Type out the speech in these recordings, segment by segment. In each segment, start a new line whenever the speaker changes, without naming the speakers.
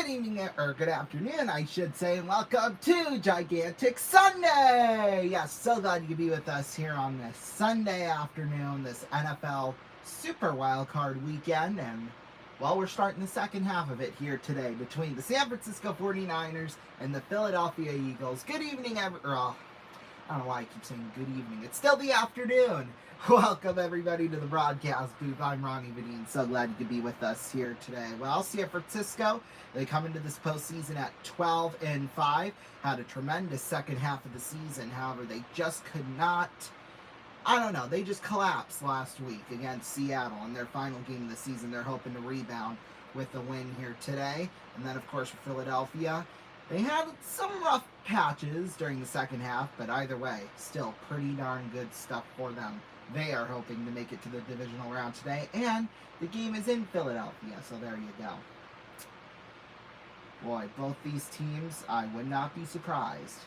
Good evening, or good afternoon, I should say, and welcome to Gigantic Sunday! Yes, so glad you could be with us here on this Sunday afternoon, this NFL Super Wildcard weekend, and, well, we're starting the second half of it here today between the San Francisco 49ers and the Philadelphia Eagles. Good evening, I don't know why I keep saying good evening. It's still the afternoon. Welcome, everybody, to the broadcast booth. I'm Ronnie Vadine. So glad you could be with us here today. Well, San Francisco, they come into this postseason at 12-5. Had a tremendous second half of the season. However, they just could not, they just collapsed last week against Seattle in their final game of the season. They're hoping to rebound with a win here today. And then, of course, for Philadelphia, they had some rough patches during the second half, but either way, still pretty darn good stuff for them. They are hoping to make it to the divisional round today, and the game is in Philadelphia, so there you go. Boy, both these teams, I would not be surprised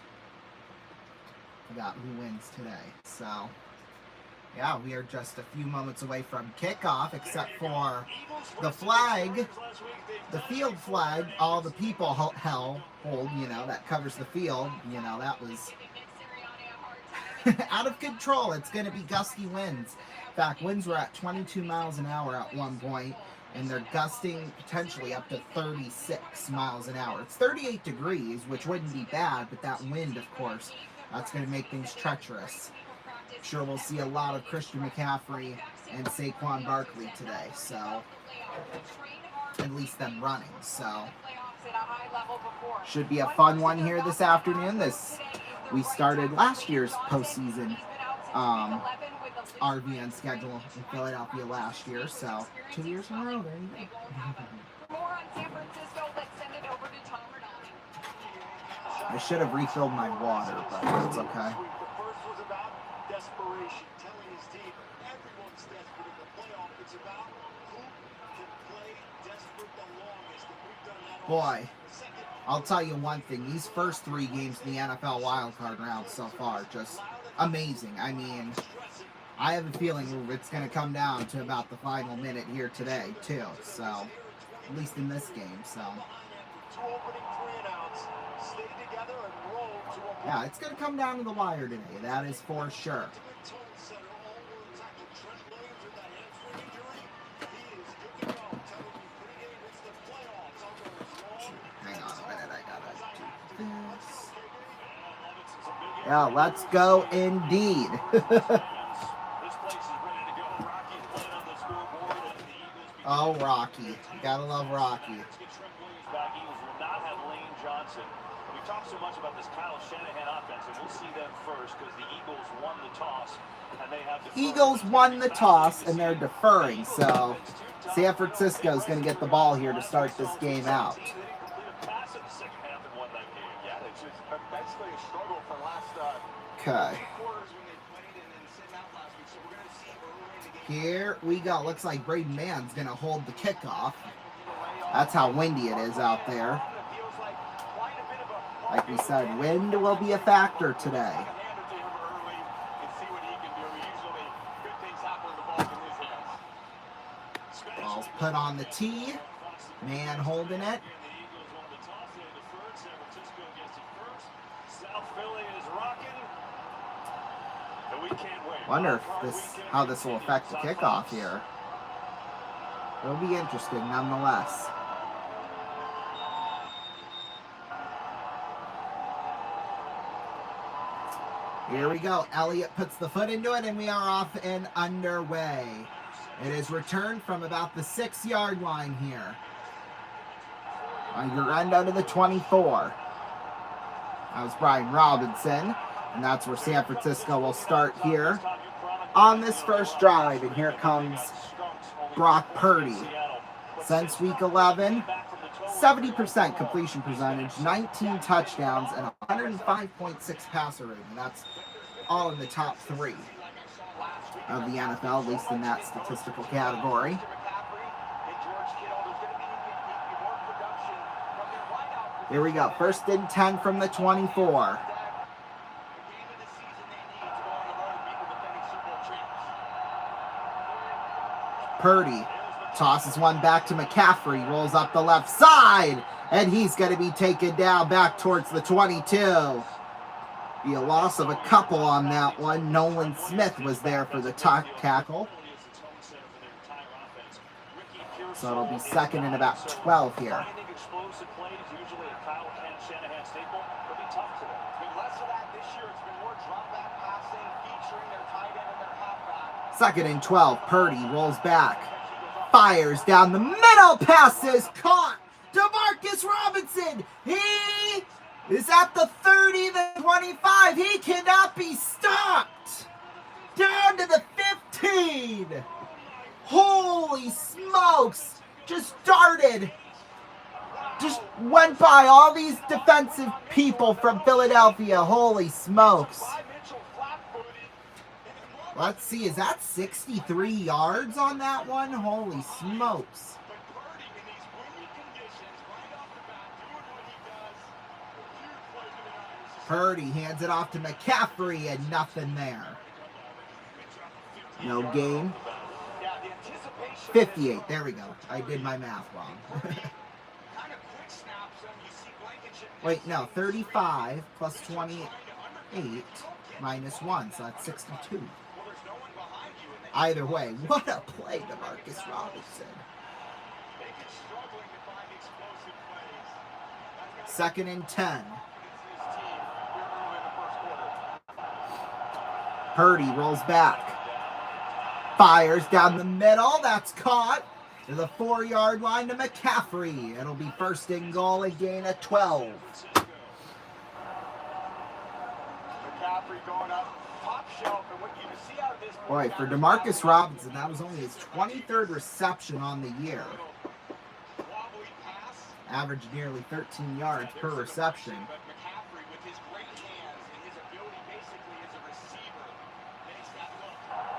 about who wins today. So, yeah, we are just a few moments away from kickoff, except for the flag, the field flag, all the people hold, that covers the field, that was out of control. It's going to be gusty winds. In fact, winds were at 22 miles an hour at one point, and they're gusting potentially up to 36 miles an hour. It's 38 degrees, which wouldn't be bad, but that wind, of course, that's going to make things treacherous. I'm sure we'll see a lot of Christian McCaffrey and Saquon Barkley today, so at least them running. So should be a fun one here this afternoon. We started last year's postseason RVN schedule in Philadelphia last year, so 2 years in a row, there you go. I should have refilled my water, but it's okay. Boy, I'll tell you one thing, these first three games in the NFL wildcard round so far, just amazing. I mean, I have a feeling it's going to come down to about the final minute here today, too. So, at least in this game, so. Yeah, it's going to come down to the wire today, that is for sure. Yeah, let's go indeed. Oh, Rocky. You gotta love Rocky. We talk so much about this Kyle Shanahan offense, and we'll see them first because the Eagles won the toss, and they have Eagles won the toss, and they're deferring, so San Francisco's going to get the ball here to start this game out. Okay. Here we go. Looks like Braden Mann's going to hold the kickoff. That's how windy it is out there. Like we said, wind will be a factor today. Ball's put on the tee. Mann holding it. Wonder if how this will affect the kickoff here. It'll be interesting nonetheless. Here we go. Elliott puts the foot into it, and we are off and underway. It is returned from about the 6-yard line here. On your end out of the 24. That was Brian Robinson. And that's where San Francisco will start here on this first drive. And here comes Brock Purdy. Since week 11, 70% completion percentage, 19 touchdowns, and 105.6 passer rating. That's all in the top 3 of the NFL, at least in that statistical category. Here we go. First and 10 from the 24. Purdy Tosses one back to McCaffrey. Rolls up the left side. And he's going to be taken down back towards the 22. Be a loss of a couple on that one. Nolan Smith was there for the tackle. So it'll be second and about 12 here. Second and 12. Purdy rolls back. Fires down the middle. Passes caught. DeMarcus Robinson. He is at the 30, the 25. He cannot be stopped. Down to the 15. Holy smokes. Just darted. Just went by all these defensive people from Philadelphia. Holy smokes. Let's see, is that 63 yards on that one? Holy smokes. Purdy hands it off to McCaffrey and nothing there. No gain. 58, there we go. I did my math wrong. Wait, no, 35 plus 28 minus 1, so that's 62. Either way, what a play, DeMarcus Robinson. Second and 10. Purdy rolls back. Fires down the middle. That's caught to the 4-yard line to McCaffrey. It'll be first and goal, a gain of 12. McCaffrey going up top shelf, and what you see out of this. Boy, for DeMarcus Robinson, that was only his 23rd reception on the year. Averaged nearly 13 yards per reception.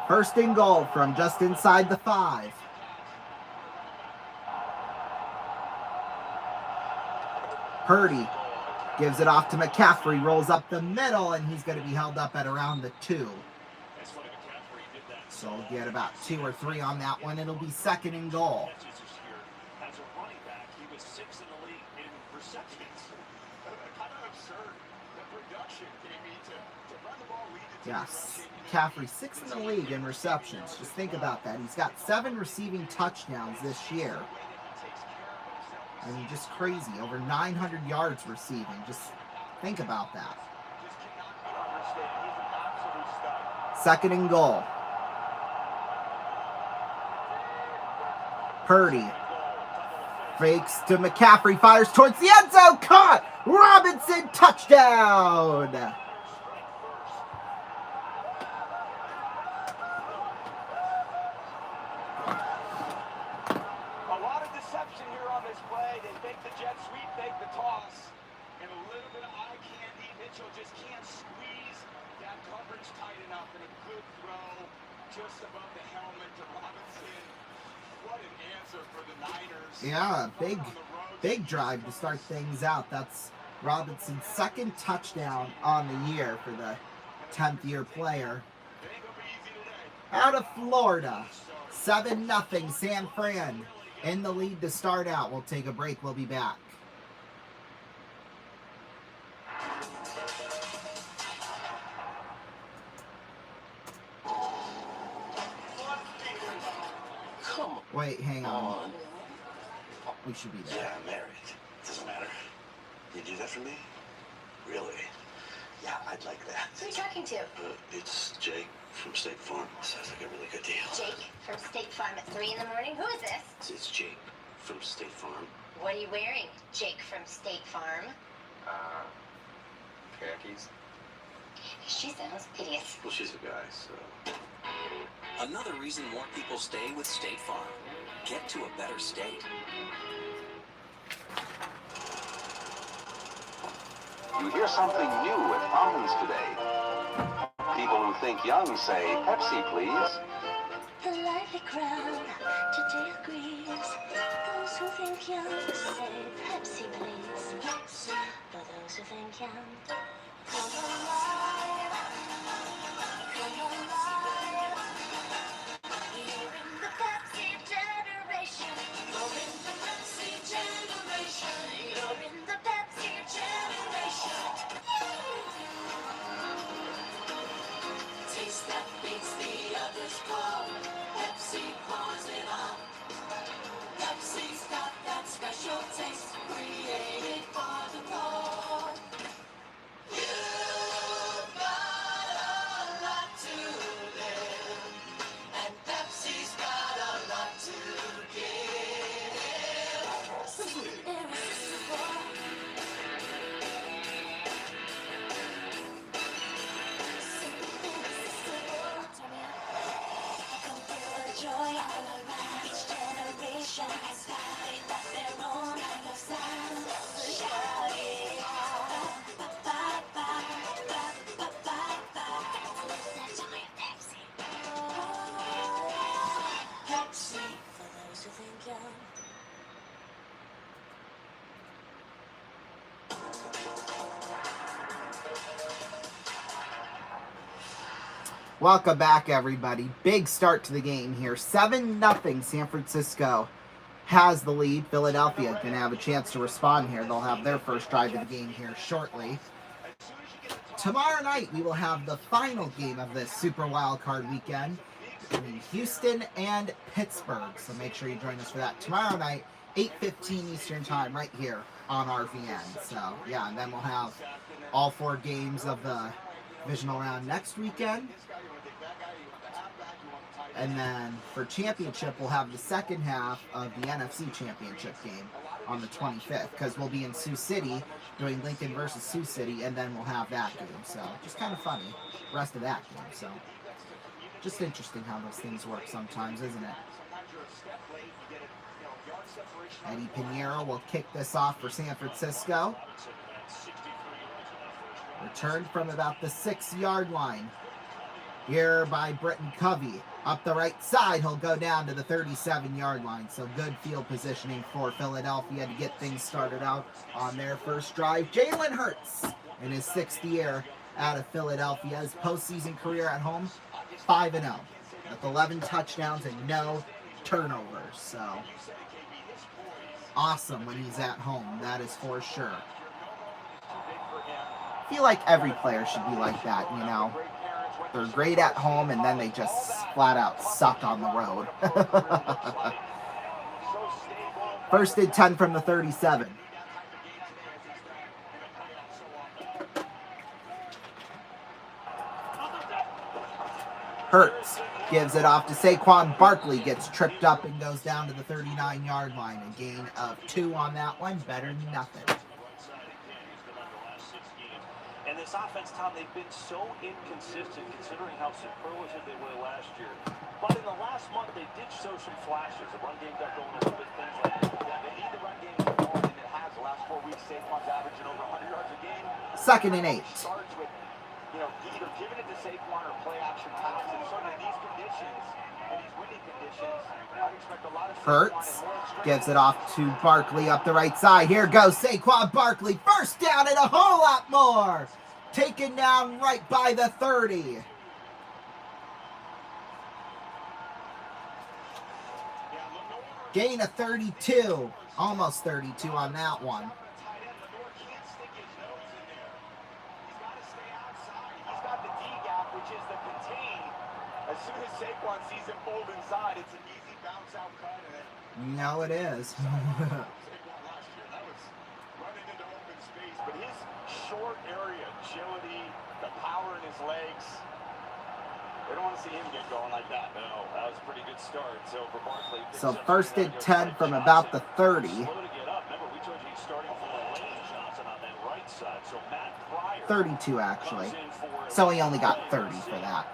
First and goal from just inside the 5. Purdy gives it off to McCaffrey, rolls up the middle, and he's going to be held up at around the 2. So we'll get about 2 or 3 on that one. It'll be second and goal. Yes, McCaffrey 6th in the league in receptions. Just think about that. He's got 7 receiving touchdowns this year. I mean, just crazy. Over 900 yards receiving. Just think about that. Second and goal. Purdy fakes to McCaffrey. Fires towards the end zone. Caught! Robinson, touchdown! Yeah, big drive to start things out. That's Robinson's second touchdown on the year for the 10th year player. Out of Florida, 7-0 San Fran in the lead to start out. We'll take a break. We'll be back. Wait, hang on. We should be there.
Yeah, I'm married. Doesn't matter. You do that for me? Really? Yeah, I'd like that.
Who are you talking to?
It's Jake from State Farm. Sounds like a really good deal.
Jake from State Farm at 3 in the morning? Who is this?
It's Jake from State Farm.
What are you wearing, Jake from State Farm?
Khakis.
She sounds hideous.
Well, she's a guy, so...
Another reason more people stay with State Farm. Get to a better state.
You hear something new at fountains today. People who think young say, Pepsi, please.
The lively crowd today agrees. Those who think young say, Pepsi, please. For those who think young, come alive. Come alive. The Pepsi generation. Joy all around each generation has started that their own kind of sound. So shout it out. That's all your Pepsi. Pepsi for those who think young.
Welcome back, everybody. Big start to the game here. 7-0 San Francisco has the lead. Philadelphia going to have a chance to respond here. They'll have their first drive of the game here shortly. Tomorrow night, we will have the final game of this Super Wildcard weekend between Houston and Pittsburgh. So make sure you join us for that tomorrow night, 8:15 Eastern Time, right here on RVN. So, yeah, and then we'll have all 4 games of the divisional round next weekend. And then for championship, we'll have the second half of the NFC championship game on the 25th, because we'll be in Sioux City doing Lincoln versus Sioux City, and then we'll have that game. So just kind of funny, rest of that game. So just interesting how those things work sometimes, isn't it? Eddie Pinheiro will kick this off for San Francisco. Returned from about the 6-yard line. Here by Britton Covey. Up the right side, he'll go down to the 37-yard line. So good field positioning for Philadelphia to get things started out on their first drive. Jalen Hurts in his 6th year out of Philadelphia. His postseason career at home, 5-0. With 11 touchdowns and no turnovers. So awesome when he's at home, that is for sure. I feel like every player should be like that, you know. They're great at home, and then they just flat out suck on the road. First and 10 from the 37. Hurts gives it off to Saquon Barkley, gets tripped up and goes down to the 39-yard line. A gain of 2 on that one, better than nothing.
And this offense, Tom, they've been so inconsistent considering how superlative they were last year. But in the last month, they did show some flashes. The run game got going a little bit, things like that. Yeah, they need the run game to go, and it has. The last 4 weeks, Saquon's averaging over 100 yards a game.
2nd and 8.
Starts with, either giving it to Saquon or play action pass. And so in these conditions, in these winning conditions, I'd expect a lot of
Hurts gives it off to Barkley up the right side. Here goes Saquon Barkley. First down and a whole lot more. Taken down right by the 30. Gain of 32. Almost 32 on that one.
As soon as Saquon sees him fold inside, it's an easy bounce out cut.
No, it is.
Saquon last year, that was running into open space, but his short area agility, the power in his legs, they don't want to see him get going like that. No, that was a pretty good start. So for Barkley,
so first and 10 from about the 30.
Slow to get up. Remember, we told you he's starting from the lane, Johnson, on that right side. So Matt Pryor
32 actually. So he only got 30 for that.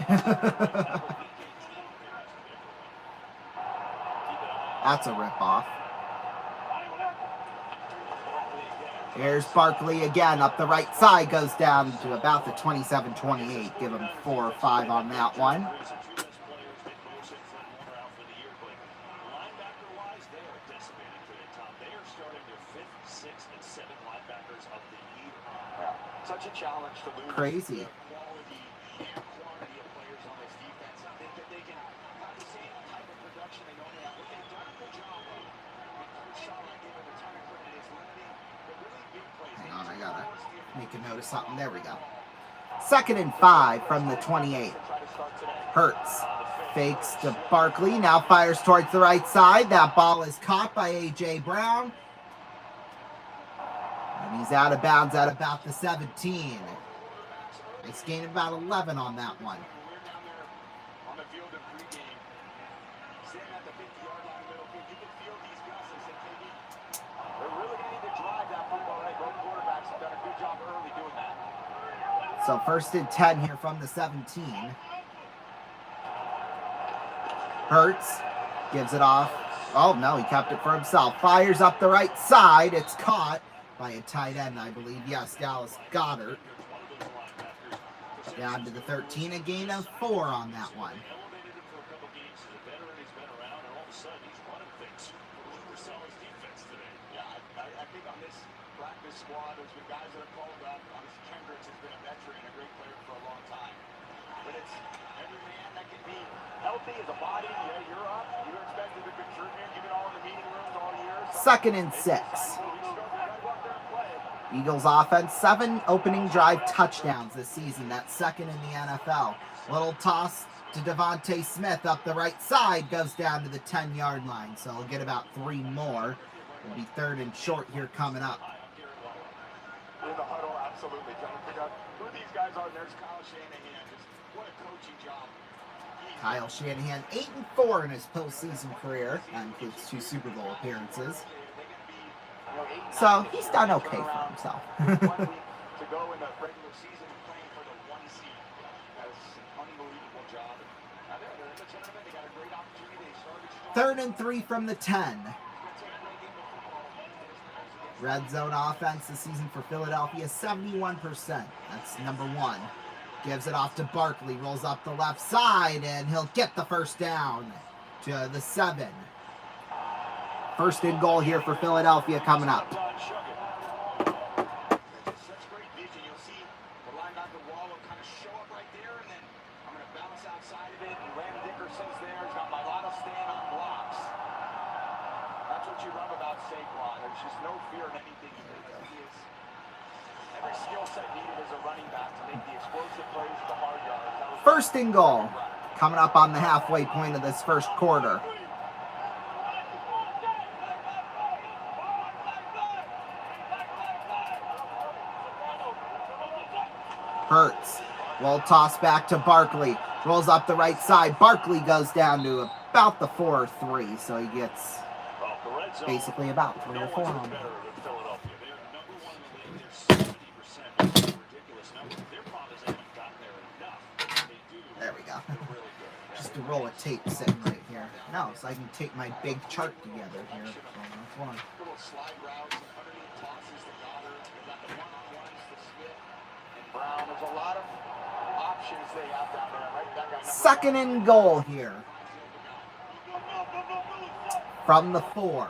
That's a ripoff. Here's Barkley again up the right side, goes down to about the 27-28. Give him 4 or 5 on that one.
Such a challenge to lose.
Crazy. Hang on, I gotta make a note of something. There we go. 2nd and 5 from the 28. Hurts Fakes to Barkley. Now fires towards the right side. That ball is caught by A.J. Brown. And he's out of bounds at about the 17. He's gained about 11 on that one.
On the field in pregame, standing at the 50-yard line, middle field, you can feel these guys. They said, KD, they're really going to need to drive that football. Right, both quarterbacks have done a good job early doing that.
So 1st and 10 here from the 17. Hurts gives it off. Oh, no, he kept it for himself. Fires up the right side. It's caught by a tight end, I believe. Yes, Dallas Goedert. Down to the 13, a gain of 4 on that one.
Elevated him for a couple games as a veteran. He's been around, and all of a sudden, he's running things. We saw his defense today. Yeah, I think on this practice squad, there's been guys that have called up. Obviously, Kendricks has been a veteran and a great player for a long time. But it's every man that can be healthy as a body. Yeah, you're up. You're expected to contribute. You've been all in the meeting rooms all year.
2nd and 6. Eagles offense, 7 opening drive touchdowns this season. That's 2nd in the NFL. Little toss to Devontae Smith up the right side, goes down to the 10-yard line. So he'll get about 3 more. It'll be 3rd and short here coming up.
In the huddle, absolutely. Trying to figure out who these guys are. There's Kyle Shanahan. Just what a coaching job.
Kyle Shanahan, 8-4 in his postseason career. That includes 2 Super Bowl appearances. So he's done okay for himself.
1 week to go in the regular season, playing for the 1 seed. That's an unbelievable job. Now they're in the tournament. They got a great opportunity. They started strong.
3rd and 3 from the 10. Red zone offense this season for Philadelphia, 71%. That's number 1. Gives it off to Barkley, rolls up the left side, and he'll get the first down to the 7. 1st and goal here for Philadelphia coming up.
Such great vision. You'll see the linebacker Waller kind of show up right there, and then I'm going to bounce outside of it, and Landon Dickerson's there. He's got my lot of stand on blocks. That's what you love about Saquon. There's just no fear in anything he does. He is every skill set needed as a running back to make the explosive plays at the hard yards.
1st and goal coming up on the halfway point of this 1st quarter. Hurts will toss back to Barkley. Rolls up the right side. Barkley goes down to about the 4 or 3, so he gets basically about 3 or 4 on him. There we go. Just a roll of tape sitting right here. No, so I can take my big chart together here. So that's one.
Little slide routes and underneath tosses to Goddard. They've got the one-on-ones to Smith and Brown. There's a lot of options they have down there. Right? That guy
2nd and goal here. From the 4.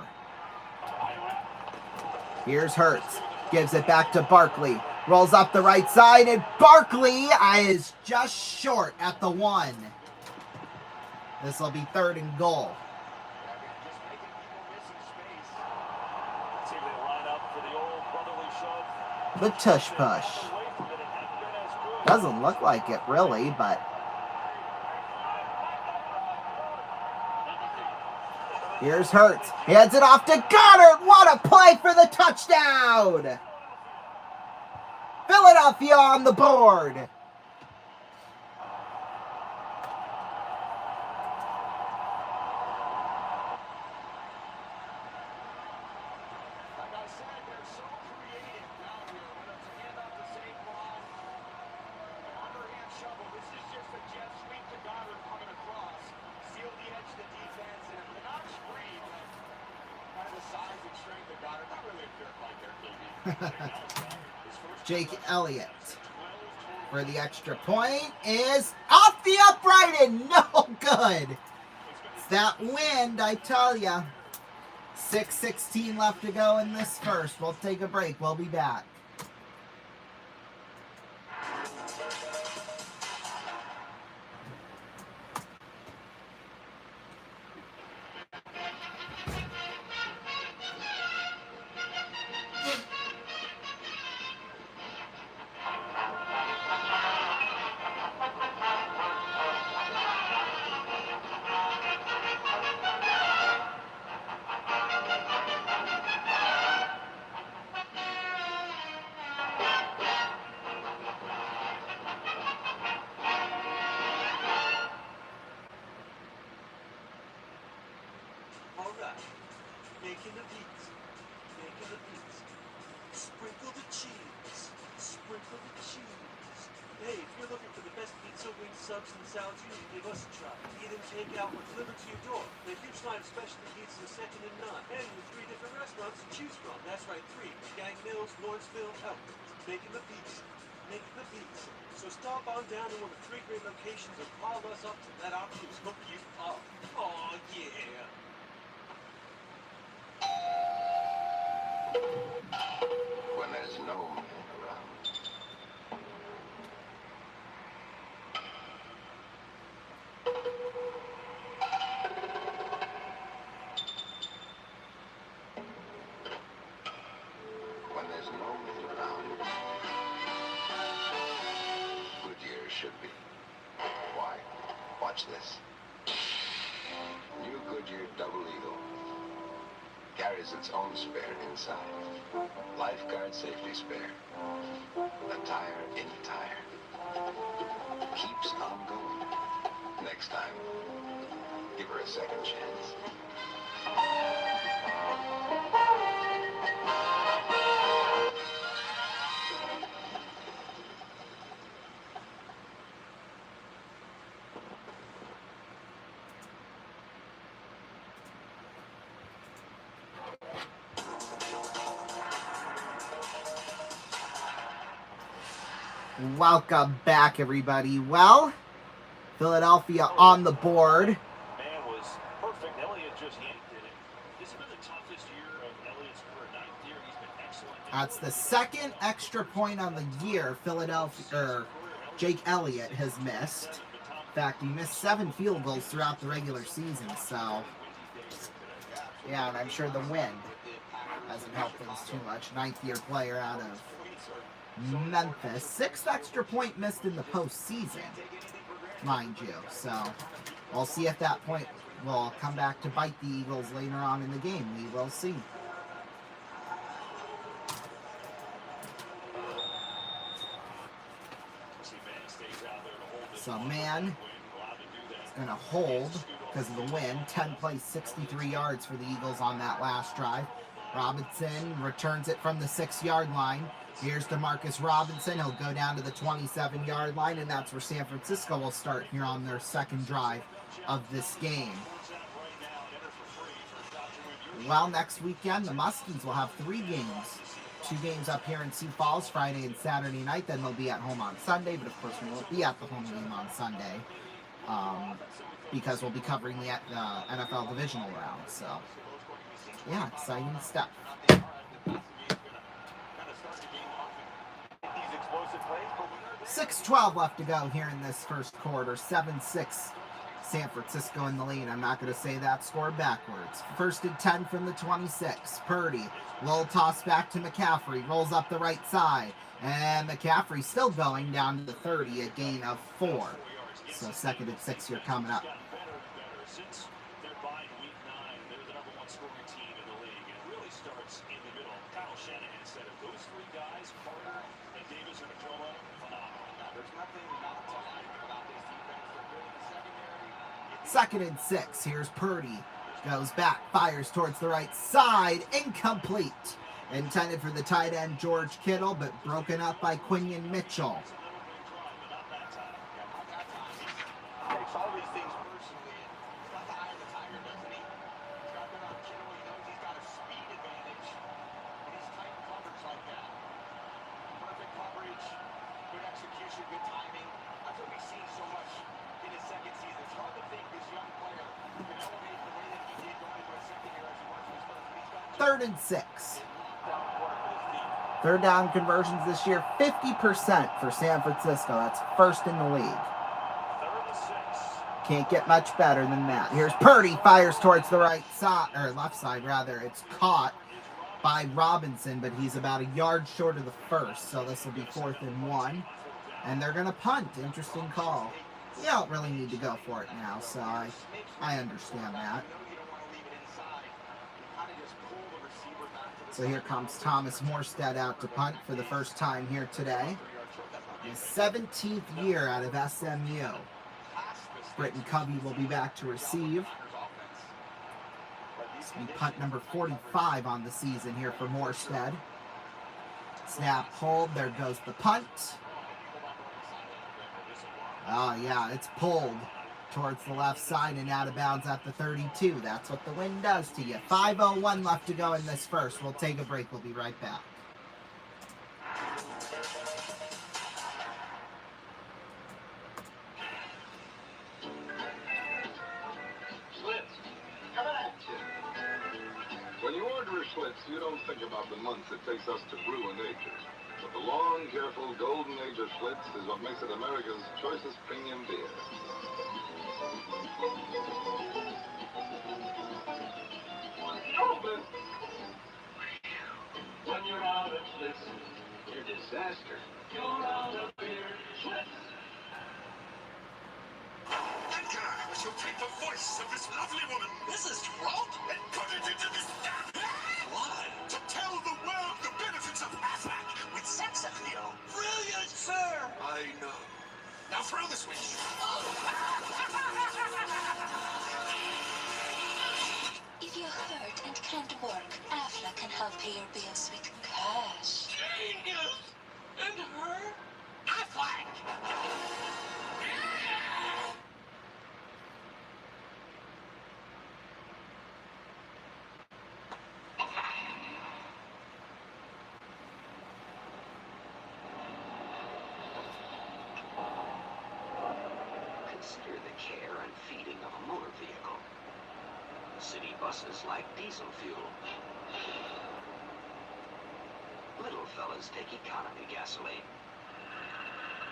Here's Hurts. Gives it back to Barkley. Rolls up the right side, and Barkley is just short at the 1. This will be 3rd and goal. The tush push. Doesn't look like it really, but here's Hurts. Hands it off to Goddard. What a play for the touchdown! Philadelphia on the board. Jake Elliott for the extra point is off the upright and no good. It's that wind, I tell ya. 6:16 left to go in this 1st. We'll take a break. We'll be back.
Alright. Making the pizza. Making the pizza. Sprinkle the cheese. Sprinkle the cheese. Hey, if you're looking for the best pizza, wings, subs, and salads, you need to give us a try. Eat and take out or delivered to your door. We have huge line of specialty pizzas are second to none. And with 3 different restaurants to choose from. That's right, 3. Gang Mills, Lawrenceville, Elkins. Making the pizza. Making the pizza. So stop on down to one of the 3 great locations and call us up to let our crews hook you up. Oh yeah.
When there's no man around. When there's no man around, Goodyear should be. Why? Watch this. New Goodyear Double Eagle carries its own spare inside. Lifeguard safety spare. A tire in a tire. Keeps on going. Next time, give her a second chance.
Welcome back, everybody. Well, Philadelphia on the board.
Man was perfect. Elliott just yanked it. This has been the toughest year of Elliott's career. 9th year, he's been excellent.
That's the second extra point on the year Jake Elliott has missed. In fact, he missed 7 field goals throughout the regular season, so yeah, and I'm sure the wind hasn't helped things too much. 9th-year player out of Memphis. 6th extra point missed in the postseason, mind you. So we'll see if that point will come back to bite the Eagles later on in the game. We will see. So man is going to hold because of the wind. 10 plays, 63 yards for the Eagles on that last drive. Robinson returns it from the 6-yard line. Here's DeMarcus Robinson. He'll go down to the 27-yard line, and that's where San Francisco will start here on their second drive of this game. Well, next weekend, the Muskies will have 3 games. 2 games up here in Sioux Falls, Friday and Saturday night. Then they'll be at home on Sunday, but of course we won't be at the home game on Sunday because we'll be covering the NFL divisional round. So, yeah, exciting stuff. 6:12 left to go here in this first quarter. 7-6 San Francisco in the lead. I'm not going to say that score backwards. 1st and 10 from the 26. Purdy, little toss back to McCaffrey. Rolls up the right side. And McCaffrey still going down to the 30, a gain of 4. So 2nd and 6 here coming up.
Since their bye in week 9, they're the #1 scoring team in the league. And it really starts in the middle. Kyle Shanahan said if those 3 guys, Carter and Davis and Ajola, phenomenal. There's nothing not to like about this defense. They're good in the secondary.
2nd and 6. Here's Purdy. Goes back, fires towards the right side. Incomplete. Intended for the tight end George Kittle, but broken up by Quinion Mitchell.
Takes all these things personally, and he's got the eye of the tiger, doesn't he? He's got good on Kittle. He knows he's got a speed advantage in his tight coverage like that. Perfect coverage, good execution, good timing. That's what we've seen so much in his second season. It's hard to think this young player can elevate the way that he did going into his second year as he was in his first. He's got
3rd and 6. 3rd down conversions this year, 50% for San Francisco. That's 1st in the league. Can't get much better than that. Here's Purdy, fires towards the right side, or left side rather. It's caught by Robinson, but he's about a yard short of the 1st, so this will be 4th and 1. And they're going to punt. Interesting call. You don't really need to go for it now, so I understand that. So here comes Thomas Morstead out to punt for the first time here today. His 17th year out of SMU. Britton Covey will be back to receive. This will be punt number 45 on the season here for Morstead. Snap, hold, there goes the punt. Oh yeah, it's pulled towards the left side and out of bounds at the 32. That's what the wind does to you. 5:01 left to go in this first. We'll take a break. We'll be right back.
When you order a Schlitz, you don't think about the months it takes us to brew and age it. But the long, careful, golden age of Schlitz is what makes it America's choicest premium beer. Open! When you're out of Schlitz, you're a disaster. You're out of beer, Schlitz.
Edgar, you'll take the voice of this lovely woman, Mrs. Trump, and put it into this... Why? To tell the world the benefits of Aflac with sex appeal. Brilliant, sir! I know. Now throw the switch.
If you're hurt and can't work, Aflac can help pay your bills with cash.
Genius! And her? Aflac!
Consider the care and feeding of a motor vehicle. City buses like diesel fuel. Little fellas take economy gasoline.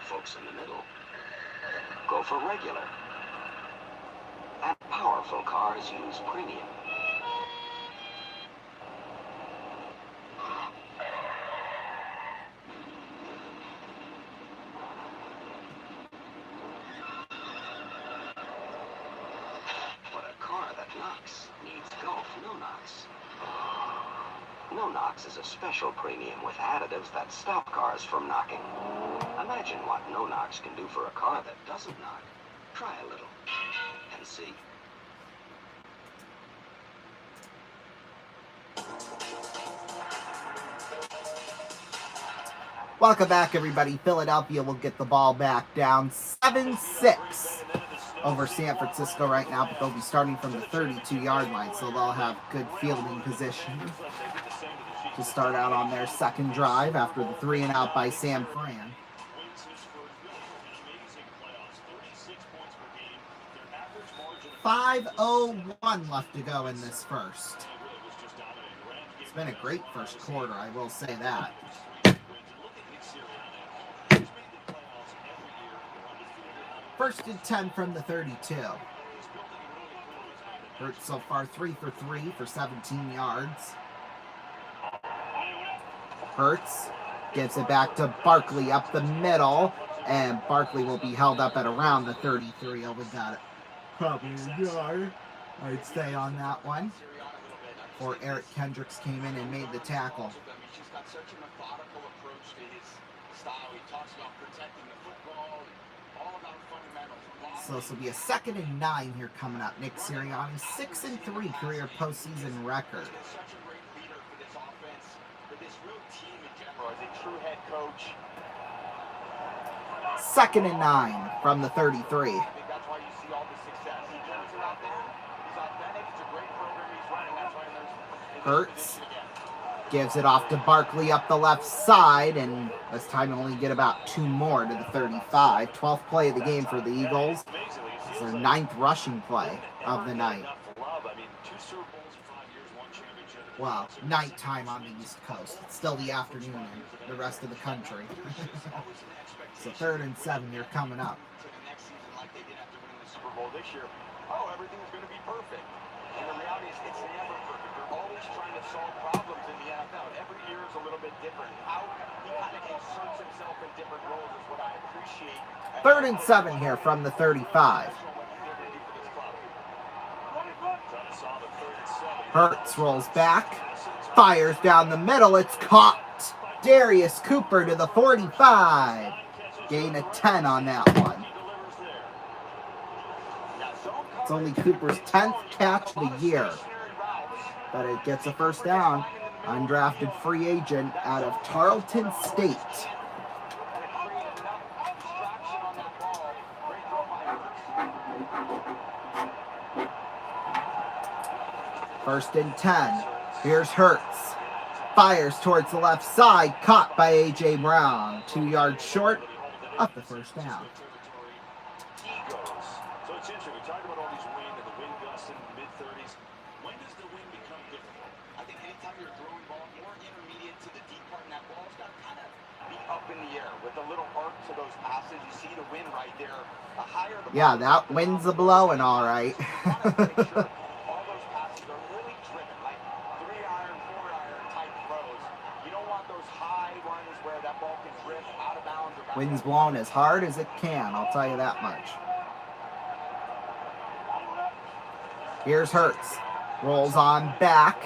Folks in the middle go for regular. And powerful cars use premium. But a car that knocks needs Gulf No Knocks. No Knocks is a special premium with additives that stop cars from knocking. Imagine what No Knocks can do for a car that doesn't knock. Try a little and see.
Welcome back, everybody. Philadelphia will get the ball back down 7-6 over San Francisco right now, but they'll be starting from the 32-yard line, so they'll have good fielding position to start out on their second drive after the 3-and-out by Sam Fran. 5:01 left to go in this first. It's been a great first quarter, I will say that. First and 10 from the 32. Hurts so far 3 for 3 for 17 yards. Hurts gives it back to Barkley up the middle, and Barkley will be held up at around the 33. Oh, we got it. Probably a yard, I'd say, on that one. Or Eric Kendricks came in and made the tackle.
He's got such a methodical approach to his style. He talks about protecting the football, all about fundamentals.
So this will be a 2nd and 9 here coming up. Nick Sirianni, 6-3 career postseason record.
Such a great leader for this offense, for this real team in general, as a true head coach.
2nd and 9 from the 33.
I think that's why you see all the success. He turns it out there. He's authentic. It's a great program he's running. That's why there's
Hurts gives it off to Barkley up the left side, and this time only get about 2 more to the 35. 12th play of the game for the Eagles. It's their 9th rushing play of the night. Well, nighttime on the East Coast. It's still the afternoon in the rest of the country. So 3rd and 7 here coming up.
to the next season like they did after winning the Super Bowl this year. Oh, everything's going to be perfect. And the reality is it's never perfect. They're always trying to solve problems in the NFL. Every year is a little bit different. How he kind of inserts himself in different roles is what I appreciate.
3rd and 7 here from the 35. Hurts rolls back, fires down the middle, it's caught. Darius Cooper to the 45. Gain of 10 on that one. It's only Cooper's 10th catch of the year. but it gets a first down. Undrafted free agent out of Tarleton State. First and 10. Here's Hurts. Fires towards the left side. Caught by A.J. Brown. 2 yards short of the first down.
So it's interesting. We talk about all these wind and the wind gusts in the mid-30s. When does the wind become difficult?
I think anytime you're throwing ball more intermediate to the deep part, and that ball's got to kind of be up in the air with a little arc to those passes. You see the wind right there. The higher the
yeah, that wind's a blowing all right.
All those passes are really driven, like 3-iron, 4-iron type throws. You don't want those high runs where that ball can drift out of bounds.
Wind's blowing as hard as it can, I'll tell you that much. Here's Hurts. Rolls on back.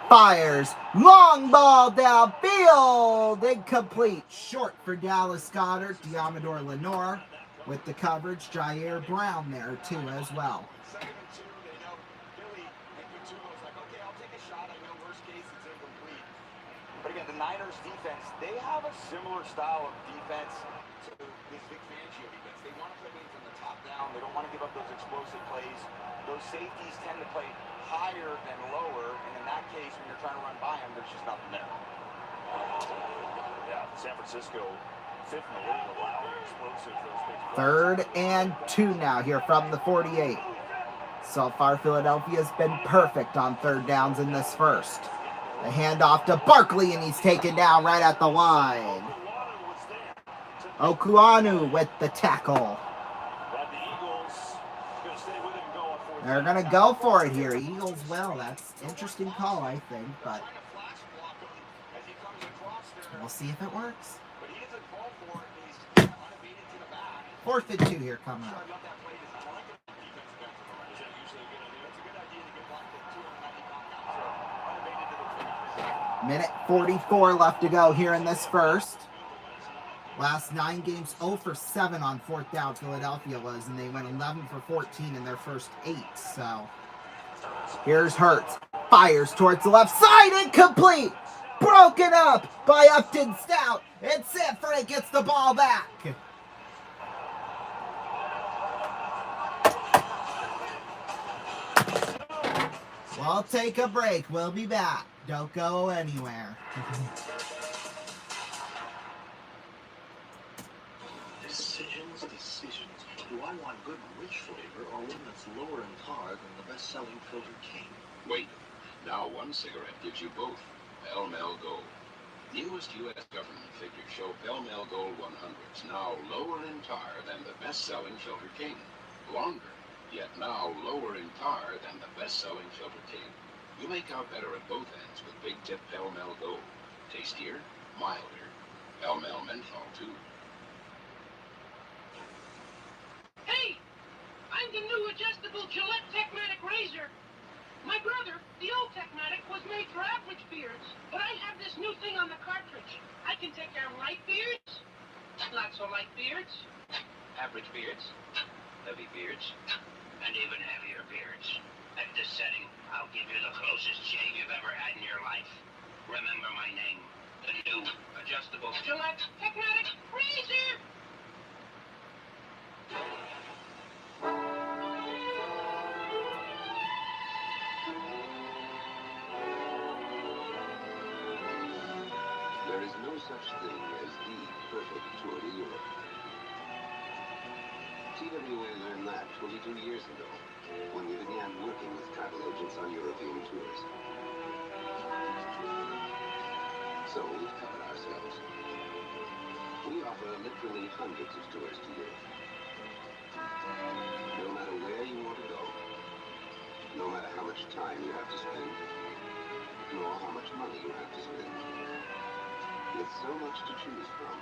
Fires. Long ball downfield. Incomplete. Short for Dallas Goedert. Diamador Lenore with the coverage. Jair Brown there too as well.
Second and 2, they know Billy and Coutulo's like, okay, I'll take a shot. I know worst case it's incomplete. But again, the Niners defense, they have a similar style of defense to this Vic Fangio defense. They want to play games from the top down. They don't want to give up those explosive plays. Those safeties tend to play higher than lower, and in that case, when you're trying to run by them, there's just nothing there.
Yeah, San Francisco, 5th in the league, allowing explosive those big plays.
3rd and 2 now here from the 48. So far, Philadelphia's been perfect on 3rd downs in this first. The handoff to Barkley, and he's taken down right at the line. Okuanu with the tackle. They're going to go for it here. Eagles will. That's an interesting call, I think, but we'll see if it works. 4th and 2 here coming up. Minute 44 left to go here in this first. Last 9 games, 0 for 7 on 4th down, Philadelphia was, and they went 11 for 14 in their first 8. So here's Hurts. Fires towards the left side, incomplete. Broken up by Upton Stout. And Sanford gets the ball back. We'll take a break. We'll be back. Don't go anywhere.
Decisions. Do I want good rich flavor or one that's lower in tar than the best-selling Filter King?
Wait. Now one cigarette gives you both. Pall Mall Gold. Newest U.S. government figures show Pall Mall Gold 100s now lower in tar than the best-selling Filter King. Longer, yet now lower in tar than the best-selling Filter King. You make out better at both ends with Big Tip Pall Mall Gold. Tastier, milder. Pall Mall Menthol, too.
Hey, I'm the new adjustable Gillette Techmatic razor. My brother, the old Techmatic, was made for average beards, but I have this new thing on the cartridge. I can take care of light beards, not so light beards, average beards, heavy beards, and even heavier beards. At this setting, I'll give you the closest shave you've ever had in your life. Remember my name, the new adjustable Gillette Techmatic razor.
There is no such thing as the perfect tour to Europe. TWA learned that 22 years ago, when we began working with travel agents on European tours. So we've covered ourselves. We offer literally hundreds of tours to Europe. No matter where you want to go, no matter how much time you have to spend, nor how much money you have to spend. With so much to choose from,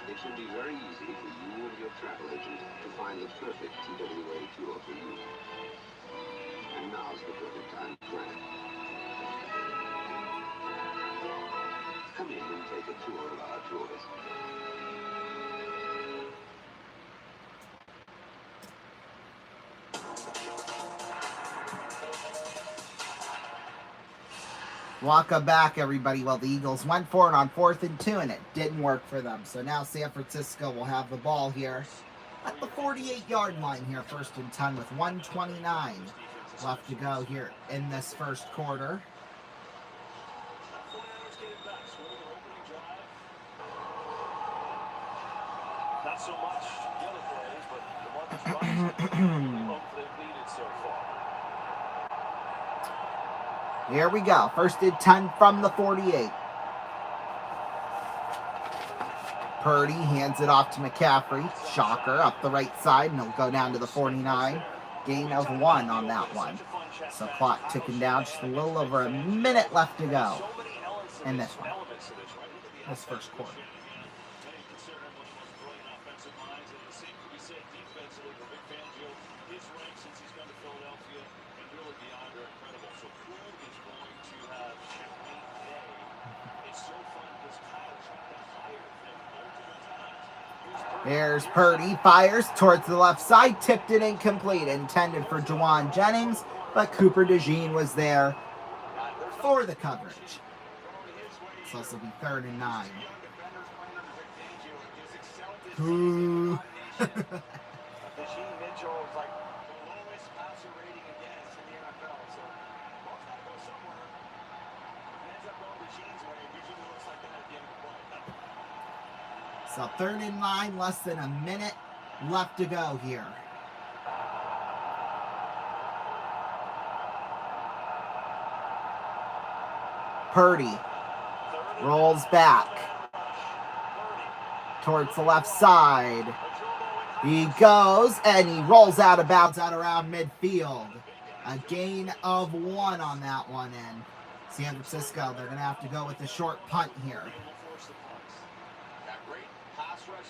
it should be very easy for you and your travel agent to find the perfect TWA tour for you. And now's the perfect time to plan it. Come in and take a tour of our tours.
Welcome back, everybody. Well, the Eagles went for it on 4th and 2, and it didn't work for them. So now San Francisco will have the ball here at the 48-yard line here, 1st and 10 with 1:29 left to go here in this first quarter.
Not so much the other plays, but the Marcus Robinson hope they've needed so far.
Here we go. 1st and 10 from the 48. Purdy hands it off to McCaffrey. Shocker, up the right side, and he'll go down to the 49. Gain of 1 on that one. So clock ticking down, just a little over a minute left to go in this one. This first quarter. Here's Purdy, fires towards the left side, tipped it incomplete, intended for Jawan Jennings, but Cooper DeJean was there for the coverage. So this will be 3rd and 9. Ooh. So 3rd and 9, less than a minute left to go here. Purdy rolls back towards the left side. He goes, and he rolls out of bounds out around midfield. A gain of 1 on that one, and San Francisco, they're going to have to go with the short punt here.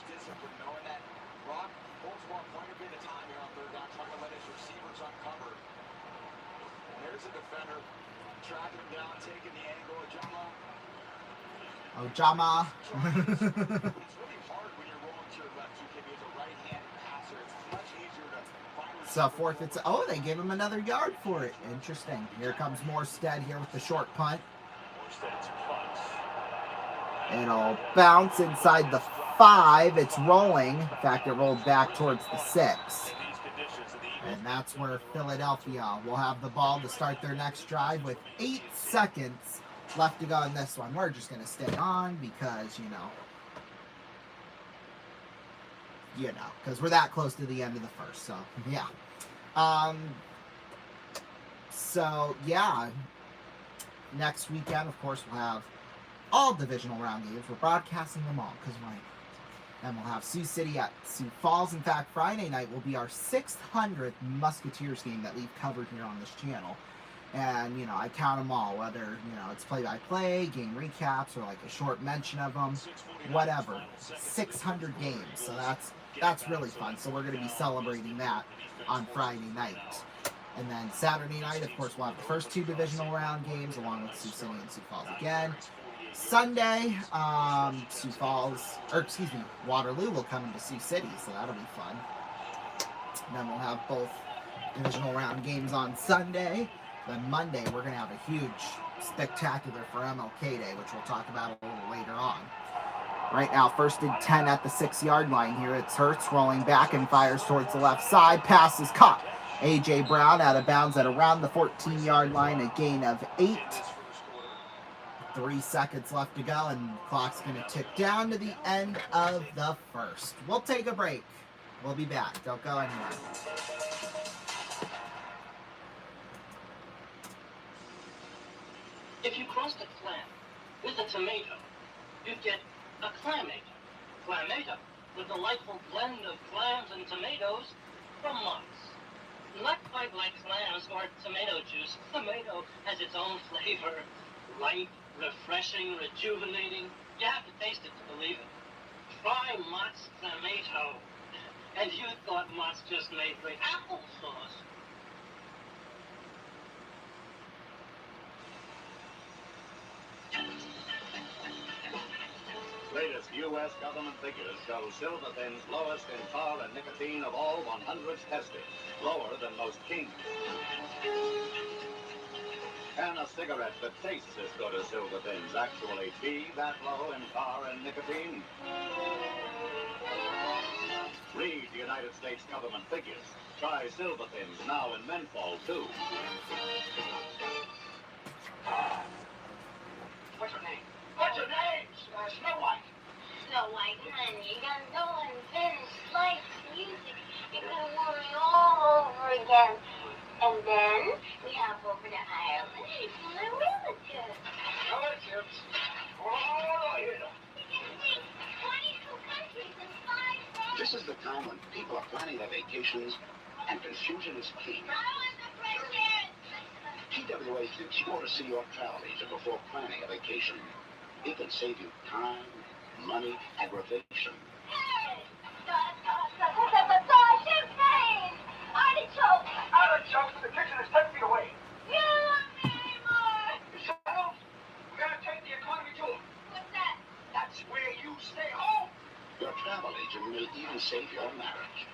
Discipline, knowing that Brock holds one quite a bit of time here on 3rd down, trying to let his receivers uncover. And there's a defender tracking him down, taking the angle.
Ojama.
It's really hard when you're rolling to your left, too, because he's a right-handed passer. It's much easier to find.
So 4th, it's they gave him another yard for it. Interesting. Here comes Morstead here with the short punt. It'll bounce inside the 5. It's rolling. In fact, it rolled back towards the 6. And that's where Philadelphia will have the ball to start their next drive with 8 seconds left to go in this one. We're just going to stay on because, because we're that close to the end of the first. So, yeah. Next weekend, of course, we'll have all divisional round games. We're broadcasting them all because why not? Then we'll have Sioux City at Sioux Falls. In fact, Friday night will be our 600th Musketeers game that we've covered here on this channel. And, I count them all, whether, it's play-by-play, game recaps, or like a short mention of them, whatever. 600 games, so that's really fun. So we're going to be celebrating that on Friday night. And then Saturday night, of course, we'll have the first 2 divisional round games, along with Sioux City and Sioux Falls again. Sunday, Waterloo will come into Sioux City, so that'll be fun. And then we'll have both divisional round games on Sunday. Then Monday, we're going to have a huge spectacular for MLK Day, which we'll talk about a little later on. Right now, 1st and 10 at the 6-yard line here. It's Hurts rolling back and fires towards the left side. Pass is caught. A.J. Brown out of bounds at around the 14-yard line. A gain of 8. 3 seconds left to go, and the clock's going to tick down to the end of the first. We'll take a break. We'll be back. Don't go anywhere.
If you crossed a clam with a tomato, you'd get a clamato. Clamato, the delightful blend of clams and tomatoes from Mott's. Not quite like clams or tomato juice. Tomato has its own flavor. Light, refreshing, rejuvenating. You have to taste it to believe it. Try Mott's Clamato. And you thought Mott's just made great applesauce.
Latest U.S. government figures show Silver Thin's lowest in tar and nicotine of all 100s tested, lower than most kings. Can a cigarette that tastes as good as Silver Thins actually be that low in tar and nicotine? Read the United States government figures. Try Silver Thins now in menthol, too.
What's her name? What's her name? Snow White.
Snow White, honey, you're going to finish like music. You're going to worry all over again. And then we hop over to Ireland for my relatives.
Relatives? Oh, yeah.
We get to see 22 countries in 5 days.
This is the time when people are planning their vacations and confusion is king.
I want the fresh air.
TWA thinks you ought to see your travel agent before planning a vacation. It can save you time, money, aggravation.
Hey! Champagne! Artichoke!
Artichokes in the kitchen is 10 feet away.
You want me anymore?
Yourself? We gotta take the economy tour.
What's that?
That's where you stay home.
Your travel agent may even save your marriage.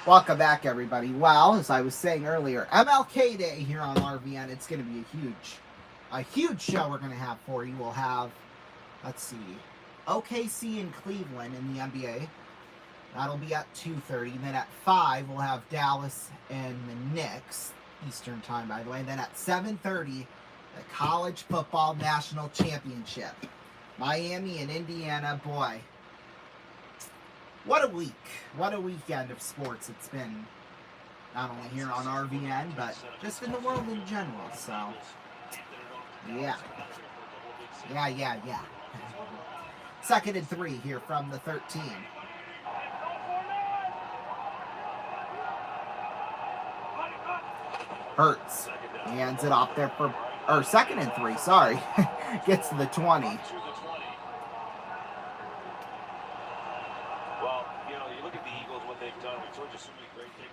Welcome back, everybody. Well, as I was saying earlier, MLK Day here on RVN. It's going to be a huge show we're going to have for you. We'll have, let's see, OKC and Cleveland in the NBA. That'll be at 2:30. Then at 5, we'll have Dallas and the Knicks, Eastern time, by the way. And then at 7:30, the College Football National Championship. Miami and Indiana, boy. What a week. What a weekend of sports it's been. Not only here on RVN, but just in the world in general. So, yeah. Yeah. 2nd and 3 here from the 13. Hurts. Hands it off there for, or 2nd and 3, sorry. Gets to the 20.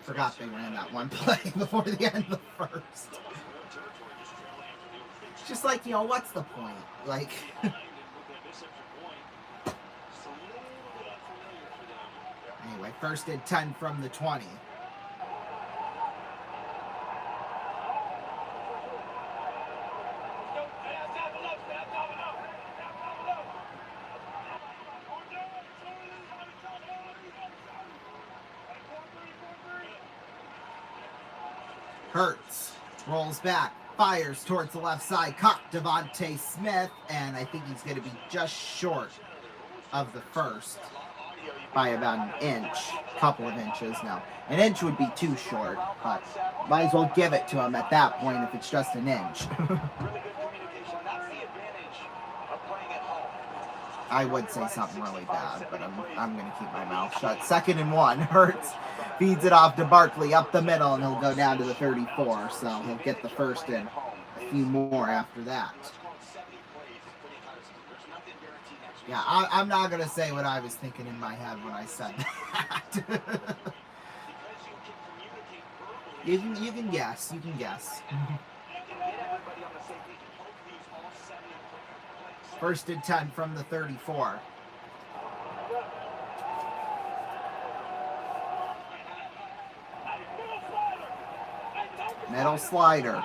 Forgot they ran that one play before the end of the first. Just like, what's the point? Like, anyway, 1st and 10 from the 20. Hurts, rolls back, fires towards the left side, caught Devontae Smith, and I think he's going to be just short of the first by about an inch, couple of inches. Now, an inch would be too short, but might as well give it to him at that point if it's just an inch. I would say something really bad, but I'm going to keep my mouth shut. 2nd and 1, Hurts feeds it off to Barkley up the middle, and he'll go down to the 34, so he'll get the first and a few more after that. Yeah, I'm not going to say what I was thinking in my head when I said that. You can guess. You can guess. 1st and 10 from the 34. Middle slider.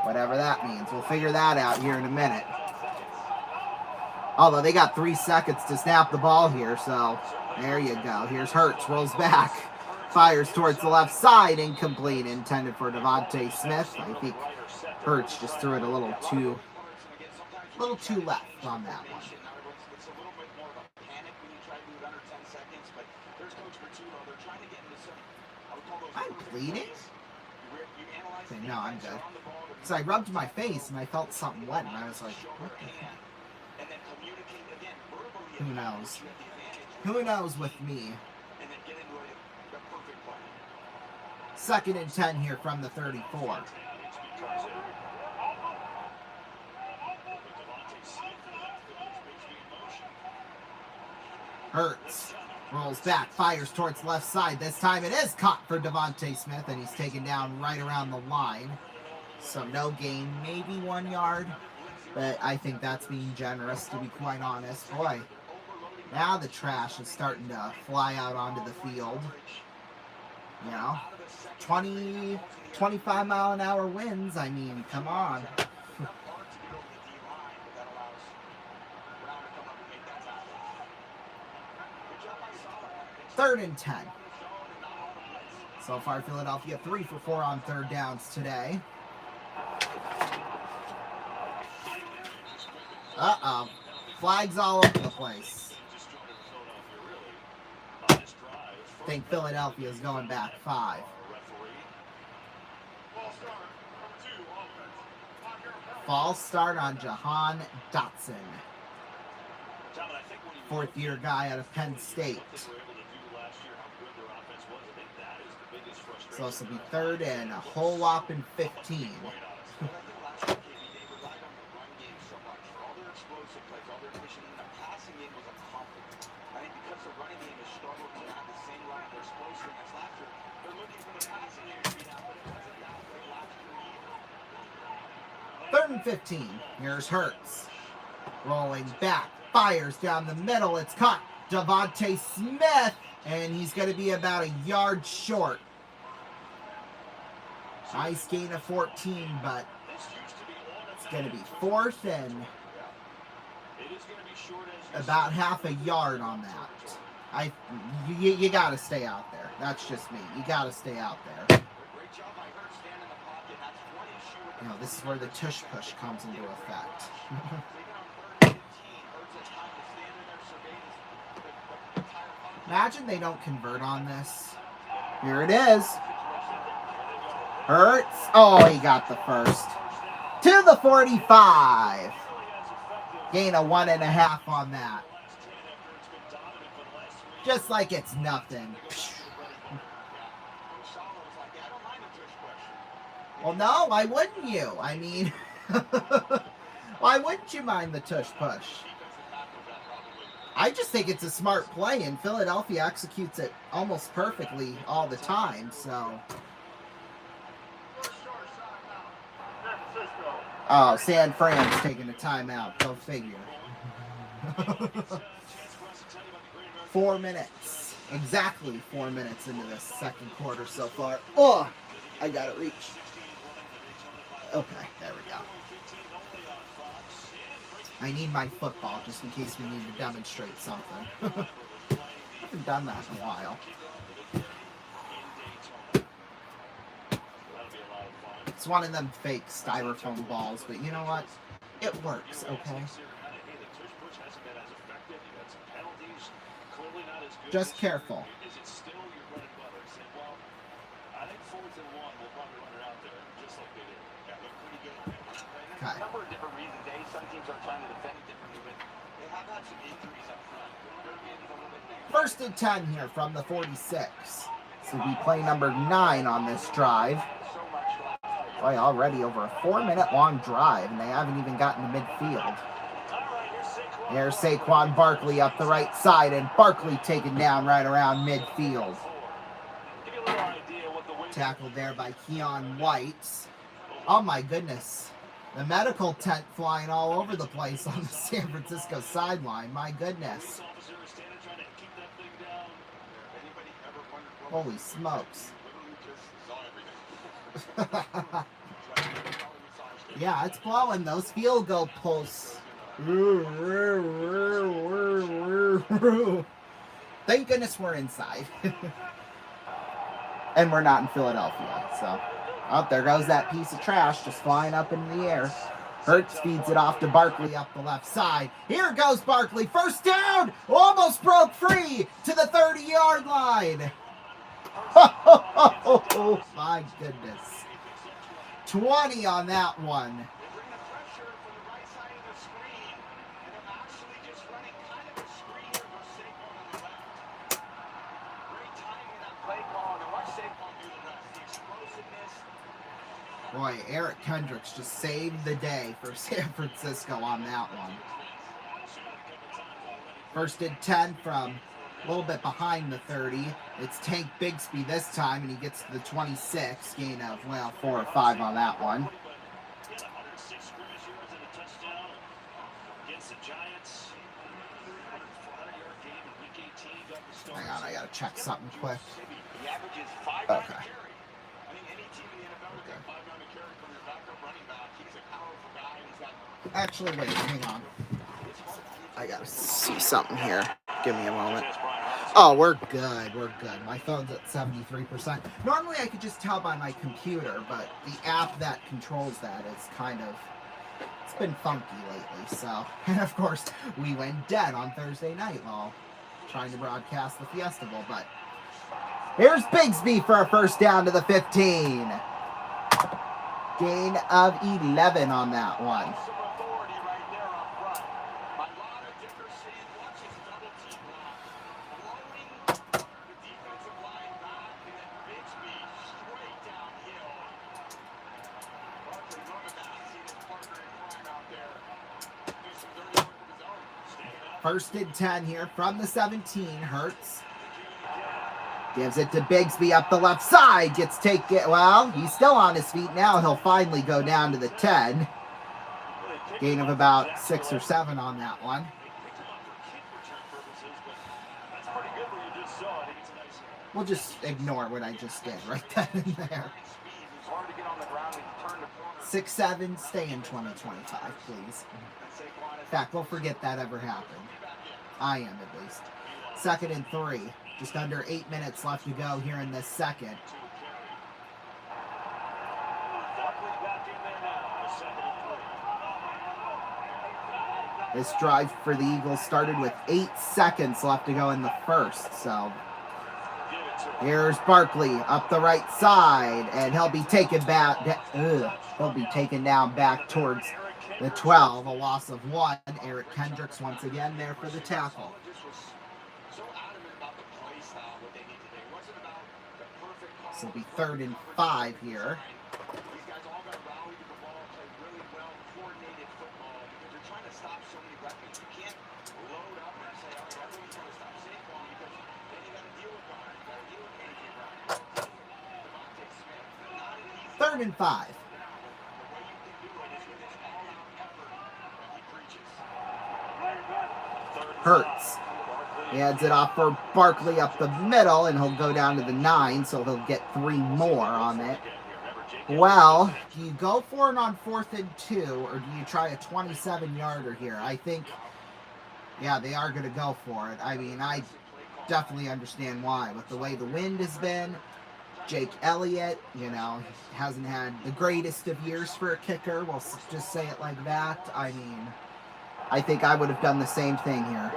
Whatever that means. We'll figure that out here in a minute. Although they got 3 seconds to snap the ball here, so there you go. Here's Hurts, rolls back, fires towards the left side, incomplete, intended for Devontae Smith. I think Hurts just threw it a little too left on that one. I'm bleeding? Okay, no, I'm good. So I rubbed my face and I felt something wet and I was like, what the heck? Who knows? Who knows with me? 2nd and 10 here from the 34. Hurts. Rolls back, fires towards the left side. This time it is caught for Devontae Smith, and he's taken down right around the line. So no gain, maybe 1 yard. But I think that's being generous, to be quite honest. Boy, Now the trash is starting to fly out onto the field. You know, 20, 25 mile an hour winds. I mean, come on. Third and 10. So far, Philadelphia 3 for 4 on third downs today. Uh-oh. Flags all over the place. Think Philadelphia is going back 5. False start on Jahan Dotson. Fourth-year guy out of Penn State. So this will be third and a whole whopping 15. Third and 15. Here's Hurts. Rolling back. Fires down the middle. It's caught. Devontae Smith. And he's going to be about a yard short. Nice gain of 14, but it's going to be fourth and about half a yard on that. You got to stay out there. That's just me. You got to stay out there. You know, this is where the tush push comes into effect. Imagine they don't convert on this. Here it is. Hurts. Oh, he got the first. To the 45. Gain of 1.5 on that. Just like it's nothing. Well, no, why wouldn't you? I mean, why wouldn't you mind the tush push? I just think it's a smart play, and Philadelphia executes it almost perfectly all the time, so. Oh, San Fran's taking a timeout. Go figure. 4 minutes. Exactly 4 minutes into this second quarter so far. Oh, I got it reached. Okay, there we go. I need my football just in case we need to demonstrate something. I haven't done that in a while. It's one of them fake styrofoam balls, but you know what? It works, okay? Just careful. Okay. First and 10 here from the 46. So we play number 9 on this drive. Boy, already over a 4-minute long drive, and they haven't even gotten to midfield. There's Saquon Barkley up the right side, and Barkley taken down right around midfield. Tackled there by Keon White. Oh my goodness. The medical tent flying all over the place on the San Francisco sideline. My goodness. Holy smokes. Yeah, it's blowing those field goal posts. Thank goodness we're inside. And we're not in Philadelphia, so. Oh, there goes that piece of trash just flying up into the air. Hurts feeds it off to Barkley up the left side. Here goes Barkley. First down. Almost broke free to the 30-yard line. Oh, my goodness. 20 on that one. Boy, Eric Kendricks just saved the day for San Francisco on that one. First and 10 from a little bit behind the 30. It's Tank Bigsby this time, and he gets to the 26. Gain of, well, 4 or 5 on that one. Hang on, I gotta check something quick.
He averages 5
Okay.
yards a carry. I think any team in the NFL would take 5 yards a carry from your backup running back. He's a powerful guy, and he's got.
Actually, wait, hang on. I gotta see something here. Give me a moment. Oh, we're good. We're good. My phone's at 73%. Normally, I could just tell by my computer, but the app that controls that is kind of... It's been funky lately, so... And, of course, we went dead on Thursday night while trying to broadcast the Fiestival, but... Here's Bigsby for a first down to the 15. Gain of 11 on that one. First and 10 here from the 17. Hurts. Gives it to Bigsby up the left side. Gets taken. Well, he's still on his feet now. He'll finally go down to the 10. Gain of about 6 or 7 on that one. We'll just ignore what I just did right then and there. 6-7, stay in 2025, please. In fact, we'll forget that ever happened. I am, at least. 2nd and 3. Just under 8 minutes left to go here in this second. This drive for the Eagles started with 8 seconds left to go in the first, so... Here's Barkley up the right side, and he'll be taken back. He'll be taken down back towards the 12. A loss of 1. Eric Kendricks once again there for the tackle. This will be 3rd and 5 here.
These guys all got to rally to the ball and play really well, coordinated football, because you're trying to stop so many weapons. You can't load up and say, all right, everyone's trying to stop Saquon, because then you got to deal with Garner, you got to deal with A.J. Brown, you got to deal with Devontae Smith. Not an easy
3rd and 5.
The way you can do it is with this all-out effort that he preaches.
Hurts. He hands it off for Barkley up the middle, and he'll go down to the 9, so he'll get 3 more on it. Well, do you go for it on 4th and 2, or do you try a 27-yarder here? I think, yeah, they are going to go for it. I mean, I definitely understand why. With the way the wind has been, Jake Elliott, you know, hasn't had the greatest of years for a kicker. We'll just say it like that. I mean, I think I would have done the same thing here.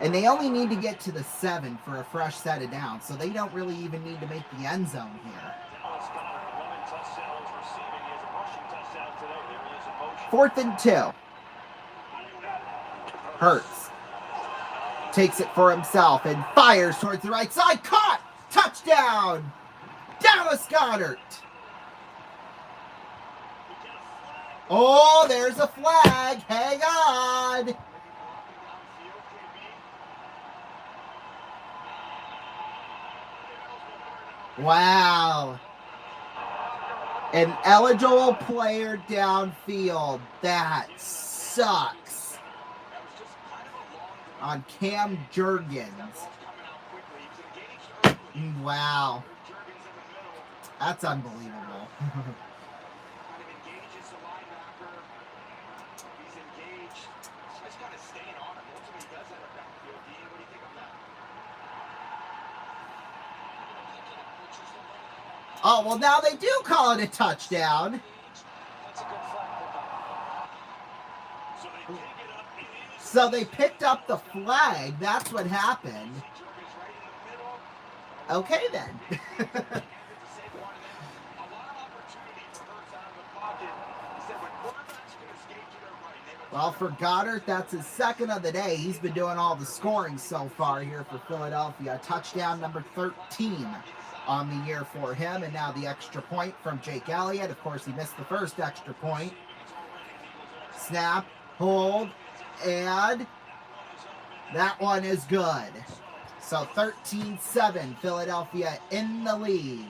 And they only need to get to the 7 for a fresh set of downs, so they don't really even need to make the end zone here. 4th and 2. Hurts. Takes it for himself and fires towards the right side. Caught! Touchdown! Dallas Goedert! Oh, there's a flag. Hang on. Wow. An eligible player downfield. That sucks. On Cam Jurgens. Wow. That's unbelievable. Oh, well, now they do call it a touchdown. So they picked up the flag. That's what happened. Okay, then. Well, for Goddard, that's his 2nd of the day. He's been doing all the scoring so far here for Philadelphia. Touchdown number 13 on the year for him. And now the extra point from Jake Elliott. Of course, he missed the first extra point. Snap, hold, and that one is good. So 13-7, Philadelphia in the lead.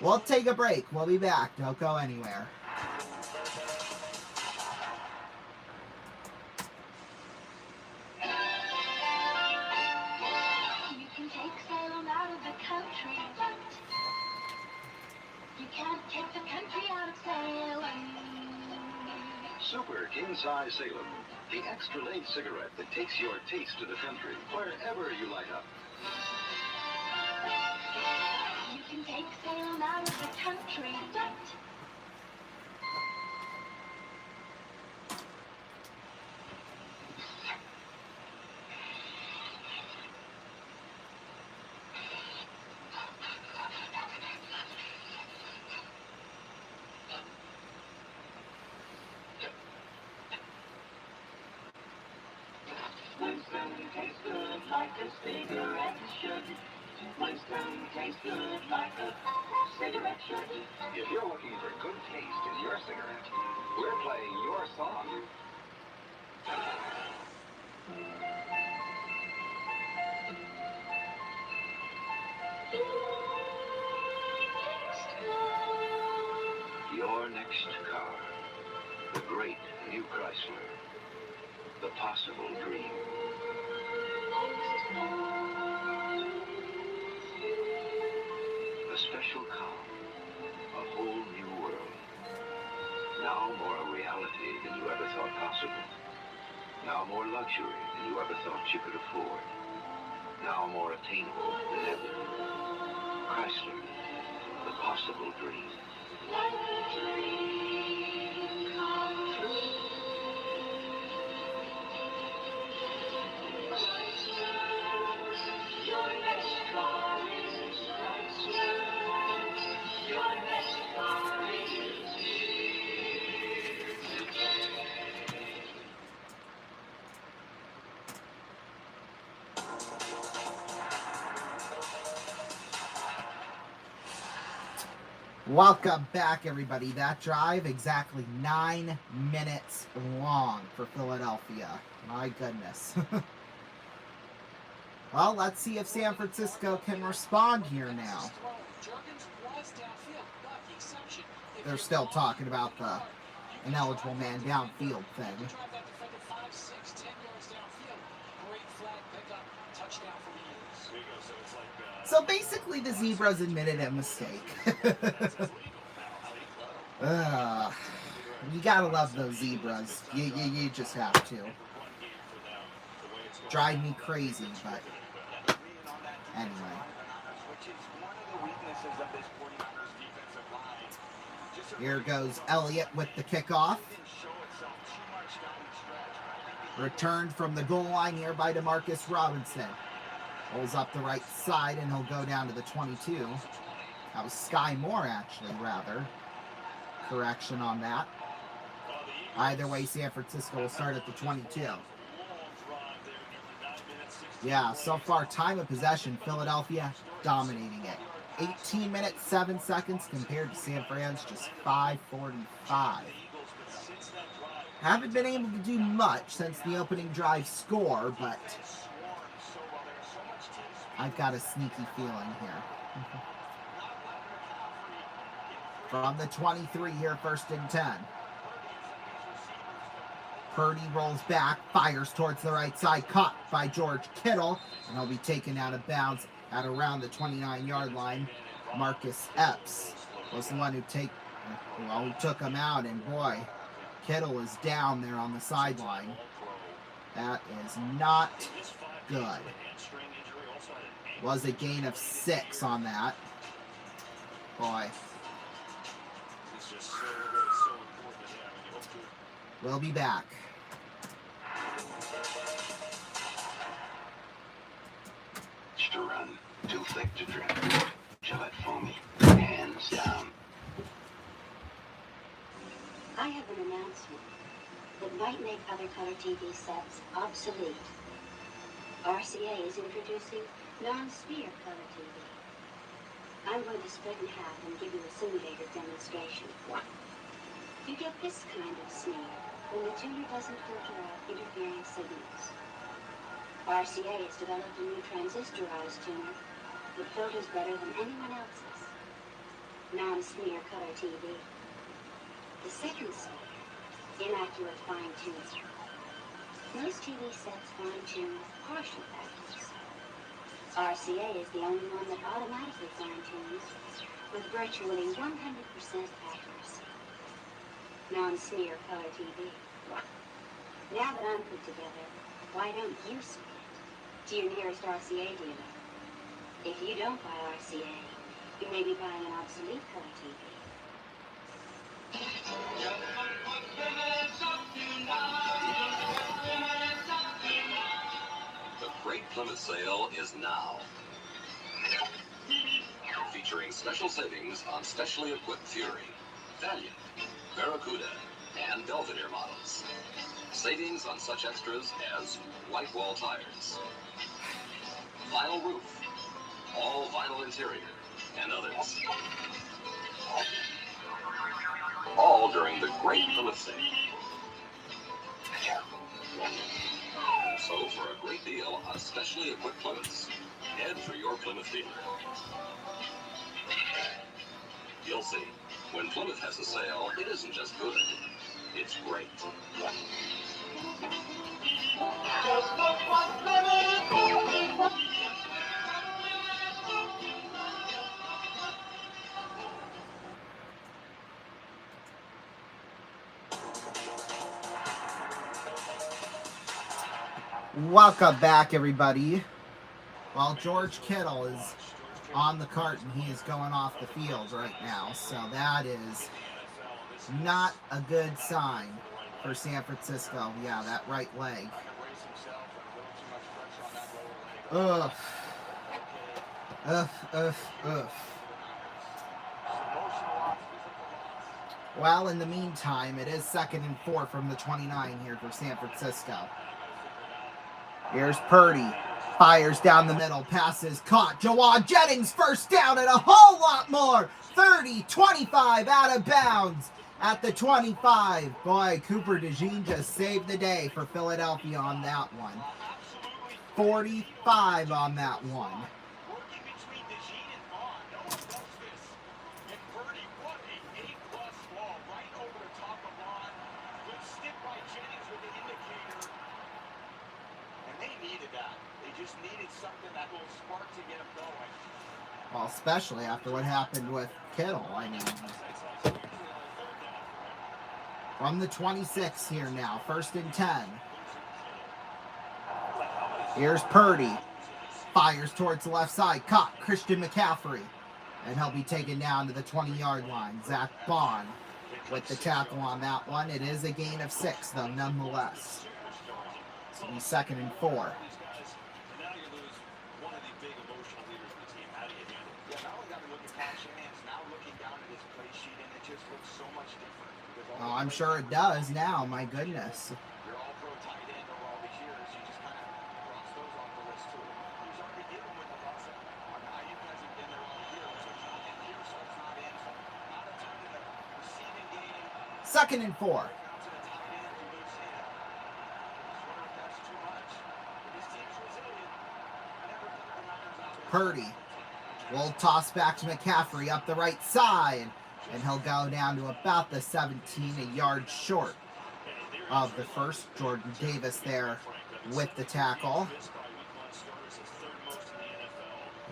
We'll take a break. We'll be back. Don't go anywhere.
Super King Size Salem, the extra late cigarette that takes your taste to the country, wherever you light up.
You can take Salem out of the country. Winston tastes good like a cigarette should. Winston tastes good like a cigarette should.
If you're looking for good taste in your cigarette, we're playing your song. Your next car. The great new Chrysler. The possible dream. A special car. A whole new world. Now more a reality than you ever thought possible. Now more luxury than you ever thought you could afford. Now more attainable than ever. Chrysler. The possible dream.
Like a dream come true. Your next car is Chrysler. Your next car is here today.
Welcome back, everybody. That drive, exactly 9 minutes long for Philadelphia. My goodness. Well, let's see if San Francisco can respond here now. They're still talking about the ineligible man downfield thing. So basically, the Zebras admitted a mistake. You gotta love those Zebras. You just have to. Drive me crazy, but anyway. Here goes Elliott with the kickoff. Returned from the goal line here by DeMarcus Robinson. Rolls up the right side, and he'll go down to the 22. That was Sky Moore, actually, rather. Correction on that. Either way, San Francisco will start at the 22. Yeah, so far, time of possession, Philadelphia dominating it. 18 minutes, 7 seconds compared to San Fran's just 5:45. Haven't been able to do much since the opening drive score, but I've got a sneaky feeling here. From the 23 here, 1st and 10. Purdy rolls back, fires towards the right side, caught by George Kittle, and he'll be taken out of bounds at around the 29-yard line. Marcus Epps was the one who took him out, and boy, Kittle is down there on the sideline. That is not good. Was a gain of 6 on that. Boy. We'll be back.
To run, too thick to drink. Gillette foamy, hands down.
I have an announcement that might make other color TV sets obsolete. RCA is introducing non-sphere color TV. I'm going to split in half and give you a simulated demonstration. You get this kind of smear when the tuner doesn't filter out interfering signals. RCA has developed a new transistorized tuner that filters better than anyone else's. Non-smear color TV. The second smear, inaccurate fine-tuning. Most TV sets fine-tune with partial factors. RCA is the only one that automatically fine-tunes with virtually 100% accuracy. Non-smear color TV. Now that I'm put together, why don't you speak to your nearest RCA dealer? If you don't buy RCA, you may be buying an obsolete color TV.
The Great Plymouth Sale is now. Featuring special savings on specially equipped Fury, Valiant, Barracuda, and Belvedere models. Savings on such extras as white wall tires, vinyl roof, all vinyl interior, and others. All during the Great Plymouth Sale. So for a great deal on specially equipped Plymouths, head for your Plymouth dealer. You'll see, when Plymouth has a sale, it isn't just good, it's great.
Welcome back, everybody. Well, George Kittle is on the cart and he is going off the field right now, so that is not a good sign for San Francisco. Yeah, that right leg. Ugh. Ugh, ugh, ugh. Well, in the meantime, it is 2nd and 4 from the 29 here for San Francisco. Here's Purdy. Fires down the middle. Passes caught. Jawan Jennings first down and a whole lot more. 30, 25 out of bounds at the 25. Boy, Cooper DeJean just saved the day for Philadelphia on that one. 45 on that one. Well, especially after what happened with Kittle. I mean, from the 26 here now, 1st and 10. Here's Purdy. Fires towards the left side. Caught Christian McCaffrey. And he'll be taken down to the 20-yard line. Zach Bond with the tackle on that one. It is a gain of 6, though, nonetheless. So it'll be 2nd and 4. Oh, I'm sure it does now, my goodness. Second and 4. Purdy will toss back to McCaffrey up the right side. And he'll go down to about the 17, a yard short of the first. Jordan Davis there with the tackle.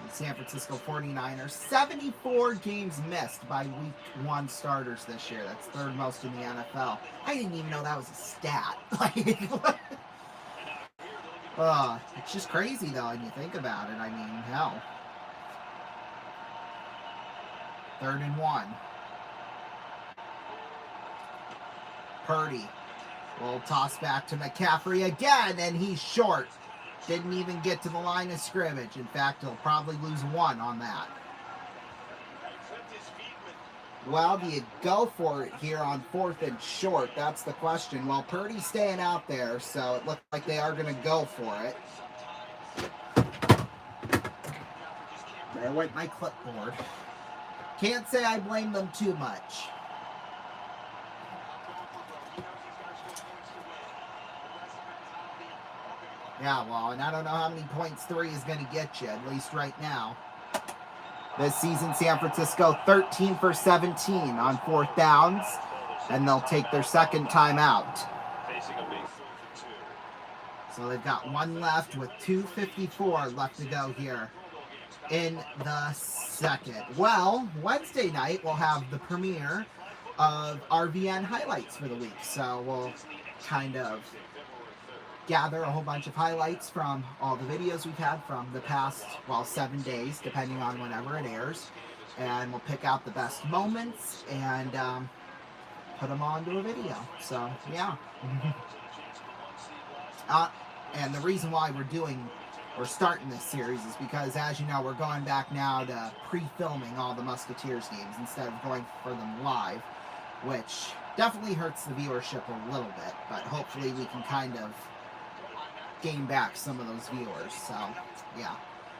And San Francisco 49ers, 74 games missed by week 1 starters this year. That's 3rd most in the NFL. I didn't even know that was a stat. It's just crazy, though, when you think about it. I mean, hell. 3rd and 1. Purdy will toss back to McCaffrey again, and he's short. Didn't even get to the line of scrimmage. In fact, he'll probably lose 1 on that. Well, do you go for it here on 4th and short? That's the question. Well, Purdy's staying out there, so it looks like they are going to go for it. There went my clipboard. Can't say I blame them too much. Yeah, well, and I don't know how many points 3 is going to get you, at least right now. This season, San Francisco 13 for 17 on 4th downs, and they'll take their 2nd time out. So they've got 1 left with 2:54 left to go here in the 2nd. Well, Wednesday night we'll have the premiere of RVN highlights for the week, so we'll kind of gather a whole bunch of highlights from all the videos we've had from the past, well, 7 days, depending on whenever it airs. And we'll pick out the best moments and put them onto a video. So, yeah. And the reason why we're starting this series is because, as you know, we're going back now to pre-filming all the Musketeers games instead of going for them live, which definitely hurts the viewership a little bit, but hopefully we can kind of gain back some of those viewers. So, yeah.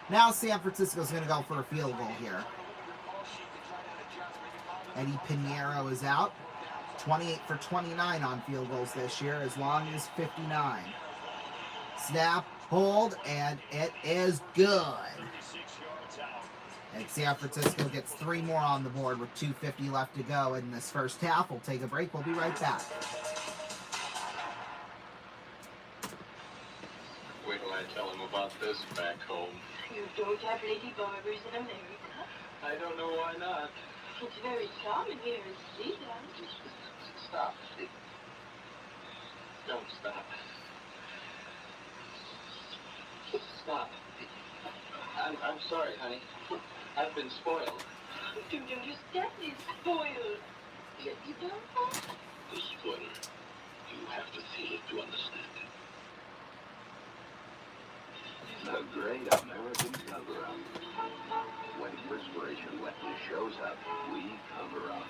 Now San Francisco's going to go for a field goal here. Eddie Pinheiro is out. 28 for 29 on field goals this year, as long as 59. Snap, hold, and it is good. And San Francisco gets 3 more on the board with 2:50 left to go in this first half. We'll take a break. We'll be right back.
Wait till I tell him about this back home.
You don't have lady barbers in America?
I don't know why not.
It's very charming here in Seattle.
Stop. Don't stop. Stop. I'm sorry, honey. I've been spoiled.
You don't understand. He's spoiled. You don't know?
The spoiler. You have to feel it to understand it.
The Great American Cover-Up. When perspiration wetness shows up, we cover up.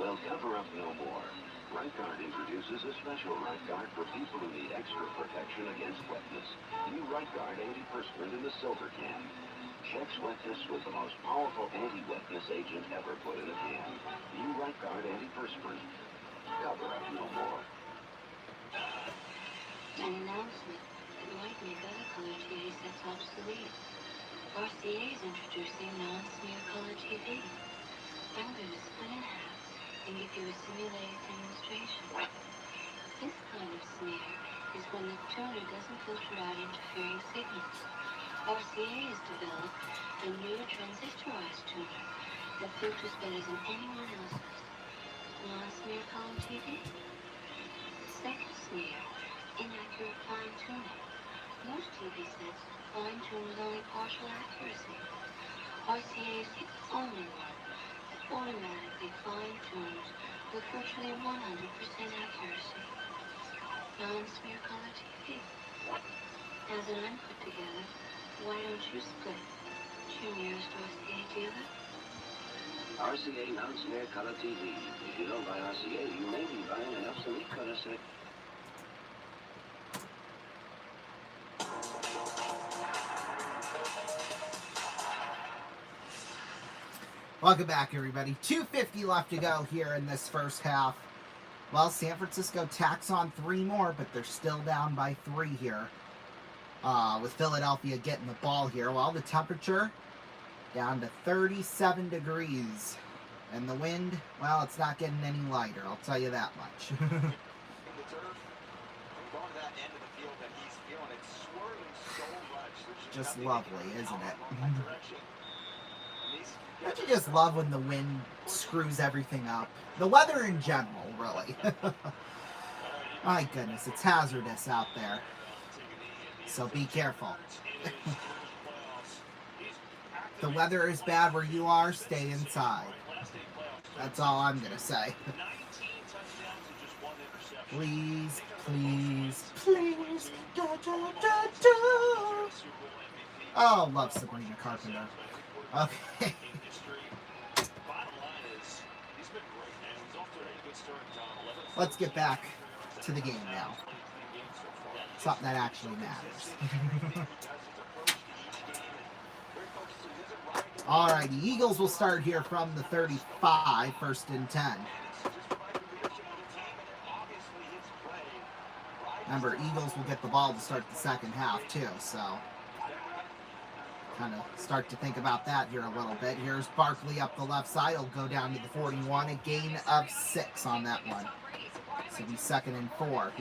Well, cover up no more. Right Guard introduces a special Right Guard for people who need extra protection against wetness. New Right Guard antiperspirant in the silver can. Checks wetness with the most powerful anti-wetness agent ever put in a can. New Right Guard antiperspirant. Cover up no more.
An announcement that might make other color TV sets obsolete. RCA is introducing non-smear color TV. I'm going to split in half and give you a simulated demonstration. This kind of smear is when the tuner doesn't filter out interfering signals. RCA has developed a new transistorized tuner that filters better than anyone else's. Non-smear color TV. Second smear, inaccurate fine-tuning. Most TV sets fine-tune with only partial accuracy. RCA is the only one that automatically fine-tunes with virtually 100% accuracy. Non-smear color TV. Now that I'm put together, why don't you split? To your nearest RCA dealer?
RCA non-smear color TV. If you don't buy RCA, you may be buying an obsolete color set.
Welcome back, everybody. 2:50 left to go here in this first half. Well, San Francisco tacks on 3 more, but they're still down by 3 here. With Philadelphia getting the ball here. Well, the temperature down to 37 degrees. And the wind, well, it's not getting any lighter, I'll tell you that much. Just lovely, isn't it? Don't you just love when the wind screws everything up? The weather in general, really. My goodness, it's hazardous out there. So be careful. If the weather is bad where you are, stay inside. That's all I'm going to say. Please, please, please. Da, da, da, da. Oh, love Sabrina Carpenter. Okay. Let's get back to the game now. Something that actually matters. Alright, the Eagles will start here from the 35, 1st and 10. Remember, Eagles will get the ball to start the second half, too, so kind of start to think about that here a little bit. Here's Barkley up the left side. He'll go down to the 41. A gain of 6 on that one. So it'll be 2nd and 4.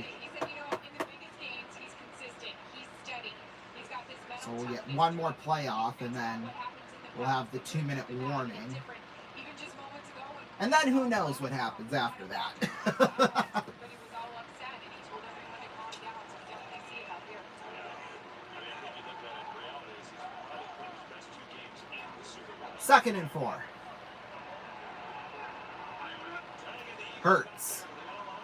So we'll get one more play off, and then we'll have the 2-minute warning. And then who knows what happens after that.
But he was all upset, and he told everyone to calm down. So definitely see it out here.
I mean, I think you look at it, reality is he's probably played his best 2 games in the Super Bowl.
2nd and 4. Hurts.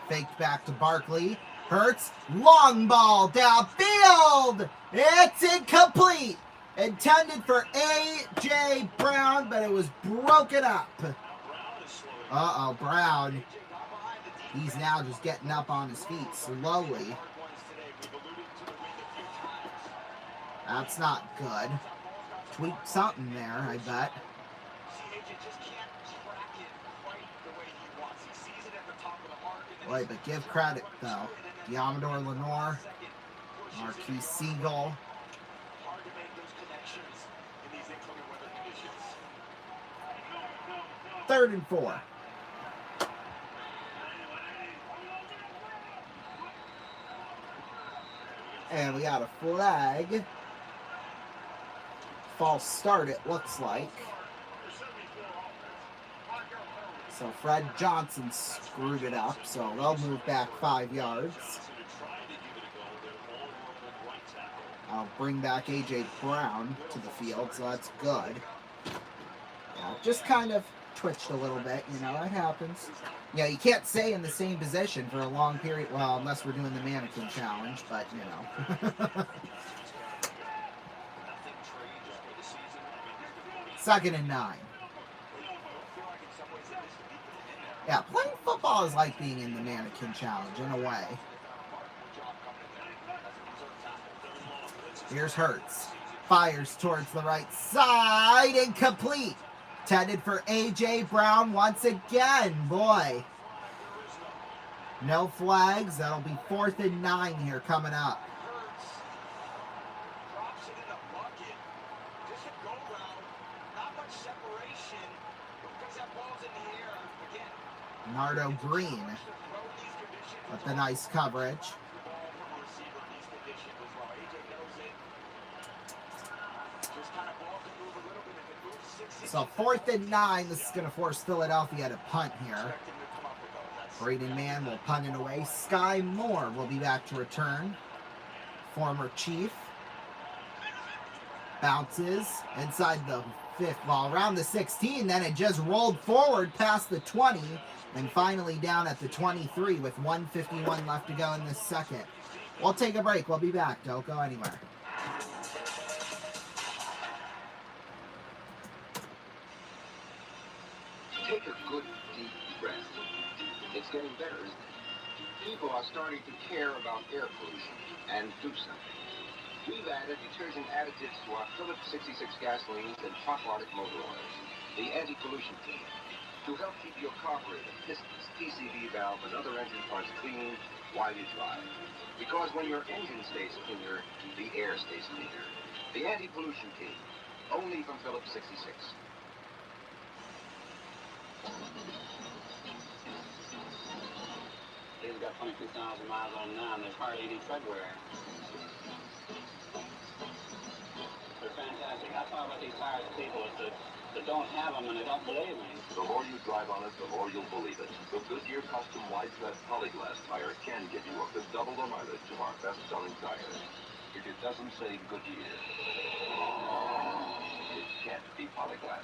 Faked back to Barkley. Hurts. Long ball downfield. It's incomplete. Intended for A.J. Brown, but it was broken up. Uh-oh, Brown. He's now just getting up on his feet slowly. That's not good. Tweak something there, I bet. Boy, but give credit, though. Diamador Lenore, Marquise Siegel. 3rd and 4. And we got a flag. False start, it looks like. So Fred Johnson screwed it up, so they'll move back 5 yards. I'll bring back A.J. Brown to the field, so that's good. Yeah, just kind of twitched a little bit, you know, it happens. Yeah, you can't stay in the same position for a long period, well, unless we're doing the mannequin challenge, but, you know. 2nd and 9. Yeah, playing football is like being in the mannequin challenge, in a way. Here's Hurts. Fires towards the right side. Incomplete. Intended for A.J. Brown once again. Boy. No flags. That'll be 4th and 9 here coming up. Nardo Green with the nice coverage. So 4th and 9. This is going to force Philadelphia to punt here. Braden Mann will punt it away. Sky Moore will be back to return. Former Chief. Bounces inside the 5th ball. Around the 16. Then it just rolled forward past the 20. And finally down at the 23 with 1:51 left to go in this second. We'll take a break. We'll be back. Don't go anywhere.
Take a good, deep breath. It's getting better, isn't it? People are starting to care about air pollution and do something. We've added detergent additives to our Phillips 66 gasolines and Top Arctic motor oils. The anti-pollution team. To help keep your carburetor, pistons, PCV valve, and other engine parts clean while you drive. Because when your engine stays cleaner, the air stays cleaner. The anti-pollution team, only from Phillips 66. They've got 22,000 miles on now, and there's hardly any tread wear. They're fantastic. I thought about these tires of people that don't have them and they don't believe me.
The more you drive on it, the more you'll believe it. The Goodyear Custom Wide Tread Polyglass tire can get you up to double the mileage of our best-selling tires. If it doesn't say Goodyear, it can't be Polyglass.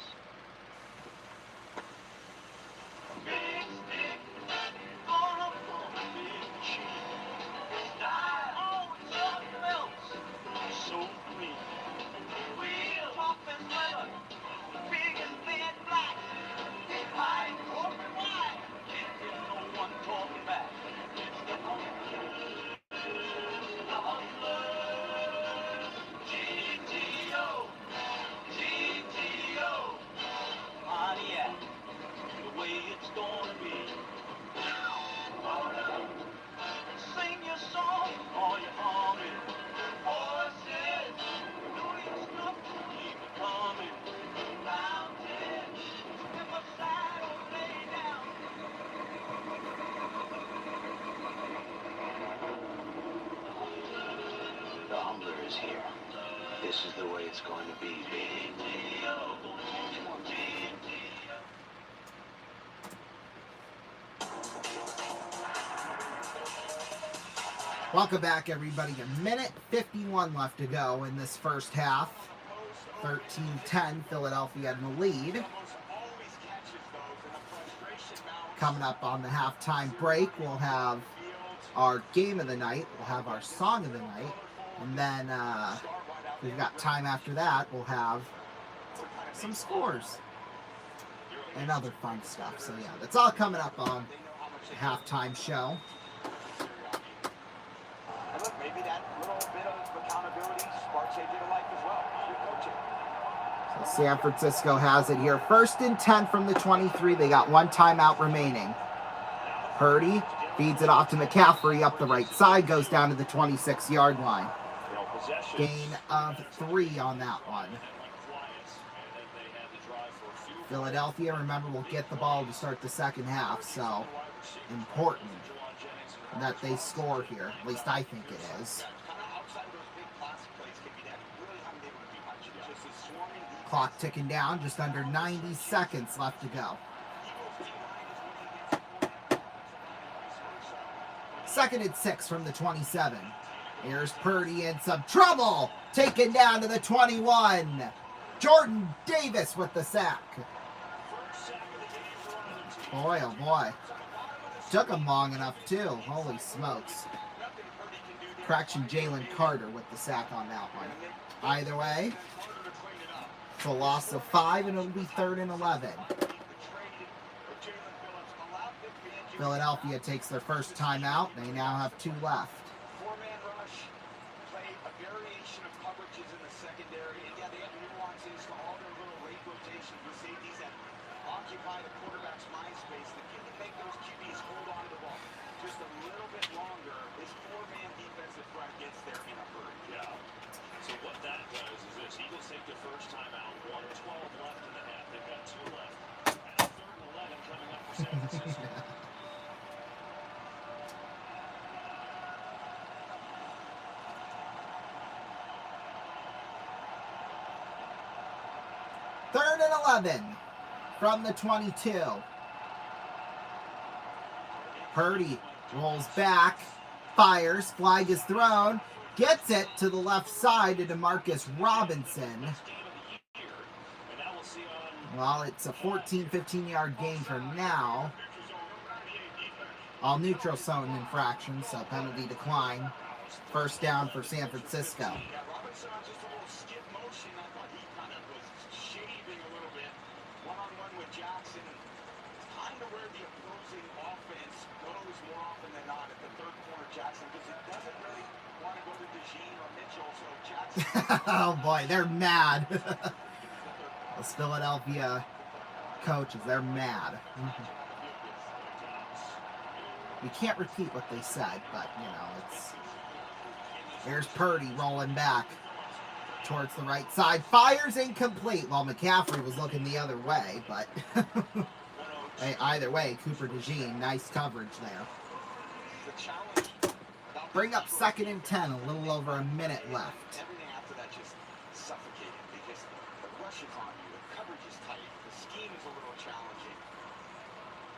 Here. This is the way it's going to be, baby.
Welcome back, everybody. A minute 51 left to go in this first half. 13-10, Philadelphia in the lead. Coming up on the halftime break, we'll have our game of the night. We'll have our song of the night. And then we've got time after that. We'll have some scores and other fun stuff. So, yeah, that's all coming up on the halftime show.
And look, maybe that little bit of accountability sparks AJ to life as well. Good coaching.
So San Francisco has it here. 1st and 10 from the 23. They got one timeout remaining. Purdy feeds it off to McCaffrey up the right side. Goes down to the 26-yard line. Gain of 3 on that one. Philadelphia, remember, will get the ball to start the second half. So important that they score here. At least I think it is. Clock ticking down, just under 90 seconds left to go. 2nd and 6 from the 27. Here's Purdy in some trouble. Taken down to the 21. Jordan Davis with the sack. Boy, oh boy. Took him long enough, too. Holy smokes. Correction, Jalen Carter with the sack on that one. Either way, it's a loss of 5, and it'll be 3rd and 11. Philadelphia takes their first timeout. They now have 2 left.
Four-man rush, play a variation of coverages in the secondary, and yeah, they have nuances to all their little late rotations with safeties that occupy the quarterback's mind space. The key to make those QBs hold on to the ball just a little bit longer. This four-man defensive front gets there in a hurry.
Yeah. So what that does is this. Eagles take the first time out. 1:12 left in the half. They've got 2 left. And 3rd and 11 coming up for San Francisco.
Third and 11 from the 22. Purdy rolls back, fires, flag is thrown, gets it to the left side to DeMarcus Robinson. Well, it's a 15-yard gain for now. All neutral zone infractions, so penalty decline. First down for San Francisco.
Jackson, kind of where the opposing offense goes more often than not at the third corner, Jackson, because it doesn't really want to go to DeJean or Mitchell, so Jackson...
Oh boy, they're mad. Those Philadelphia coaches, they're mad. You can't repeat what they said, but, you know, it's... Here's Purdy rolling back towards the right side. Fires incomplete. Well, McCaffrey was looking the other way, but hey, either way, Cooper DeJean, nice coverage there. Bring up 2nd and 10, a little over a minute left.
Everything after that just suffocated because the rush is on you, the coverage is tight, the scheme is a little challenging.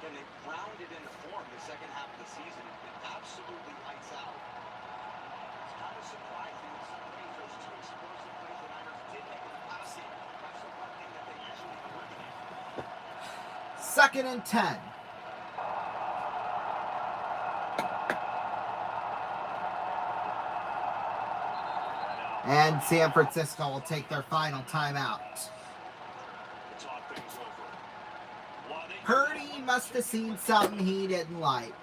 And they rounded into form the second half of the season. It absolutely lights out. It's kind of surprising in some ways those 2 explosive plays the Niners did make in the passing. That's the one thing that they usually eliminate.
2nd and 10. And San Francisco will take their final timeout. Purdy must have seen something he didn't like.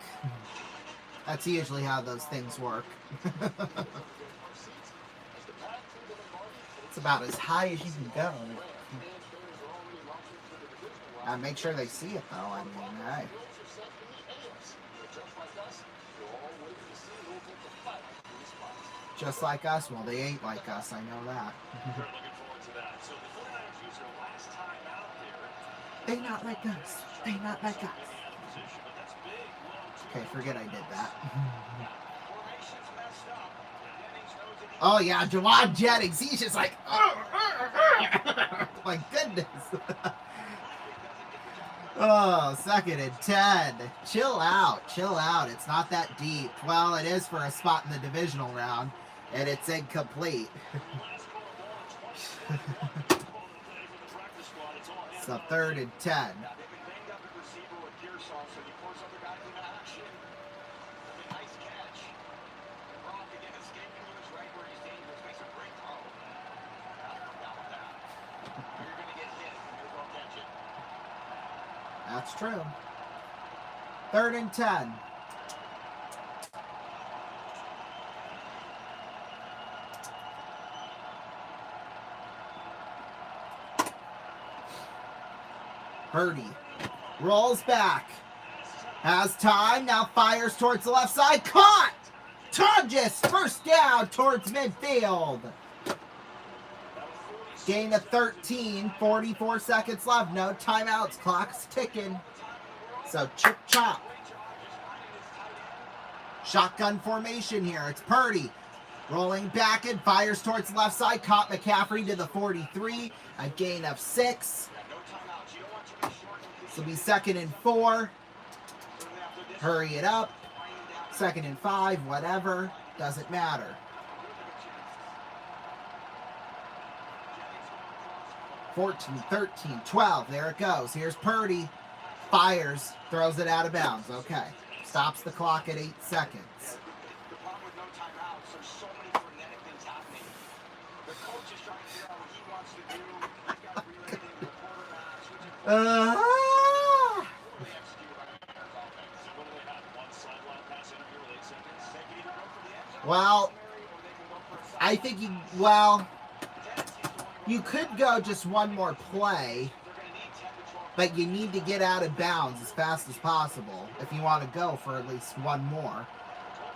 That's usually how those things work. It's about as high as you can go. Make sure they see it, though. I mean, hey. Just like us? Well, they ain't like us. I know that. They not like us. They not like us. Okay, forget I did that. Oh, yeah, Jawad Jennings. He's just like, my goodness. Oh, 2nd and 10. Chill out. Chill out. It's not that deep. Well, it is for a spot in the divisional round, and it's incomplete. So 3rd and 10.
Now, they've been banged up at receiver with Pearsall, so you force other guys into action. A nice catch. Brock again escaping loose right where he's dangerous. Makes a great throw. Now come down with that. You're going to get hit. You may as well catch it.
That's true. 3rd and 10. Purdy rolls back. Has time. Now fires towards the left side. Caught! Tonjes, first down towards midfield. Gain of 13. 44 seconds left. No timeouts. Clock's ticking. So chip chop. Shotgun formation here. It's Purdy. Rolling back and fires towards the left side. Caught McCaffrey to the 43. A gain of 6. This will be 2nd and 4. Hurry it up. 2nd and 5. Whatever. Doesn't matter. 14, 13, 12. There it goes. Here's Purdy. Fires. Throws it out of bounds. Okay. Stops the clock at 8 seconds.
The problem with no timeouts, there's so many frenetic things happening. The coach is trying to figure out what he wants to do. He's got to relay it into the quarterback. Really execute on Aaron's offense. So what do they have? One sideline pass interview with 8 seconds? They can either go for the end zone,
Well,
or they can go for a
I think you, well, you could go just one more play, but you need to get out of bounds as fast as possible if you want to go for at least one more.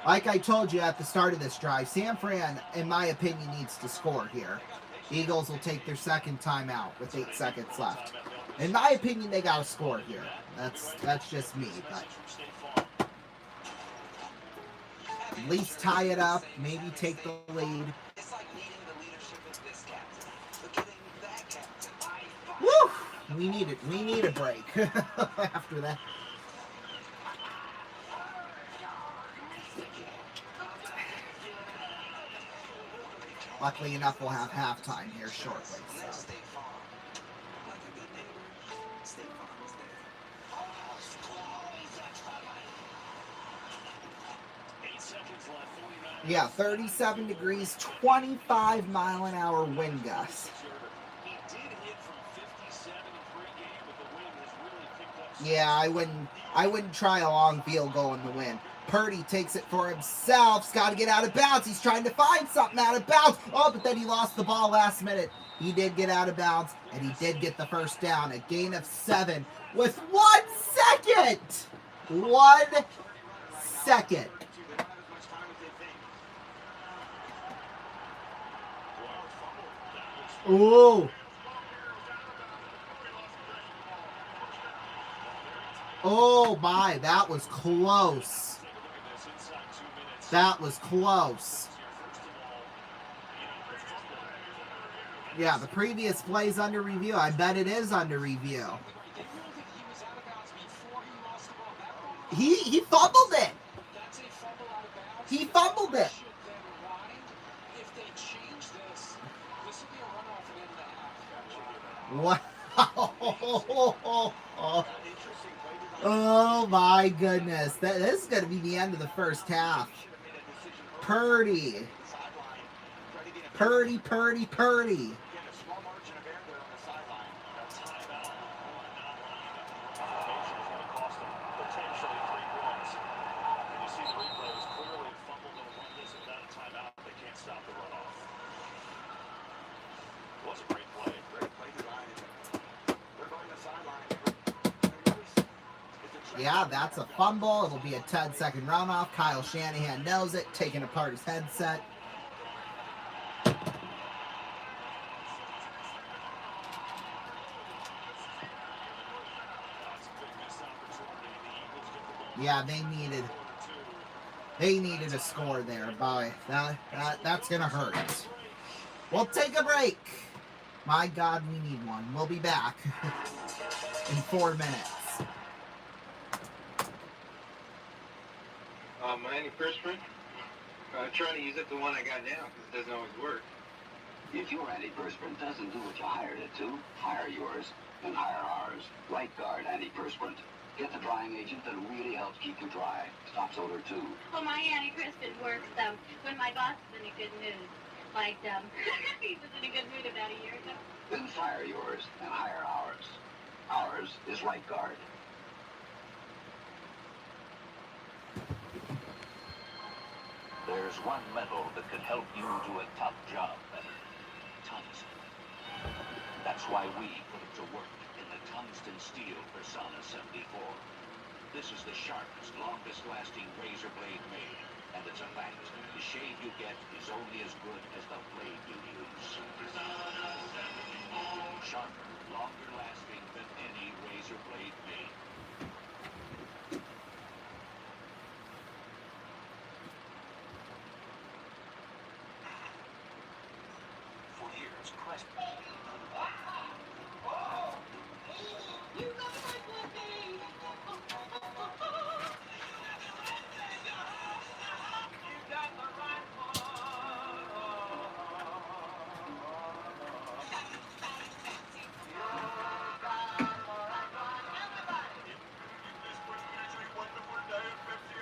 Like I told you at the start of this drive, San Fran, in my opinion, needs to score here. Eagles will take their 2nd timeout with 8 seconds left. In my opinion, they got to score here. That's just me, but at least tie it up, maybe take the lead.
It's like needing the leadership of this captain, but getting that captain.
Woo! We need it. We need a break after that. Luckily enough, we'll have halftime here shortly. So. Yeah, 37 degrees, 25 mile an hour wind gusts. Yeah, I wouldn't try a long field goal in the wind. Purdy takes it for himself. He's got to get out of bounds. He's trying to find something out of bounds. Oh, but then he lost the ball last minute. He did get out of bounds, and he did get the first down. A gain of 7 with 1 second. 1 second. Ooh. Oh my, that was close. That was close. Yeah, the previous play's under review. I bet it is under review. He fumbled it. He fumbled it. Wow. Oh my goodness. This is going to be the end of the first half. Purdy. Purdy, Purdy, Purdy. Yeah, that's a fumble. It'll be a 10-second runoff. Kyle Shanahan knows it, taking apart his headset. Yeah, they needed a score there, boy. That's gonna hurt. We'll take a break. My God, we need one. We'll be back in 4 minutes.
My antiperspirant? Trying to use up the one I got now, because it doesn't always work.
If your antiperspirant doesn't do what you hired it to, hire yours and hire ours. Right Guard antiperspirant. Get the drying agent that really helps keep you dry. Stops odor too.
Well, my antiperspirant works when my boss is in a good mood. Like, he was in a good mood about a year ago.
Then fire yours and hire ours. Ours is Right Guard.
There's one metal that can help you do a tough job better. Tungsten. That's why we put it to work in the tungsten steel Persona 74. This is the sharpest, longest-lasting razor blade made, and it's a fact. The shave you get is only as good as the blade you use. Sharper, longer-lasting than any razor blade made. For years, Crest.
You got my blessing. You got the right
This was usually wonderful day at Pepsi.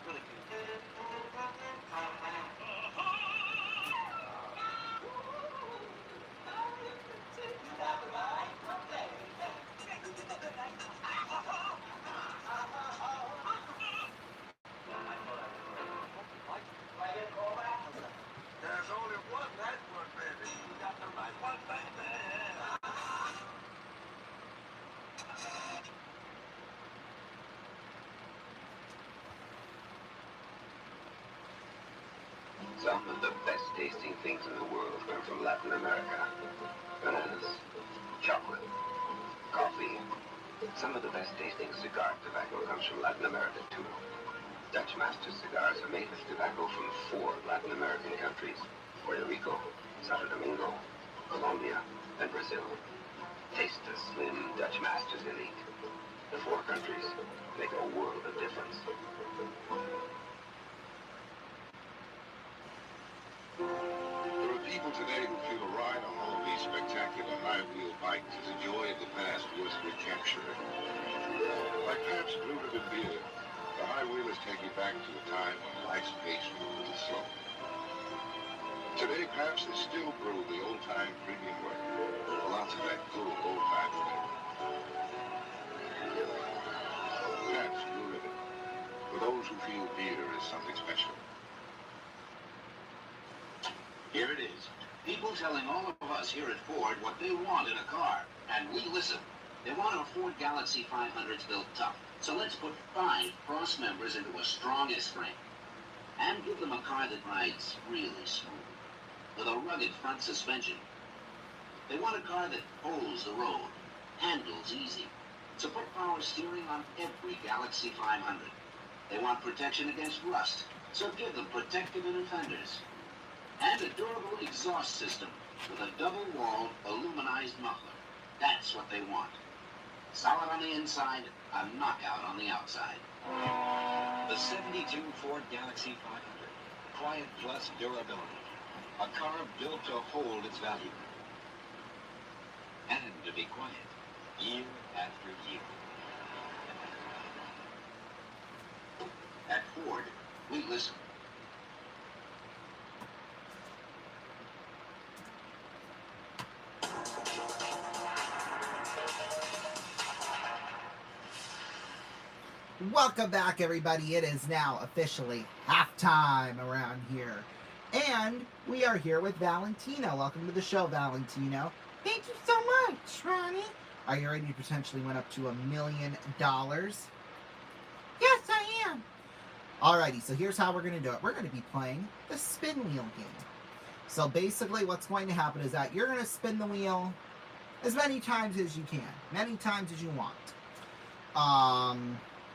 Really good.
There's only one right one, baby. You got the right one, baby.
Some of the best tasting things in the world come from Latin America. Bananas, chocolate, coffee. Some of the best tasting cigar tobacco comes from Latin America too. Dutch Master cigars are made with tobacco from 4 Latin American countries: Puerto Rico, Santo Domingo, Colombia, and Brazil. Taste the slim Dutch Master's Elite. The 4 countries make a world of difference.
There are people today who feel a ride on one of these spectacular high-wheel bikes is a joy of the past worth recapturing. Like Pabst Blue Ribbon beer, the high wheelers take you back to a time when life's pace was a little slow. Today, Pabst is still brewed the old-time premium way. Lots of that good old-time flavor. Pabst Blue Ribbon. For those who feel beer is something special.
Here it is. People telling all of us here at Ford what they want in a car, and we listen. They want our Ford Galaxy 500s built tough. So let's put 5 cross members into a strong S-frame. And give them a car that rides really smooth, with a rugged front suspension. They want a car that holds the road, handles easy. So put power steering on every Galaxy 500. They want protection against rust, so give them protective inner fenders. And a durable exhaust system with a double-walled aluminized muffler. That's what they want. Solid on the inside, a knockout on the outside.
The 72 Ford Galaxy 500. Quiet plus durability. A car built to hold its value. And to be quiet, year after year.
At Ford, we listen.
Welcome back, everybody. It is now officially halftime around here. And we are here with Valentino. Welcome to the show, Valentino. Thank you so much, Ronnie. Are you ready to potentially win up to $1 million? Yes, I am. Alrighty, so here's how we're going to do it. We're going to be playing the spin wheel game. So basically what's going to happen is that you're going to spin the wheel as many times as you can. Many times as you want.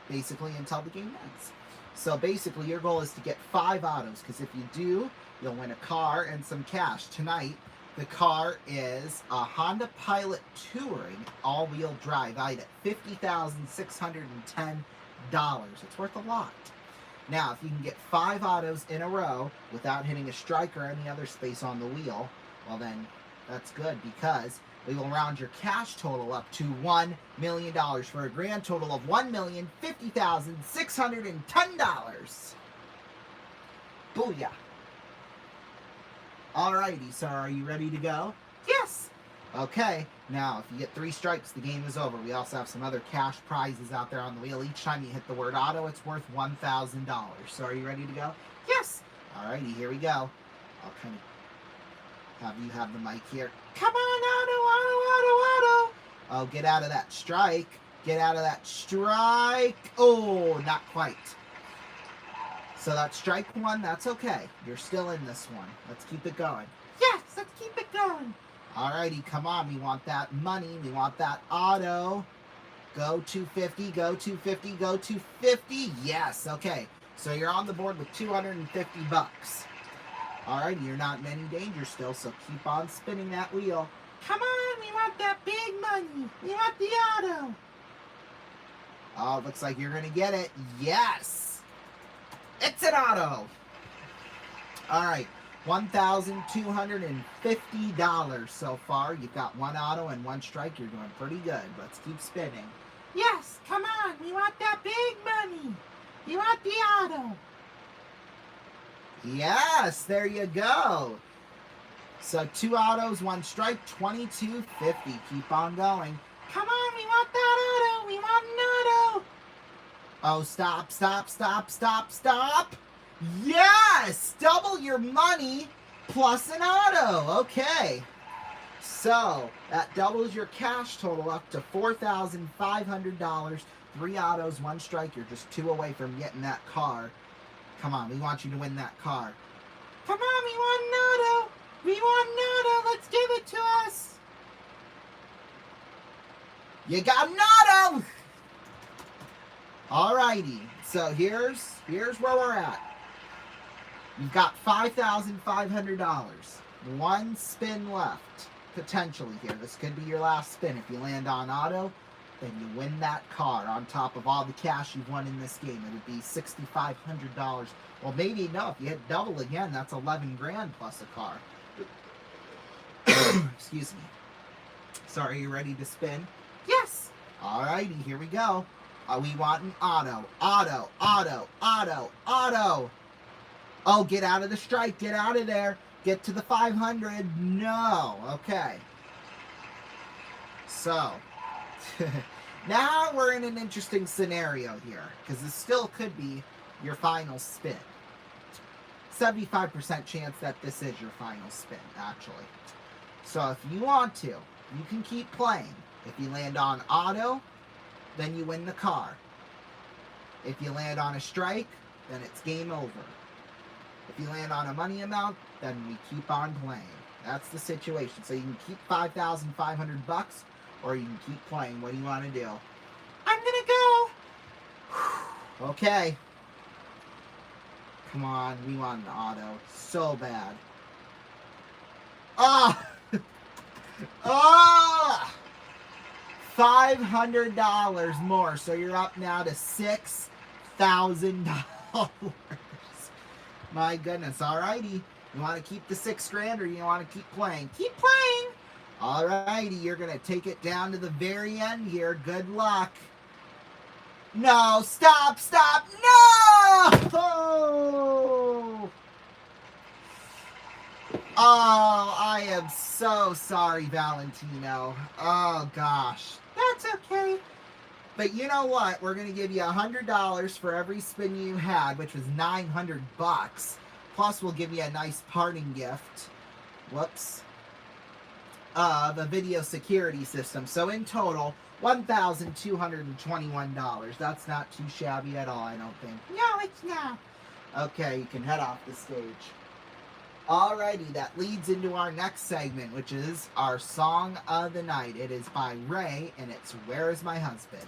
Basically until the game ends. So basically your goal is to get 5 autos, because if you do, you'll win a car and some cash. Tonight, the car is a Honda Pilot Touring all-wheel drive, valued at $50,610. It's worth a lot. Now, if you can get 5 autos in a row without hitting a strike or any other space on the wheel, well then, that's good, because we will round your cash total up to $1 million for a grand total of $1,050,610. Booyah. Alrighty, so are you ready to go? Yes! Okay, now if you get 3 strikes, the game is over. We also have some other cash prizes out there on the wheel. Each time you hit the word auto, it's worth $1,000. So are you ready to go? Yes! Alrighty, here we go. I'll kind of have you have the mic here. Come on, auto, auto, auto, auto! Oh, get out of that strike. Get out of that strike. Oh, not quite. So that strike 1, that's okay. You're still in this one. Let's keep it going. Yes, let's keep it going. Alrighty, come on. We want that money. We want that auto. Go 250, go 250, go 250. Yes, okay. So you're on the board with 250 bucks. Alrighty, you're not in any danger still, so keep on spinning that wheel. Come on, we want that big money. We want the auto. Oh, looks like you're going to get it. Yes. It's an auto. Alright. $1,250 so far. You've got 1 auto and 1 strike. You're doing pretty good. Let's keep spinning. Yes, come on. We want that big money. You want the auto. Yes, there you go. So 2 autos, 1 strike, $2,250. Keep on going. Come on, we want that auto. We want an auto. Oh, stop, stop, stop, stop, stop. Yes! Double your money plus an auto. Okay. So, that doubles your cash total up to $4,500. 3 autos, 1 strike. You're just 2 away from getting that car. Come on, we want you to win that car. Come on, we want an auto. We want an auto. Let's give it to us. You got an auto. Alrighty. So, here's where we're at. You've got $5,500. 1 spin left, potentially here. This could be your last spin. If you land on auto, then you win that car on top of all the cash you've won in this game. It would be $6,500. Well, maybe no. If you hit double again, that's 11 grand plus a car. Excuse me. So, are you ready to spin? Yes. Alrighty, here we go. We want an auto. Auto, auto, auto, auto. Oh, get out of the strike. Get out of there. Get to the 500. No. Okay. So, now we're in an interesting scenario here, because this still could be your final spin. 75% chance that this is your final spin, actually. So, if you want to, you can keep playing. If you land on auto, then you win the car. If you land on a strike, then it's game over. If you land on a money amount, then we keep on playing. That's the situation. So you can keep $5,500, or you can keep playing. What do you want to do? I'm gonna go. Okay. Come on, we want an auto so bad. Ah! Ah! $500 more. So you're up now to $6,000. My goodness. Alrighty. You want to keep the 6 grand or you want to keep playing? Keep playing. Alrighty. You're going to take it down to the very end here. Good luck. No. Stop. Stop. No! Oh, I am so sorry, Valentino. Oh, gosh. That's okay. But you know what? We're going to give you $100 for every spin you had, which was $900. Plus, we'll give you a nice parting gift. Whoops. Of a video security system. So in total, $1,221. That's not too shabby at all, I don't think. No, it's not. Okay, you can head off the stage. Alrighty, that leads into our next segment, which is our Song of the Night. It is by Ray, and it's Where Is My Husband?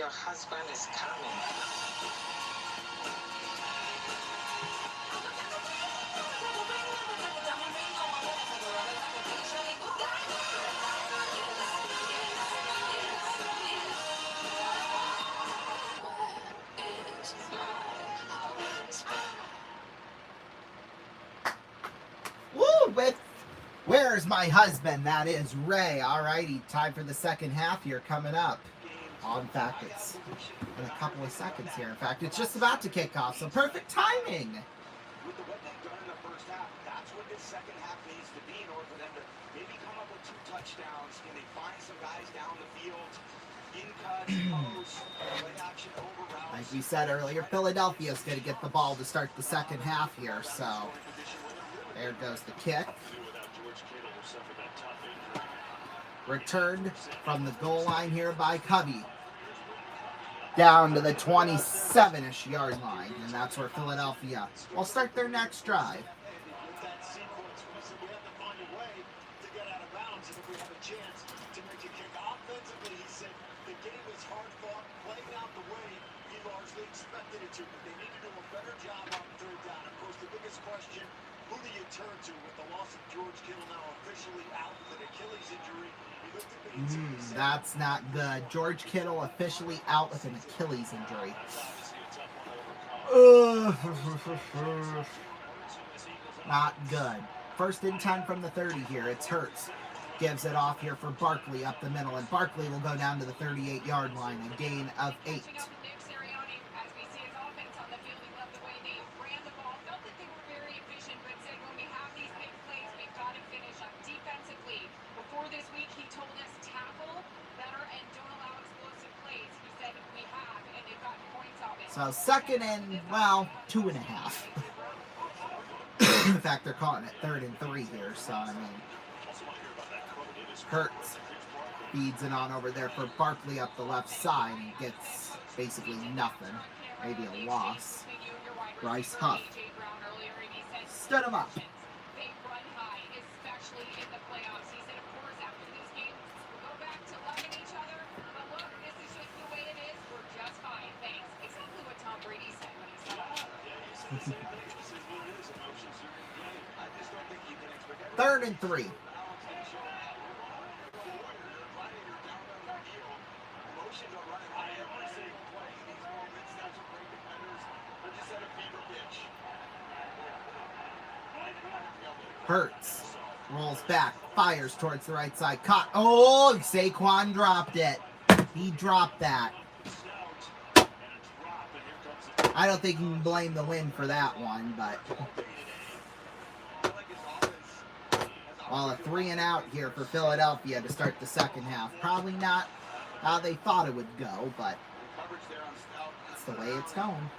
Your husband is coming.
Woo! With Where's My Husband? That is Ray. Alrighty, time for the second half here coming up. In fact, it's in a couple of seconds here. In fact, it's just about to kick off, so perfect timing.
With what they've done in the first half, that's what this second half needs to be in order for them to maybe come up with 2 touchdowns. Can they find some guys down the field, in cuts, post, play action over routes?
Like we said earlier, Philadelphia's going to get the ball to start the second half here, so there goes the kick. Returned from the goal line here by Covey. Down to the 27-ish yard line, and that's where Philadelphia will start their next drive.
That sequence, we said we have to find a way to get out of bounds, and if we have a chance to make a kick offensively, he said the game is hard fought, playing out the way he largely expected it to, but they need to do a better job on third down. Of course, the biggest question, who do you turn to with the loss of George Kittle now officially out with an Achilles injury?
That's not good. George Kittle officially out with an Achilles injury. Not good. First and 10 from the 30 here. It's Hurts. Gives it off here for Barkley up the middle, and Barkley will go down to the 38-yard line, a gain of 8.
This week he told us tackle better and don't allow explosive plays. He said we have, and they've gotten points off it.
So second and, well, 2.5. In fact, they're calling it 3rd and 3 here, so I mean, Hurts feeds it on over there for Barkley up the left side and gets basically nothing, maybe a loss. Bryce Huff stood him up. Third and 3. Hurts rolls back, fires towards the right side. Caught. Oh, Saquon dropped it. He dropped that. I don't think you can blame the wind for that one, but well, a 3 and out here for Philadelphia to start the second half. Probably not how they thought it would go, but that's the way it's going.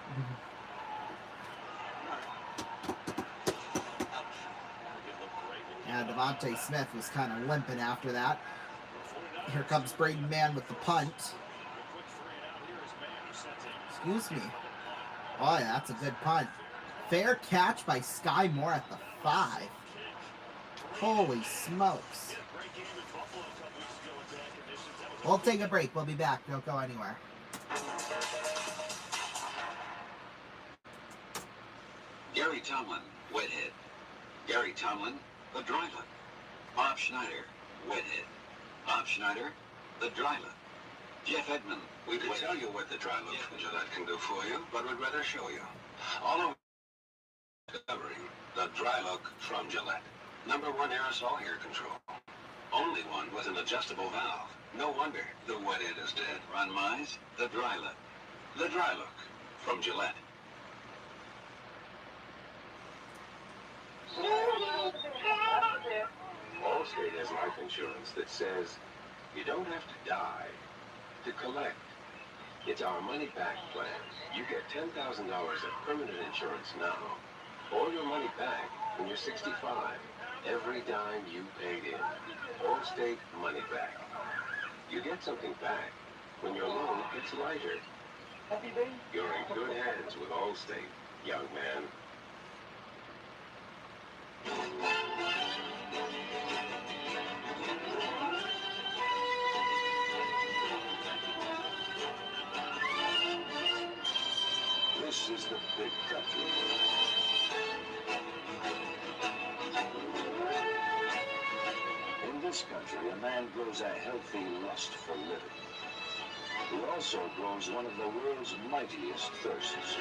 Yeah, Devontae Smith was kind of limping after that. Here comes Braden Mann with the punt. Excuse me. Oh, yeah, that's a good punt. Fair catch by Sky Moore at the 5. Holy smokes. We'll take a break. We'll be back. Don't go anywhere.
Gary Tomlin, wet hit. Gary Tomlin, the dry look. Bob Schneider, wet hit. Bob Schneider, the dry look. Jeff Edmond, we could tell you what the dry look from Gillette can do for you, but we'd rather show you. All over discovering the dry look from Gillette. #1 aerosol hair control. Only one with an adjustable valve. No wonder the wet head is dead. Ron Mize, the dry look. The dry look from Gillette.
Allstate has life insurance that says you don't have to die to collect. It's our money-back plan. You get $10,000 of permanent insurance now, or your money back when you're 65. Every dime you paid in. Allstate Money Back. You get something back when your loan gets lighter. You're in good hands with Allstate, young man. is the big country. In this country, a man grows a healthy lust for living. He also grows one of the world's mightiest thirsts.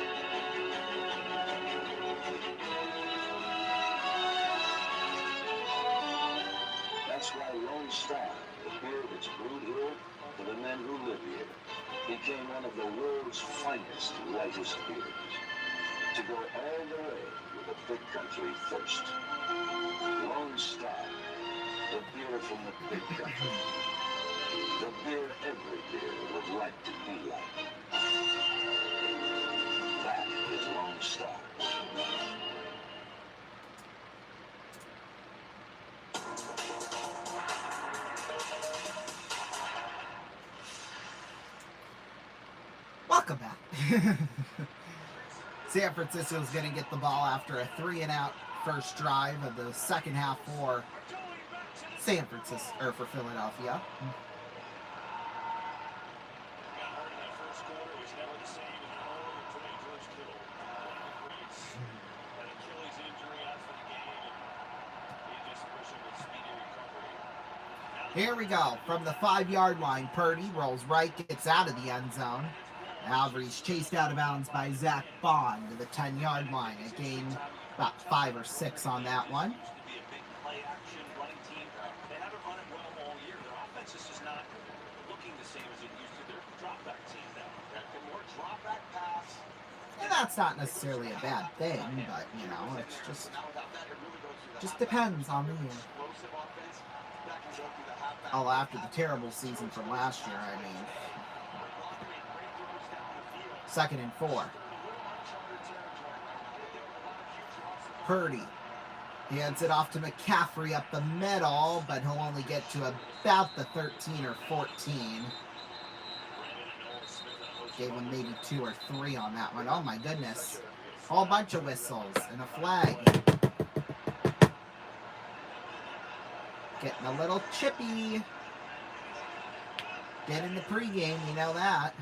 That's why Lone Star, the beer that's brewed here for the men who live here, became one of the world's finest, lightest beers. To go all the way with a big country thirst. Lone Star, the beer from the big country. The beer every beer would like to be like. That is Lone Star.
Welcome back. San Francisco's going to get the ball after a 3-and-out first drive of the second half for San Francisco, or for Philadelphia. Here we go. From the 5-yard line, Purdy rolls right, gets out of the end zone. Alvarez chased out of bounds by Zach Bond to the 10-yard line. A gain about 5 or 6 on that one. And that's not necessarily a bad thing, but, you know, it's just depends on the year. Oh, after the terrible season from last year, I mean. 2nd and 4. Purdy. He hands it off to McCaffrey up the middle, but he'll only get to about the 13 or 14. Gave him maybe 2 or 3 on that one. Oh my goodness. A whole bunch of whistles and a flag. Getting a little chippy. Did in the pregame, you know that.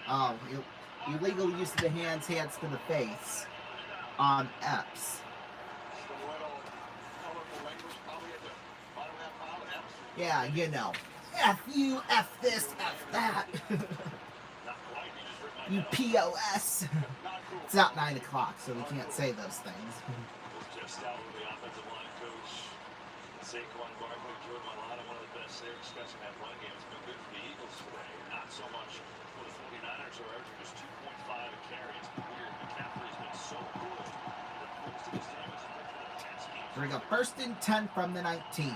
Oh, illegal use of the hands to the face on Epps. Yeah, you know. F you, F this, F that. You POS. It's not 9 o'clock, so we can't say those things.
Just out with the offensive line coach, Saquon Barkley, Jordan Mailata, one of the best there, discussing that run game. It's been good for the Eagles today. Not so much for the 49ers, who are averaging just 2.5 a carry. It's been weird. McCaffrey's been so good. Most of his damage has been for the pass game.
Here we go. 1st and 10 from the 19.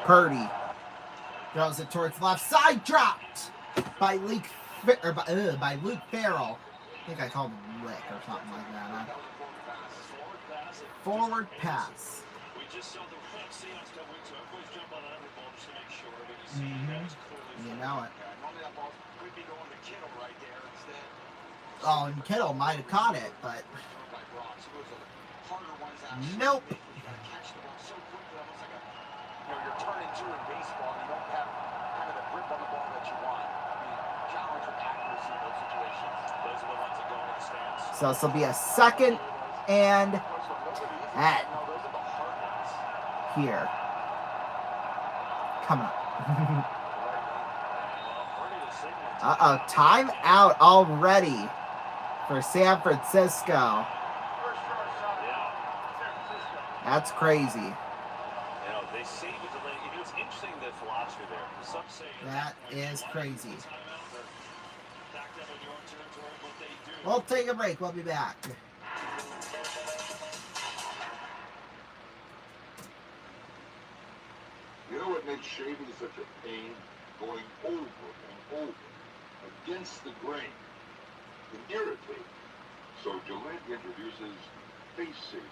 Purdy throws it towards the left side, dropped by Luke Farrell. I think I called him Lick or something like that. Huh? Forward pass. You know it. Oh, and Kittle might have caught it, but nope.
You know, you're turning 2 in baseball, and you don't have kind of the grip on the ball that you want. I mean, challenge with accuracy in those situations. Those are the ones that go in the stands.
So this will be a 2nd and 10 here. Come on. Uh-oh, timeout already for San Francisco. That's crazy. That is crazy. We'll take a break. We'll be back.
You know what makes shaving such a pain? Going over and over against the grain. It irritates. So Gillette introduces Face Saver.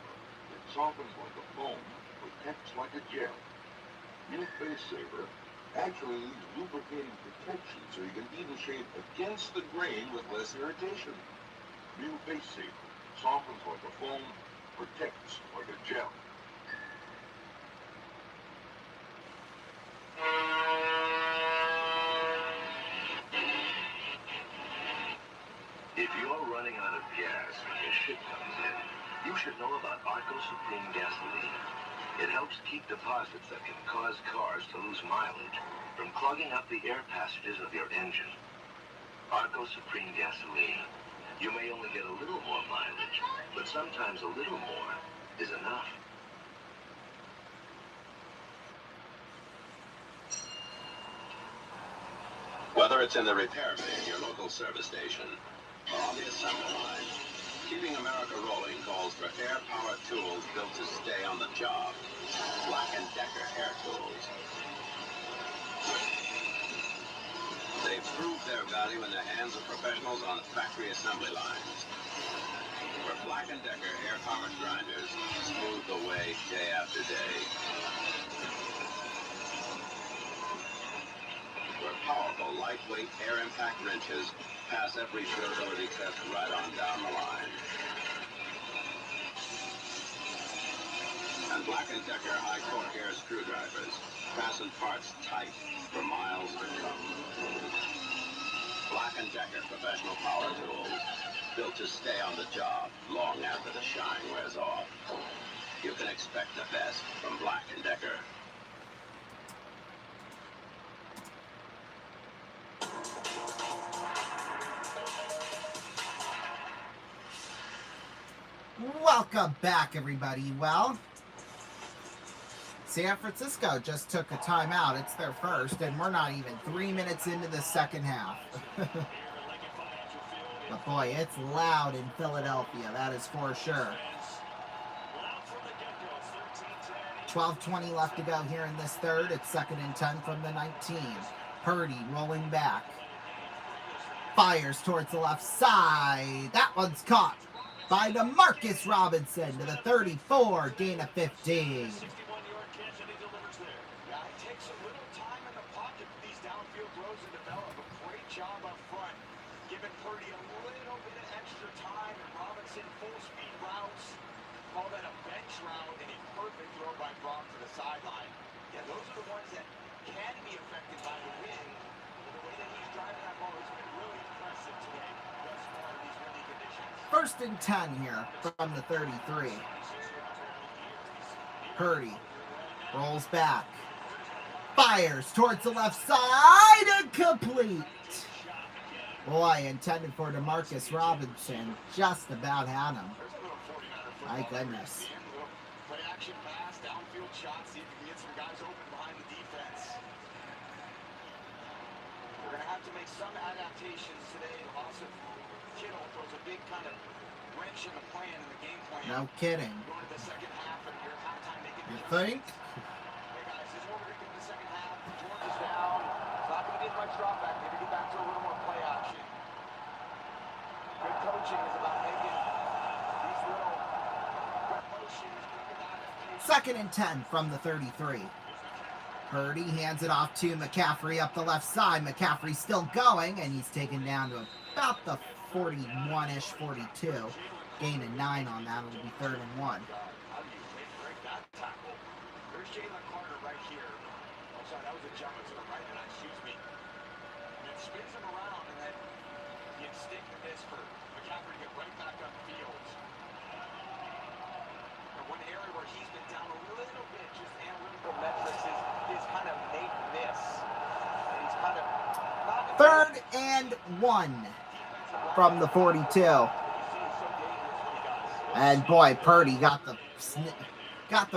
It softens like a foam, protects like a gel. New Face Saver actually leaves lubricating protection so you can even shave against the grain with less irritation. New Face Saver softens like a foam, protects like a gel.
If you're running out of gas when your ship comes in, you should know about Arco Supreme gasoline. It helps keep deposits that can cause cars to lose mileage from clogging up the air passages of your engine. Arco Supreme gasoline. You may only get a little more mileage, but sometimes a little more is enough.
Whether it's in the repair bay, your local service station, or on the assembly line, keeping America rolling calls for air-powered tools built to stay on the job. Black & Decker air tools. They prove their value in the hands of professionals on factory assembly lines. Where Black & Decker air-powered grinders smooth the way day after day. Where powerful, lightweight air impact wrenches pass every durability test right on down the line. And Black & Decker high torque air screwdrivers fasten parts tight for miles to come. Black & Decker professional power tools, built to stay on the job long after the shine wears off. You can expect the best from Black & Decker.
Welcome back, everybody. Well, San Francisco just took a timeout. It's their first, and we're not even 3 minutes into the second half. But boy, it's loud in Philadelphia, that is for sure. 12:20 left to go here in this third. It's 2nd and 10 from the 19. Purdy rolling back. Fires towards the left side. That one's caught by DeMarcus Robinson to the 34, gain of 15.
Yeah, it takes a little time in the pocket for these downfield throws to develop. A great job up front, giving Purdy a little bit of extra time, and Robinson full speed routes. Call that a bench route, and a perfect throw by Brock to the sideline. Yeah, those are the ones that can be affected by the wind. The way that he's driving that ball has been really impressive today thus far in these windy conditions.
1st and 10 here from the 33. Purdy rolls back. Fires towards the left side and complete. Boy, intended for DeMarcus Robinson. Just about had him. My goodness.
Play action pass, downfield shot, see if you can get some guys open behind the defense. We're going to have to make some adaptations today. The loss of Kittle throws a big kind of wrench in the plan, in the game plan.
No kidding.
Going to the second half, and your halftime making
You think?
Hey guys, this is what we're going to do in the second half. Georgia's down. It's not going to get much drop back. Maybe get back to a little more play action. Good coaching is about making these little motions.
2nd and 10 from the 33. Purdy hands it off to McCaffrey up the left side. McCaffrey still going, and he's taken down to about the 41-ish, 42. Gain of 9 on that. It'll be 3rd and 1.
How do you break that tackle? There's Jalen Carter right here. Oh, sorry, that was a jump to the right, and excuse me. And it spins him around, and then the instinctiveness for McCaffrey to get right back upfield. And one area where he's been down a little bit, just analytical metrics, is kind of make miss. And he's kind of not
3rd and 1 from the 42. And boy, Purdy got the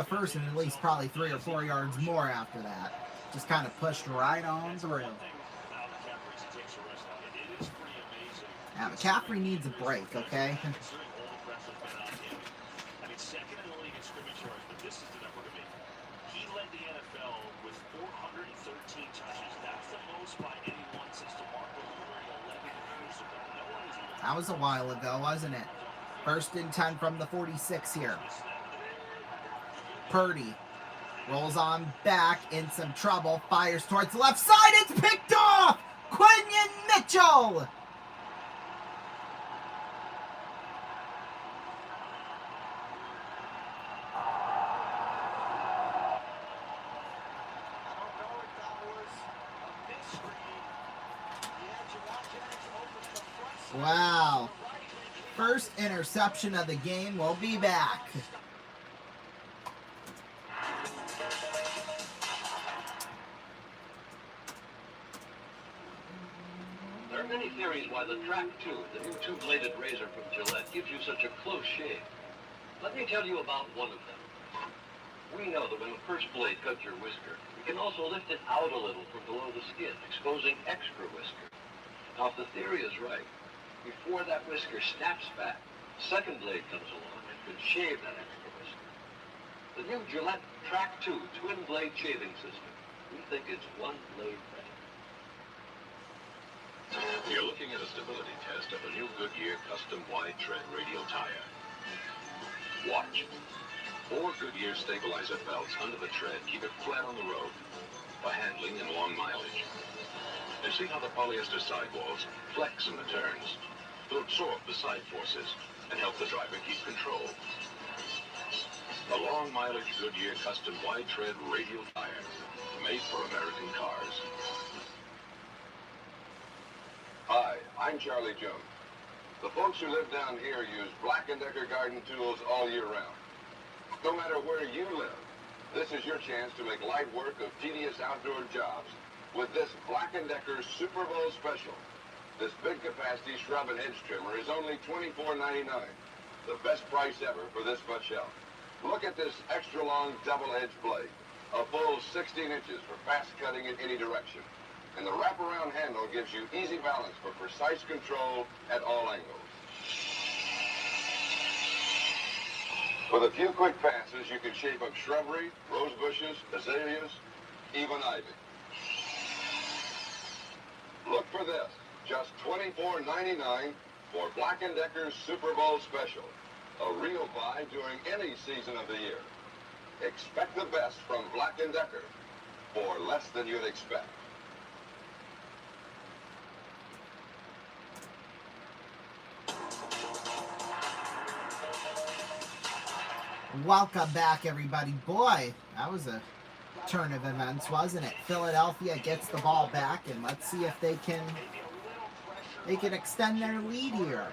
first and at least probably 3 or 4 yards more after that. Just kind of pushed right on through. Now McCaffrey needs a break, okay?
I mean, second in the league in scrimmage yards, but this is the number to me. He led the NFL with 413 touches. That's the most by anyone since DeMarco Murray 11 years ago. No one has even...
That was a while ago, wasn't it? 1st and 10 from the 46 here. Purdy rolls on back in some trouble. Fires towards the left side. It's picked off! Quinion Mitchell! Wow. First interception of the game. We'll be back.
There are many theories why the Track 2, the new two-bladed razor from Gillette, gives you such a close shave. Let me tell you about one of them. We know that when the first blade cuts your whisker, it can also lift it out a little from below the skin, exposing extra whisker. Now, if the theory is right, before that whisker snaps back, the second blade comes along and can shave that extra whisker. The new Gillette Track 2 twin-blade shaving system. We think it's one blade better.
You're looking at a stability test of a new Goodyear custom wide tread radial tire. Watch. 4 Goodyear stabilizer belts under the tread keep it flat on the road for handling and long mileage. And see how the polyester sidewalls flex in the turns to absorb the side forces and help the driver keep control. A long mileage Goodyear custom wide tread radial tire made for American cars.
Hi, I'm Charlie Jones. The folks who live down here use Black & Decker garden tools all year round. No matter where you live, this is your chance to make light work of tedious outdoor jobs with this Black & Decker Super Bowl special. This big capacity shrub and hedge trimmer is only $24.99. The best price ever for this much help. Look at this extra long double-edged blade. A full 16 inches for fast cutting in any direction. And the wraparound handle gives you easy balance for precise control at all angles. With a few quick passes, you can shape up shrubbery, rose bushes, azaleas, even ivy. Look for this, just $24.99 for Black & Decker's Super Bowl special. A real buy during any season of the year. Expect the best from Black & Decker for less than you'd expect.
Welcome back, everybody. Boy, that was a turn of events, wasn't it? Philadelphia gets the ball back, and let's see if they can extend their lead here.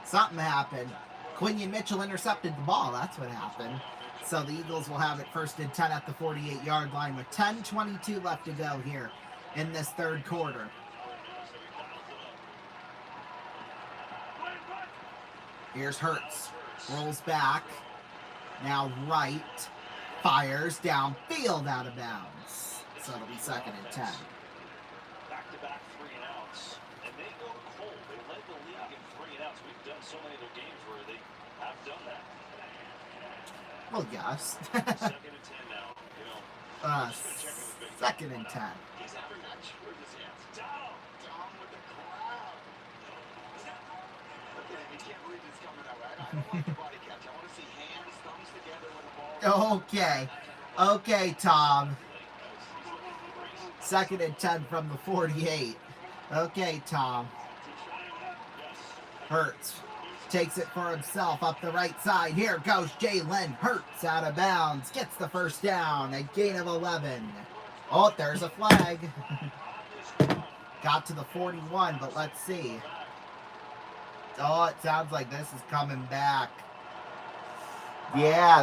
Something happened. Quinion Mitchell intercepted the ball. That's what happened. So the Eagles will have it first and 10 at the 48-yard line with 10:22 left to go here in this third quarter. Here's Hurts. Rolls back. Now right. Fires downfield out of bounds. So it'll be second and 10.
Back-to-back 3-and-outs. And they go cold. They led the league in 3-and-outs. We've done so many of their games where they have done that.
Well, yes.
Second and 10 now. You know,
second and 10.
He's having that with his hands. Down with the crowd. Look at him. He can't believe he's coming out. I don't want the body catch. I want to see hands, thumbs together with the ball.
Okay. Okay, Tom. Second and 10 from the 48. Okay, Tom. Hurts. Takes it for himself up the right side. Here goes Jalen Hurts out of bounds. Gets the first down. A gain of 11. Oh, there's a flag. Got to the 41, but let's see. Oh, it sounds like this is coming back. Yeah,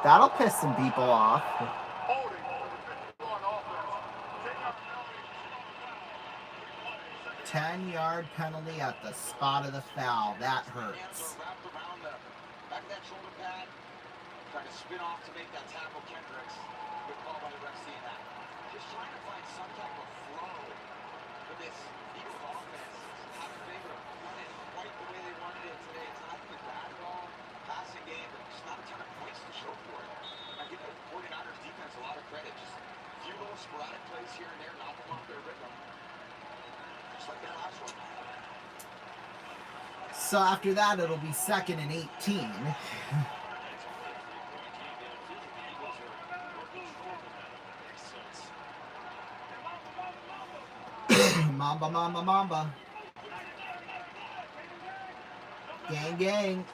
that'll piss some people off. 10-yard penalty at the spot of the foul. That hurts.
Back that shoulder pad. Trying to spin off to make that tackle, Kendricks. Good call by the ref seeing that. Just trying to find some type of flow for this Eagles offense. Not in favor of running quite the way they wanted it today. It's not even bad at all. Passing game, but just not a ton of points to show for it. I give the 49ers defense a lot of credit. Just a few little sporadic plays here and there, not the ones they're written. Just like that last one.
So after that, it'll be second and 18. Mamba, mamba, mamba. Gang, gang.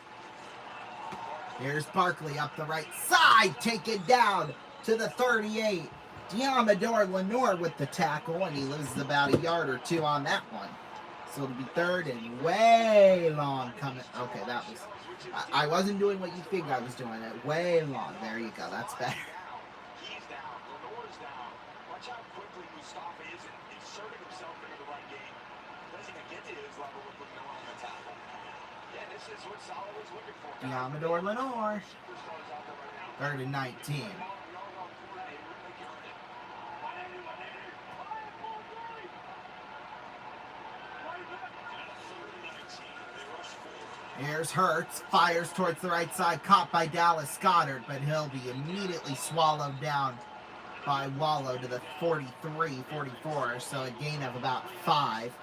Here's Barkley up the right side, taken down to the 38. Diamador Lenore with the tackle, and he loses about a yard or two on that one. So it'll be third and way long coming. Okay, that was... I wasn't doing what you think I was doing. It way long. There you go. That's better.
He's down. Lenore's down. Watch how quickly Mustafa is inserting himself into the run game. Doesn't even get to his level with Lenore on the tackle. Yeah, this is what Salah was looking for.
Diamador Lenore. Third and 19. Here's Hurts, fires towards the right side, caught by Dallas Goedert, but he'll be immediately swallowed down by Wallow to the 43-44, so a gain of about 5.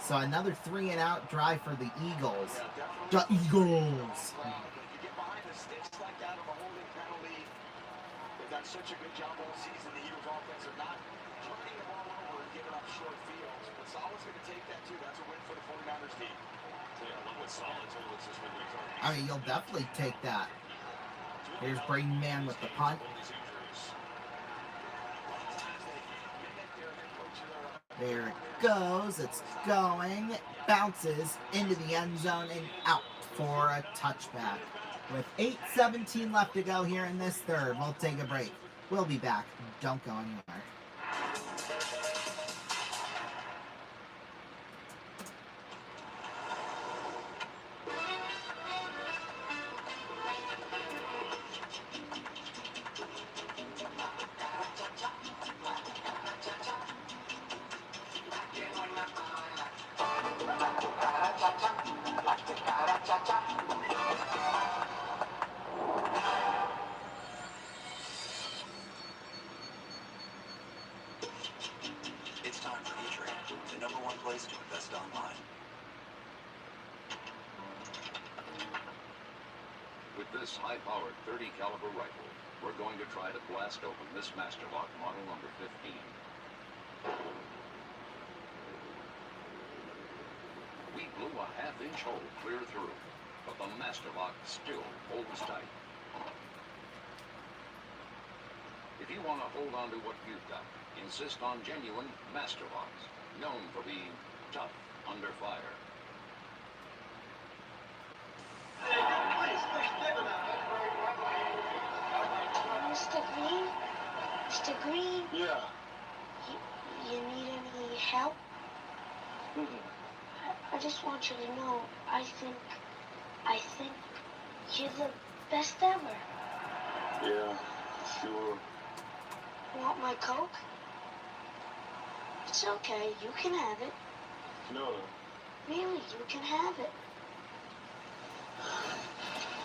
So another 3-and-out drive for the Eagles. The Eagles!
You get behind the sticks like that of a holding penalty. They've done such a good job all season, the Eagles offense, of not turning the ball over and giving up short fields. But Salah's going to take that too. That's a win for the 49ers team.
I mean, you'll definitely take that. Here's Braden Mann with the punt. There it goes. It's going. Bounces into the end zone and out for a touchback. With 8:17 left to go here in this third, we'll take a break. We'll be back. Don't go anywhere.
It's time for PHI, the #1 place to invest online.
With this high-powered 30 caliber rifle, we're going to try to blast open this Masterlock model number 15. We blew a half-inch hole clear through, but the Masterlock still holds tight. If you want to hold on to what you've got, insist on genuine Masterlocks, known for being tough under fire.
Mr. Green? Mr. Green?
Yeah.
You need any help? I just want you to know, I think you're the best ever.
Yeah, sure.
Want my Coke? It's okay, you can have it.
No.
Really, you can have it.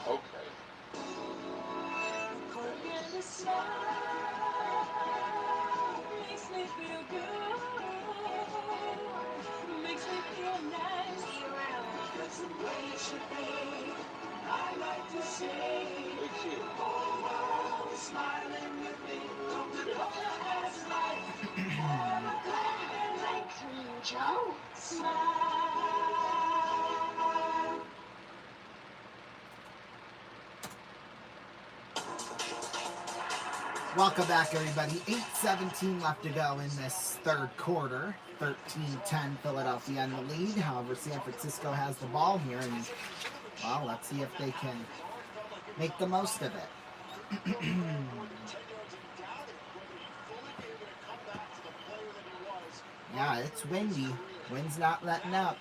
Okay.
Makes me feel good. Makes me feel nice. That's the way it should be. I like to say,
Hey, kid.
whole world is smiling with me. Coca-Cola has life. Have a glad and
Like Green Joe.
smile.
Welcome back, everybody. 8:17 left to go in this third quarter. 13-10 Philadelphia in the lead. However, San Francisco has the ball here, and, well, let's see if they can make the most of it. Yeah, it's windy. Wind's not letting up.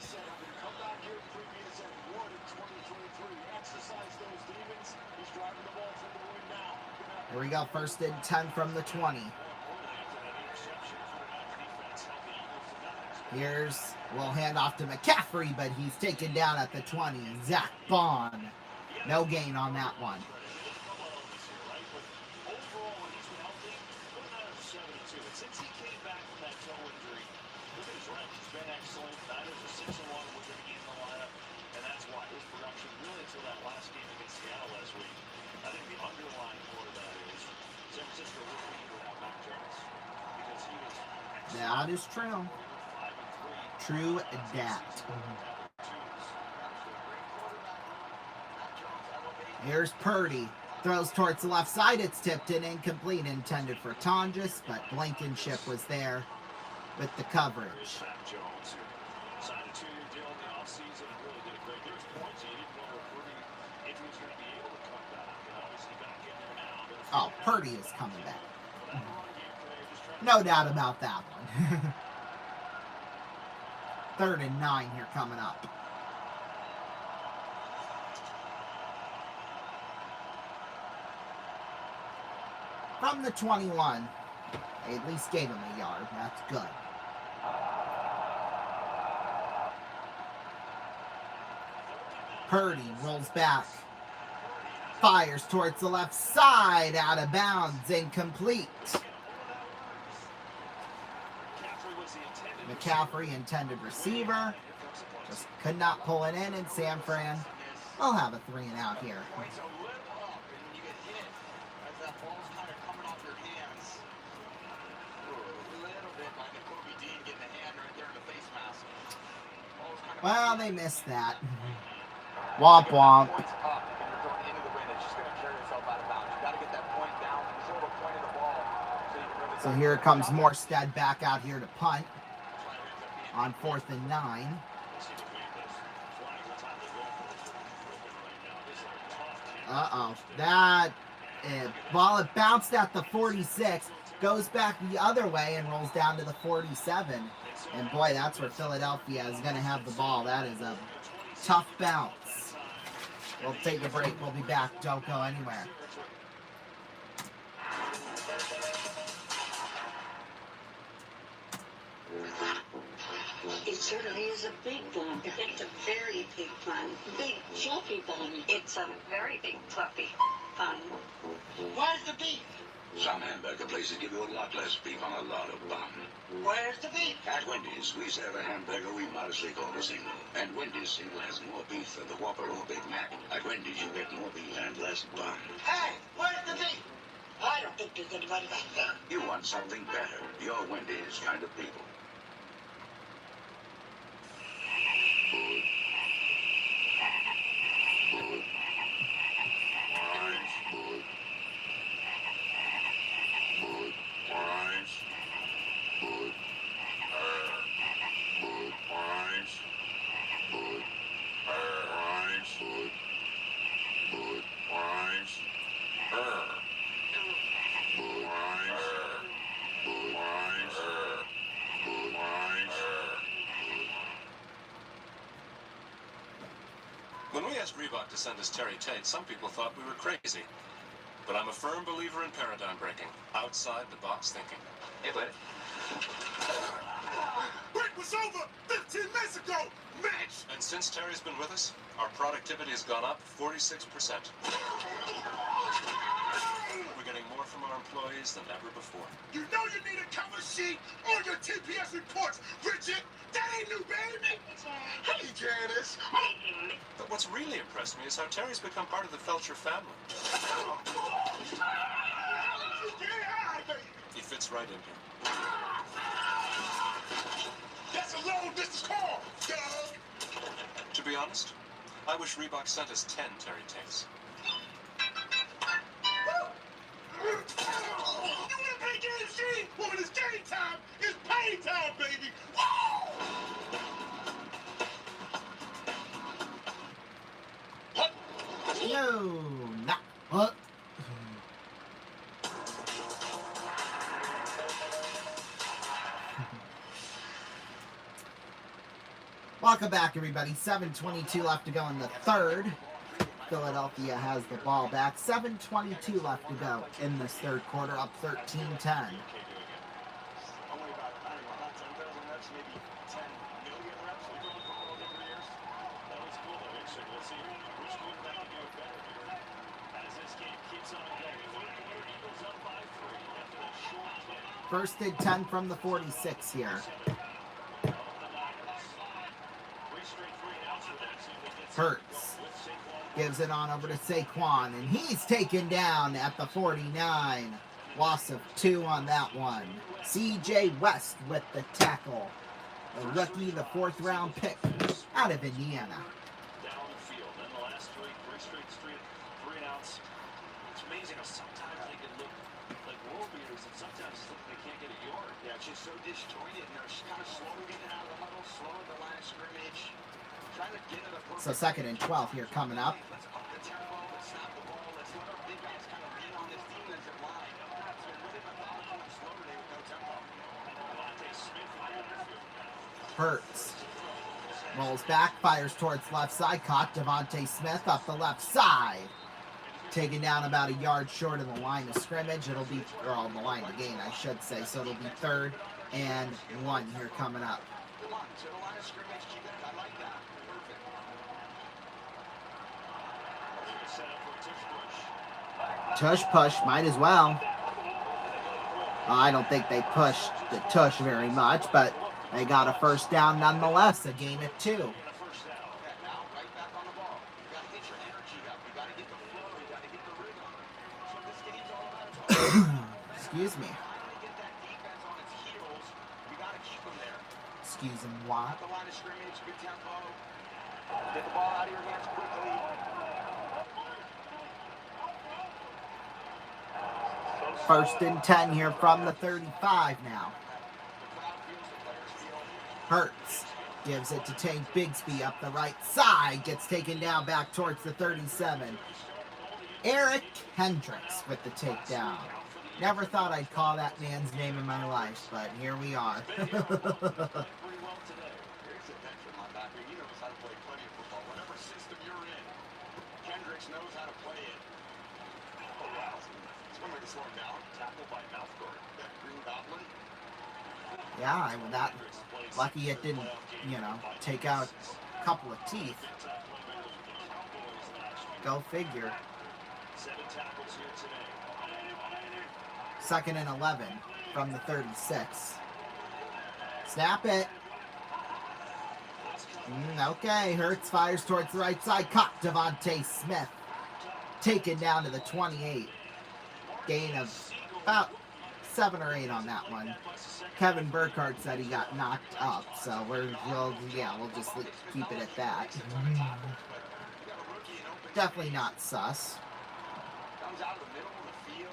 Here we go, first and 10 from the 20. Here's, we'll hand off to McCaffrey, but he's taken down at the 20. Zach Bond. No gain on that one.
Since he came back from that toe injury, look at his rank. He's been excellent. Niners are 6-1 with him in the lineup, and that's why his production really until that last game against Seattle last week. I think the underlying part of that is San Francisco will be without Mac Jones because he was
That is true.
5-3.
True dat. Here's Purdy. Throws towards the left side. It's tipped in, incomplete, intended for Tonjes, but Blankenship was there with the coverage.
Signed a 2-year deal in the offseason and really did a great. There's points you didn't know Purdy, if he was going to be able to come back. And obviously back in there now.
Oh, Purdy is coming back. No doubt about that one. 3rd and 9 here coming up. From the 21. They at least gave him a yard. That's good. Purdy rolls back. Fires towards the left side. Out of bounds. Incomplete. McCaffrey, intended receiver. Just could not pull it in, and San Fran will have a 3 and out here. Well, they missed that. Womp womp. So here comes Morstead back out here to punt on 4th and 9. Uh-oh. That ball, it bounced at the 46, goes back the other way and rolls down to the 47. And boy, that's where Philadelphia is going to have the ball. That is a tough bounce. We'll take a break. We'll be back. Don't go anywhere.
It certainly is a big bun. It's a very big bun. Big, fluffy bun. It's a very big, fluffy bun.
Where's the beef?
Some hamburger places give you a lot less beef on a lot of bun.
Where's the beef?
At Wendy's, we serve a hamburger we modestly call a single. And Wendy's single has more beef than the Whopper or Big Mac. At Wendy's, you get more beef and less bun.
Hey, where's the beef? I don't think there's anybody back there.
You want something better. You're Wendy's kind of people.
When we asked Reebok to send us Terry Tate, some people thought we were crazy. But I'm a firm believer in paradigm breaking, outside-the-box thinking.
Hey, bud.
Break was over 15 minutes ago, Mitch!
And since Terry's been with us, our productivity has gone up 46%. We're getting more from our employees than ever before.
You know you need a cover sheet on your TPS reports, Bridget! That ain't new, baby! Hey, Janice!
But what's really impressed me is how Terry's become part of the Felcher family. He fits right in here.
That's a long-distance call, Doug!
To be honest, I wish Reebok sent us 10 Terry Tates.
You wanna play game, Steve? Well, when it's game time, it's pay time, baby! Woo!
No, not what? Welcome back, everybody. 7:22 left to go in the 3rd. Philadelphia has the ball back. 7:22 left to go in this 3rd quarter, up 13-10. First and 10 from the 46 here. Hurts gives it on over to Saquon, and he's taken down at the 49. Loss of 2 on that one. C.J. West with the tackle. The rookie, the 4th round pick out of Indiana.
Down the field. Then the last 3 straight 3 and It's amazing how sometimes they can look like world beaters, and sometimes it's like they can't get a yard.
Yeah, it's just so disjointed, and they're kind of slow getting out of the huddle, slow at the line of scrimmage, trying to get to the perfect.
So 2nd and 12 here coming up.
Let's up the tempo, let's snap the ball, let's let our big guys kind of lean on this defensive line. So really methodical and slow today with no tempo.
Hurts. Rolls back, fires towards left side. Caught Devontae Smith up the left side. Taken down about a yard short of the line of scrimmage. It'll be, or on the line of gain, I should say. So it'll be 3rd and 1 here coming up.
Come on, to the line of scrimmage, keep it. I like that. Perfect.
Tush push, might as well. I don't think they pushed the tush very much, but they got a 1st down nonetheless. A gain of 2.
Now, right back on the ball. You got to get your energy up. You got to get the flow. You got to get the rhythm. That's what this game's all about.
Excuse me.
Get that defense on its heels. You got to keep them there.
Excuse him, what?
The line of scrimmage, good tempo. Get the ball out of your hands quickly.
1st and 10 here from the 35 now. Hurts gives it to Tank Bigsby up the right side. Gets taken down back towards the 37. Eric Hendricks with the takedown. Never thought I'd call that man's name in my life, but here we are.
Hendricks knows how to play it. Oh, wow. Somebody slow him down. Tackle by mouth guard. That green goblin.
Yeah, that lucky it didn't, take out a couple of teeth. Go figure. 2nd and 11 from the 36. Snap it. Okay, Hurts fires towards the right side. Caught Devontae Smith. Taken down to the 28. Gain of about 7 or 8 on that one. Kevin Burkhardt said he got knocked up, so we'll just keep it at that. Definitely not sus.
Comes out of the middle of the field.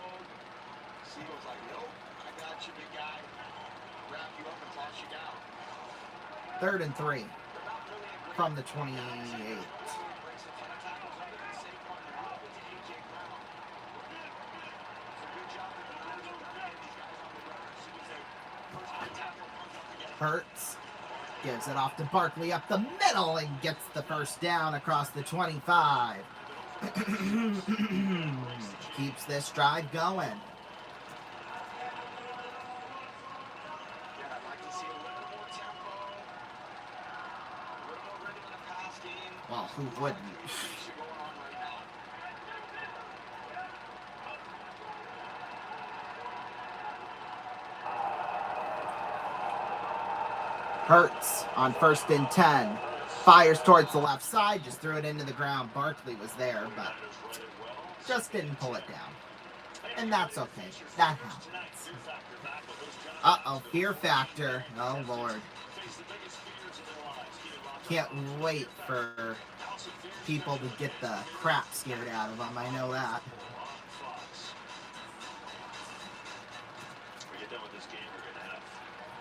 Siegel's like, nope, I got you, big guy. Wrap you up and toss you down.
3rd and 3 from the 28. Hurts gives it off to Barkley up the middle and gets the 1st down across the 25. Keeps this drive going. Well, who wouldn't? Hurts on 1st and 10. Fires towards the left side. Just threw it into the ground. Barkley was there, but just didn't pull it down. And that's okay. That happens. Uh-oh, fear factor. Oh, Lord. Can't wait for people to get the crap scared out of them. I know that.
We get done with this game, we're going to have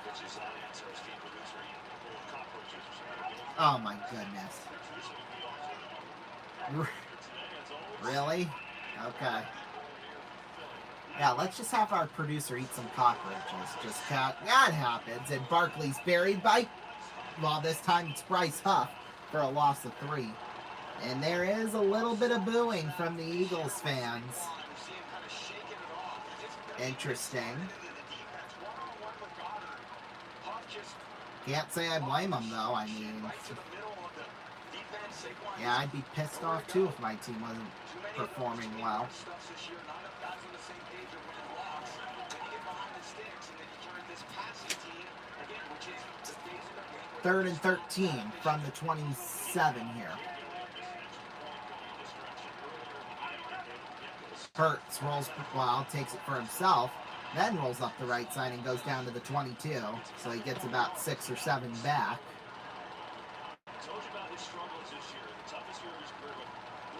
Rich's audience, our esteemed producer, eating cockroaches or something.
Oh, my goodness. Really? Okay. Yeah, let's just have our producer eat some cockroaches. That happens. And Barkley's buried by, well, this time it's Bryce Huff for a loss of 3. And there is a little bit of booing from the Eagles fans. Interesting. Can't say I blame them, though. I mean, yeah, I'd be pissed off, too, if my team wasn't performing well. 3rd and 13 from the 27 here. Hurts rolls, well, takes it for himself, then rolls up the right side and goes down to the 22. So he gets about 6 or 7 back.
Told you about his struggles this year. The toughest year of his career, but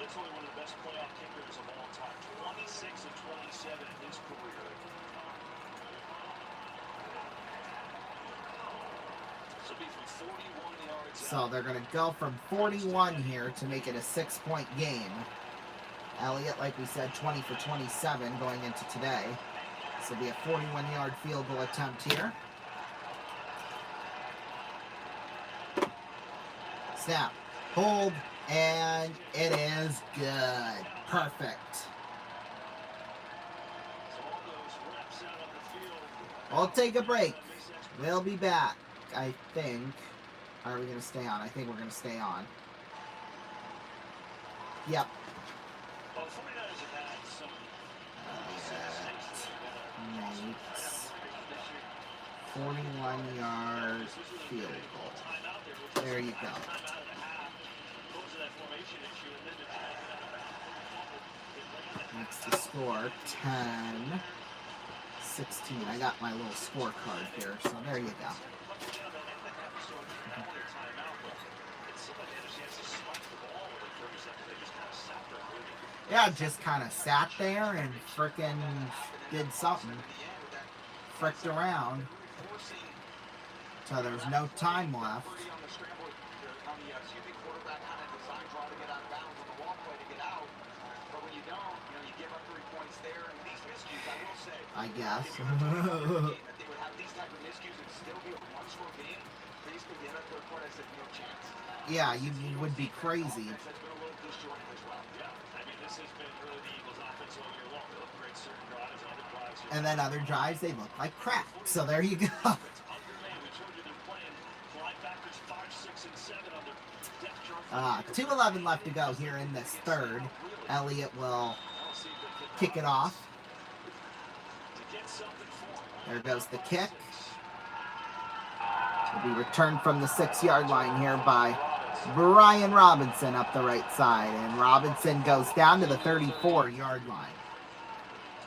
literally one of the best playoff kickers of all time. 27
So they're going to go from 41 here to make it a 6-point game. Elliott, like we said, 20 for 27 going into today. This will be a 41-yard field goal attempt here. Snap, hold, and it is good. Perfect. We'll take a break. We'll be back, I think. Are we going to stay on? I think we're going to stay on. Yep. 41-yard field goal. There you go. Next to score 10, 16. I got my little scorecard here, so there you go. Yeah, just kind of sat there and frickin' did something. Fricked around. So there's no time left. I guess. Yeah, you would be crazy. And then other drives, they look like crap. So there you go. 2:11 left to go here in this third. Elliott will kick it off. There goes the kick. Will be returned from the 6-yard line here by Brian Robinson up the right side. And Robinson goes down to the 34-yard line.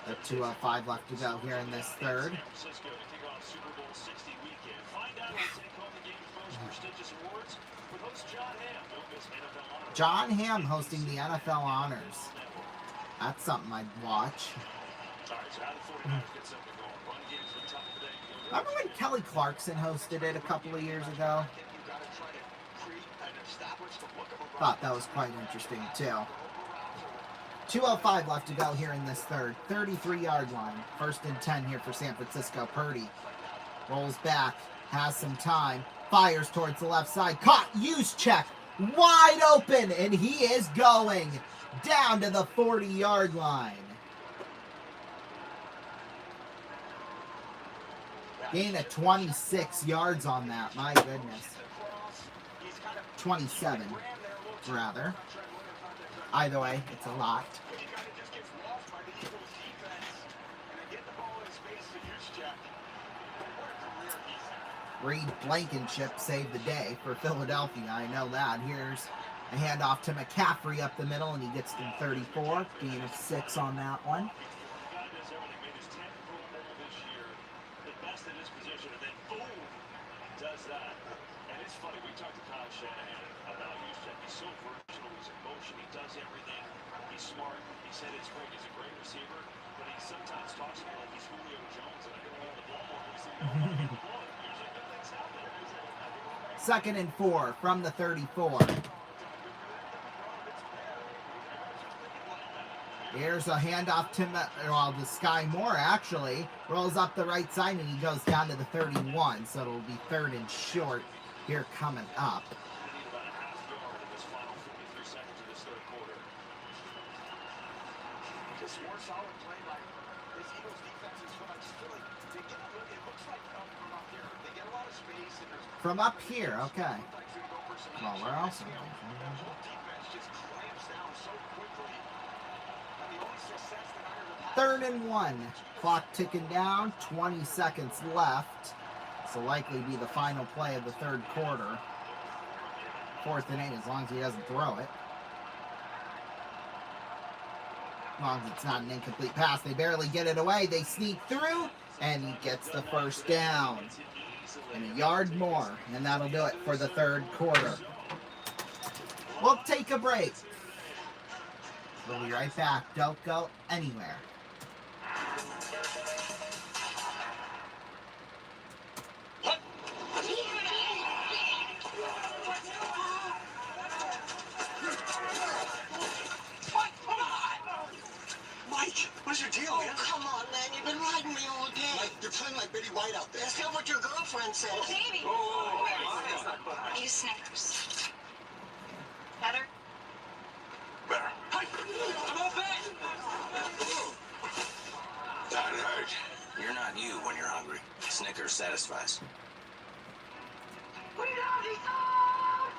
The 2:05 left to go here in this third. John Hamm hosting the NFL Honors. That's something I'd watch. Remember when Kelly Clarkson hosted it a couple of years ago? Thought that was quite interesting too. 2:05 left to go here in this third. 33-yard line. 1st and 10 here for San Francisco. Purdy rolls back, has some time, fires towards the left side. Caught, use check, wide open, and he is going down to the 40-yard line. Gain of 26 yards on that, my goodness. 27, rather. Either way, it's a lot. Reed Blankenship saved the day for Philadelphia, I know that. Here's a handoff to McCaffrey up the middle, and he gets to 34. Gain of 6 on that one. Second and 4 from the 34. Here's a handoff to Sky Moore, actually. Rolls up the right side, and he goes down to the 31. So it'll be 3rd and short here coming up. From up here, okay. Well, where else? 3rd and 1. Clock ticking down. 20 seconds left. This will likely be the final play of the third quarter. 4th and 8, as long as he doesn't throw it. As long as it's not an incomplete pass. They barely get it away. They sneak through, and he gets the first down. And a yard more, and that'll do it for the third quarter. We'll take a break. We'll be right back. Don't go anywhere.
Mike, what's your deal, man? Come on, man. You've been riding me all day. Mike, you're playing like Betty White out there. That's not what your girlfriend said.
Baby!
Use Snickers. Heather?
Better. Hi. Come on back. That hurt.
You're not you when you're hungry. Snickers satisfies.
We love these songs!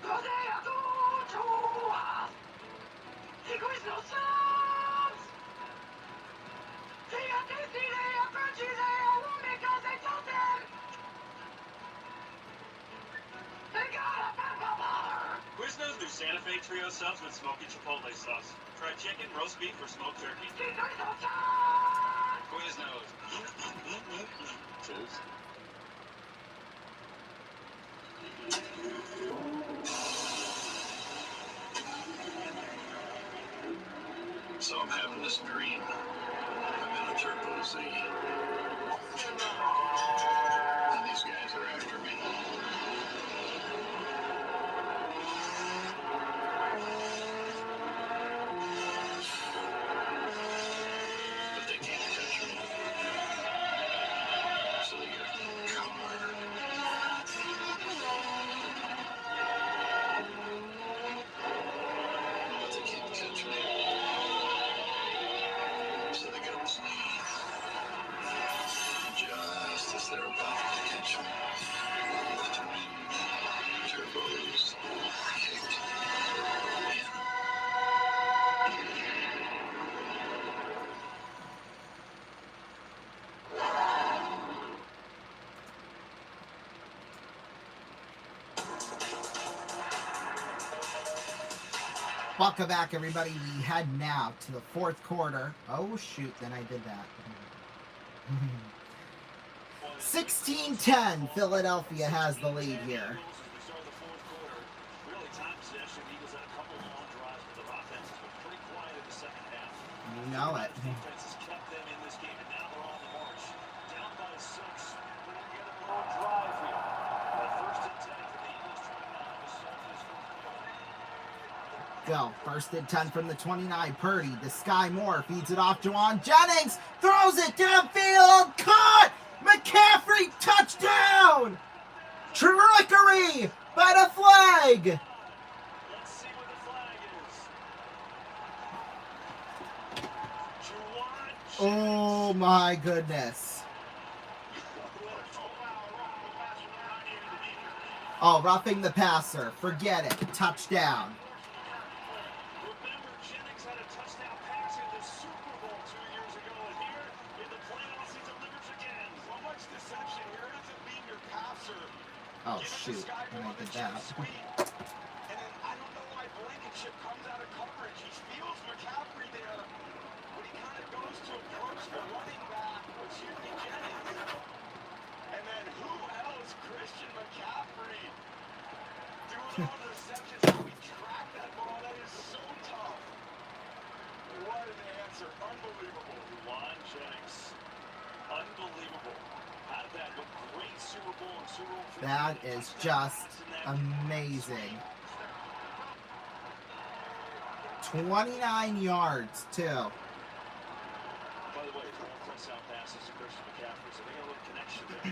Cause they are good to us! Secrets no songs! They are tasty, they are crunchy, they are warm because they told them! They got a pepper bar!
Quiznos new Santa Fe Trio subs with smoky chipotle sauce. Fried chicken, roast beef, or smoked turkey.
Secrets no songs!
Quiznos. Cheers.
So I'm having this dream. I'm in a turbo sea. And these guys are after me. But they can't touch me. So they get a car. But they can't catch me. So they get a plane. Just as they're about to catch me. The twin turbos kicked in.
Welcome back, everybody. We head now to the fourth quarter. Oh, shoot. Then I did that. 16-10. Philadelphia has the lead here.
Really time possession. Eagles had a couple long drives, but their offense has been pretty quiet in the second half.
You know it.
Defense has kept them in this game, and now they're on the march. Down by 6. Putting together a long drive here. First and 10 for the Eagles, 29 to start this fourth quarter.
Go. First and 10 from the 29. Purdy to Sky Moore. Feeds it off Juwan Jennings. Throws it downfield. Caught! McCaffrey touchdown! Trickery by the flag!
Let's see what the flag is. Juwan
Oh my goodness. Oh, roughing the passer. Forget it. Touchdown.
Remember, Jennings had a touchdown pass in the Super Bowl 2 years ago, and here in the playoffs he delivers again. So much deception here. It doesn't mean your passer.
Oh, shoot. And I did that.
And then I don't know why Blankenship comes out of coverage. He feels McCaffrey there, but he kind of goes to approach the running back, which should be Jennings. And then who else? Christian McCaffrey. Doing all the receptions. How we track that ball, that is so tough. What an answer. Unbelievable.
Juwan Jennings. Unbelievable. Had that with great Super Bowl and Super Bowl.
That is just amazing. 29 yards, too.
By the way, it's all touchdown passes to Christian McCaffrey, so they got a little connection there.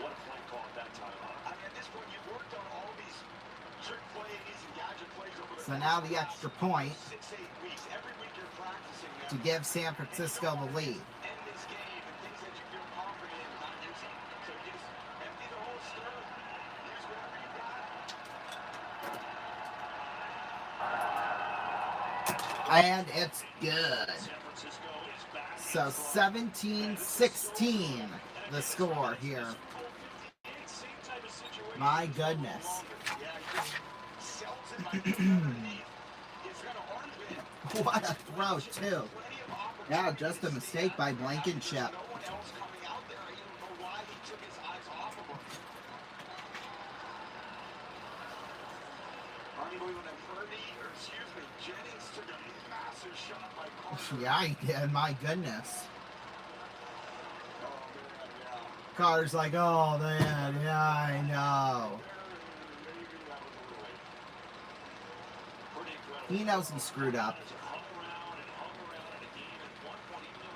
What a play call at that time.
I mean, at this point, you've worked on all these trick plays and gadget plays over the
So now the extra point
6-8 weeks. Every week you're practicing them.
to give San Francisco the lead.
End this game and things that you feel confident in not using. So you just empty the whole stir. Use whatever you got.
And it's good.
San Francisco is back.
So 17-16 the score here.
Same type of situation.
My goodness.
Yeah, he just sells it by putting it underneath. He's got an arm bit.
What a throw, too. Yeah, just a mistake by Blankenship.
No one else coming out there. I don't know why he took his eyes off of him. Unbelievable that Jennings took a massive shot by Carter.
Yeah, he did. My goodness.
Oh, man, yeah.
Carter's like, oh, man, yeah, I know.
Pretty incredible.
He knows he screwed up.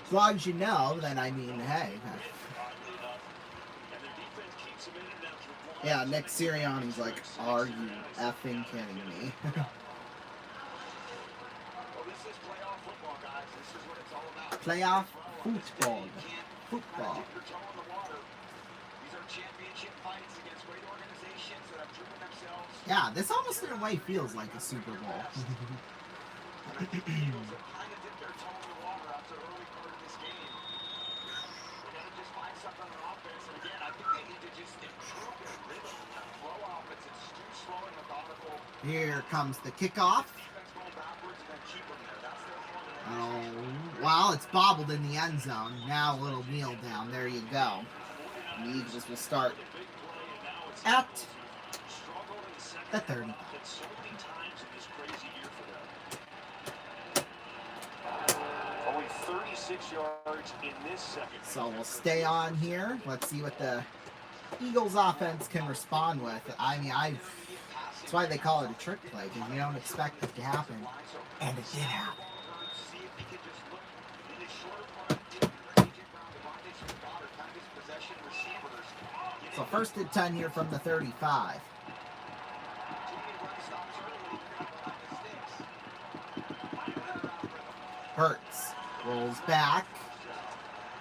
As long as you know, then I mean, hey. Yeah, Nick Sirianni's like, are you effing kidding me? Playoff football. Football. Yeah, this almost in a way feels like a Super Bowl. Here comes the kickoff. Oh, well, it's bobbled in the end zone. Now a little kneel down. There you go. And the Eagles will start at the 30.
Only 36 yards in this second.
So we'll stay on here. Let's see what the Eagles offense can respond with. I mean, that's why they call it a trick play, because you don't expect it to happen. And it did happen. So first and 10 here from the 35. Hurts rolls back.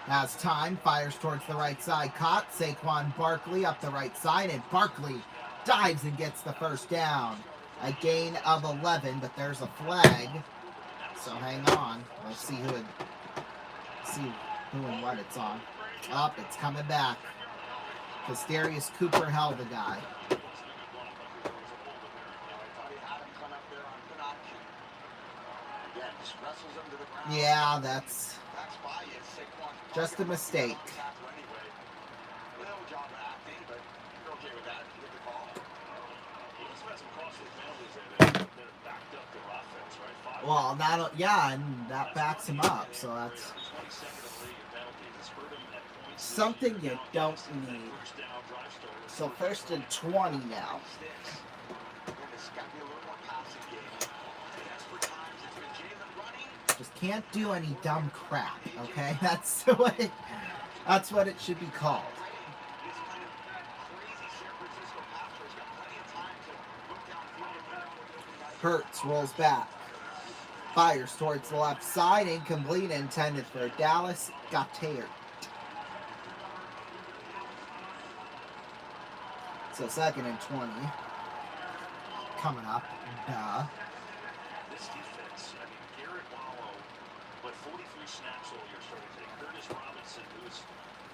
Has time, fires towards the right side. Caught. Saquon Barkley up the right side, and Barkley dives and gets the first down. A gain of 11, but there's a flag. So hang on. Let's see who and what it's on. Up, it's coming back. Because Darius Cooper held the guy. Yeah, that's just a mistake. Well, yeah, and that backs him up, so that's something you don't need. So first and 20 now. Just can't do any dumb crap, okay? That's what it should be called. Hurts rolls back. Fires towards the left side. Incomplete, intended for Dallas Goddard. So second and 20. Coming up. Duh.
This defense, I mean, Garrett Wallow, but 43 snaps all year starting today. Curtis Robinson, who's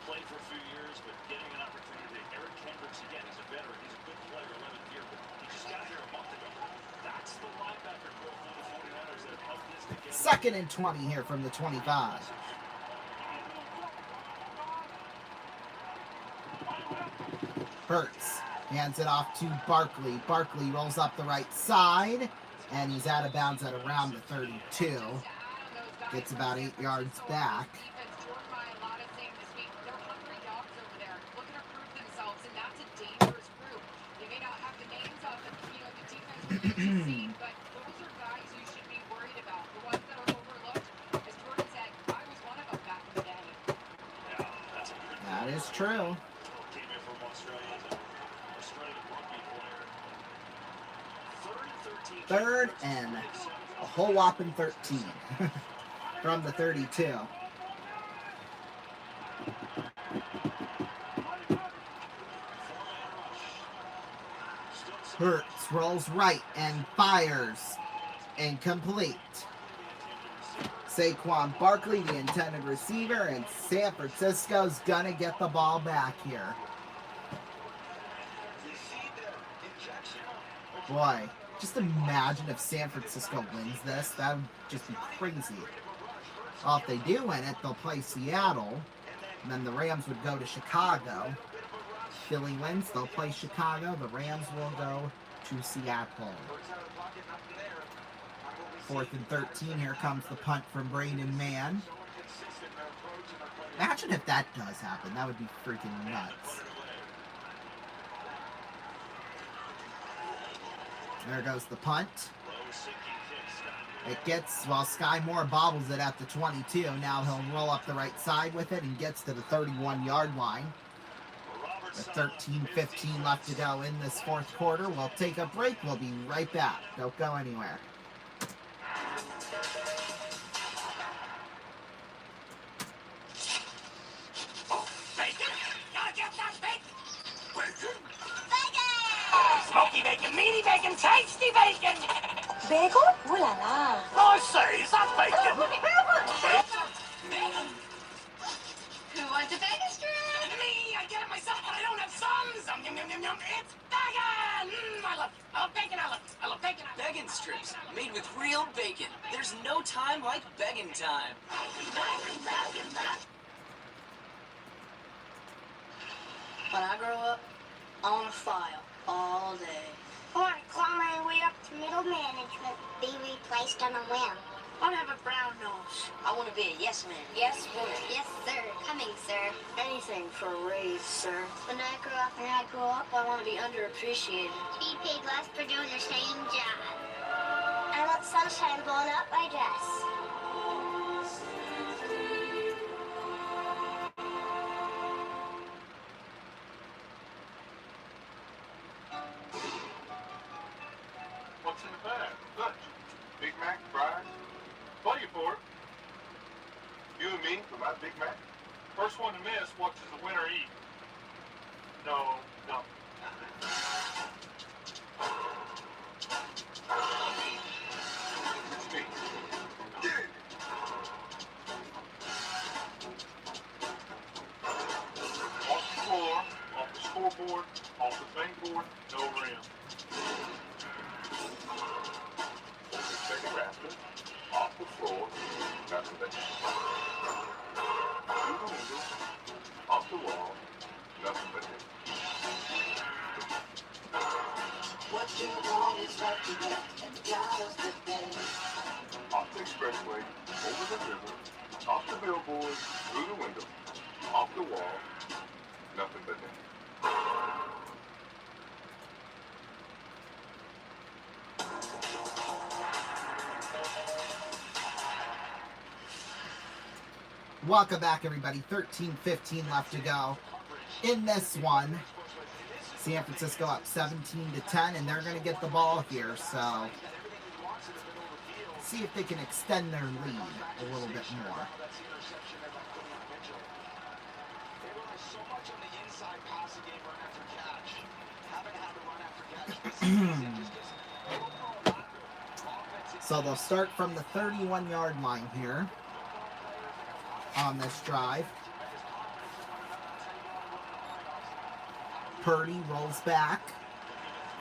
played for a few years, but getting an opportunity. Eric Kendricks, again, he's a veteran. He's a good player, 11th year, but he just got here a month ago. That's the linebacker group for the 49ers that have held this together.
Second and 20 here from the 25. Hurts hands it off to Barkley. Barkley rolls up the right side, and he's out of bounds at around the 32. Gets about 8 yards back. That is true. Third and a whole whopping 13 from the 32. Hurts rolls right and fires. Incomplete. Saquon Barkley, the intended receiver, and San Francisco's gonna get the ball back here. Boy, just imagine if San Francisco wins this. That would just be crazy. Well, if they do win it, they'll play Seattle, and then the Rams would go to Chicago. Philly wins, they'll play Chicago. The Rams will go to Seattle. 4th and 13. Here comes the punt from Braden Mann. Imagine if that does happen. That would be freaking nuts. There goes the punt. It gets, well, Sky Moore bobbles it at the 22. Now he'll roll up the right side with it and gets to the 31-yard line. With 13:15 left to go in this fourth quarter. We'll take a break. We'll be right back. Don't go anywhere.
Bacon? Gotta get that bacon! Bacon? Bacon! Smoky bacon, meaty bacon, tasty bacon!
Bagel? Ooh la la.
I say, is that bacon?
Who wants a bacon strip?
Me! I get it myself, but I don't have some! Yum, yum, yum, yum. It's bacon! I love bacon, I love bacon.
Bacon strips, made with real bacon. There's no time like begging time.
When I grow up, I want to file all day.
I want to climb my way up to middle management, be replaced on a whim.
I want to have a brown nose. I want to be a yes man.
Yes, woman. Yes, sir. Coming, sir.
Anything for a raise, sir. When I grow up, I want to be underappreciated.
Be paid less for doing the same job. I want sunshine blowing up my dress.
What's in the bag? Good. Big Mac, fries. What are you for? You and me for my Big Mac? First one to miss, what does the winner eat? No. It's me. Get it! Off the floor, off the scoreboard, off the bankboard, no rim. Second rafter, off the floor, nothing but through the window, off the wall, nothing but him.
What you want is what you get, and God is the day.
Off the expressway, over the river, off the billboard, through the window, off the wall, nothing but him.
Welcome back, everybody. 13:15 left to go in this one. San Francisco up 17-10, and they're going to get the ball here. So, see if they can extend their lead a little bit more. So they'll start from the 31-yard line here on this drive. Purdy rolls back,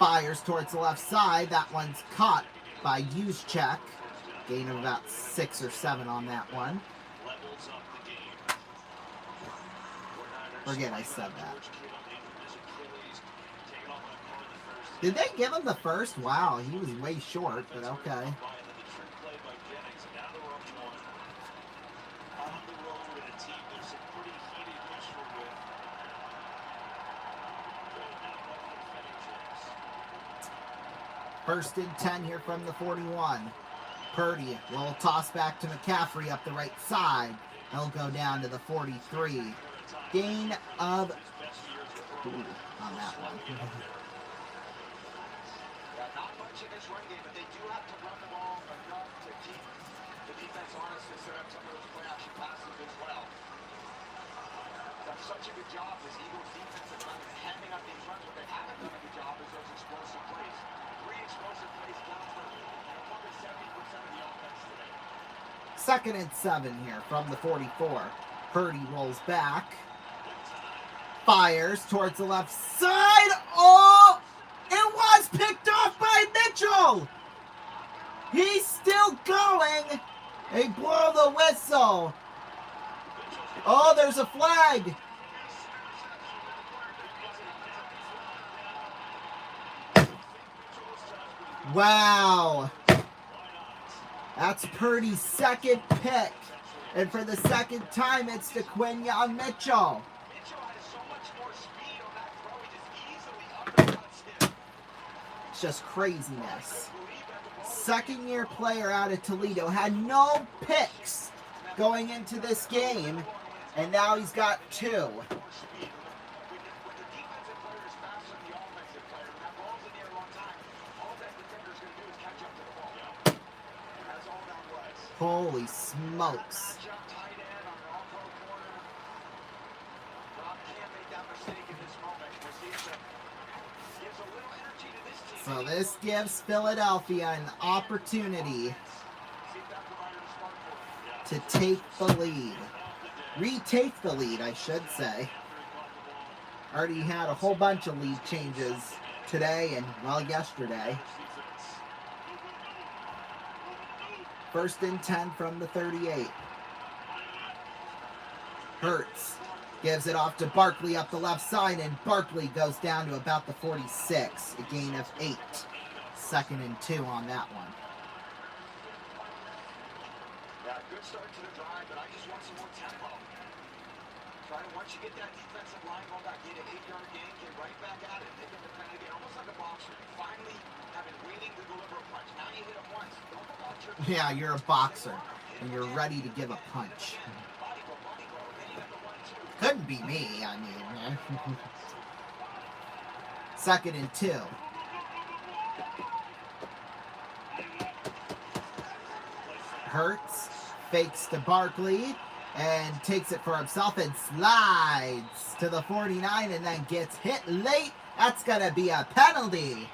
fires towards the left side. That one's caught by Juszczyk. Gain of about 6 or 7 on that one. Forget I said that. Did they give him the first? Wow, he was way short, but okay. First and 10 here from the 41. Purdy will toss back to McCaffrey up the right side. He'll go down to the 43. Gain of... on that one.
Not much in this run game, but they do have to run the ball enough to keep the defense honest and set up some of those play action passes as well. Done such a good job, this Eagles defense of handing up these runs. What they haven't done a good job is those explosive plays. 3 explosive plays down for probably 70% of the offense today.
Second and 7 here from the 44. Purdy rolls back. Fires towards the left side. Oh! It was picked off by Mitchell! He's still going. They blow the whistle. Oh, there's a flag. Wow. That's Purdy's second pick. And for the second time, it's to Quinyon Mitchell. It's just craziness. Second-year player out of Toledo. Had no picks going into this game, and now he's got 2. Holy smokes. So this gives Philadelphia an opportunity to take the lead. Retake the lead, I should say. Already had a whole bunch of lead changes today and, well, yesterday. 1st and 10 from the 38. Hurts gives it off to Barkley up the left side, and Barkley goes down to about the 46. A gain of 8. 2nd and 2 on that one.
Yeah, good start to the drive, but I just want some more tempo. Once you get that defensive line going back, get an 8-yard gain, get right back at it, they can defend again, almost like a boxer. You finally have been waiting to deliver a punch. Now you hit him once. Don't go out your...
Yeah, you're a boxer, and you're ready to give a punch. Couldn't be me, I mean. 2nd and 2. Hurts, fakes to Barkley, and takes it for himself and slides to the 49 and then gets hit late. That's going to be a penalty.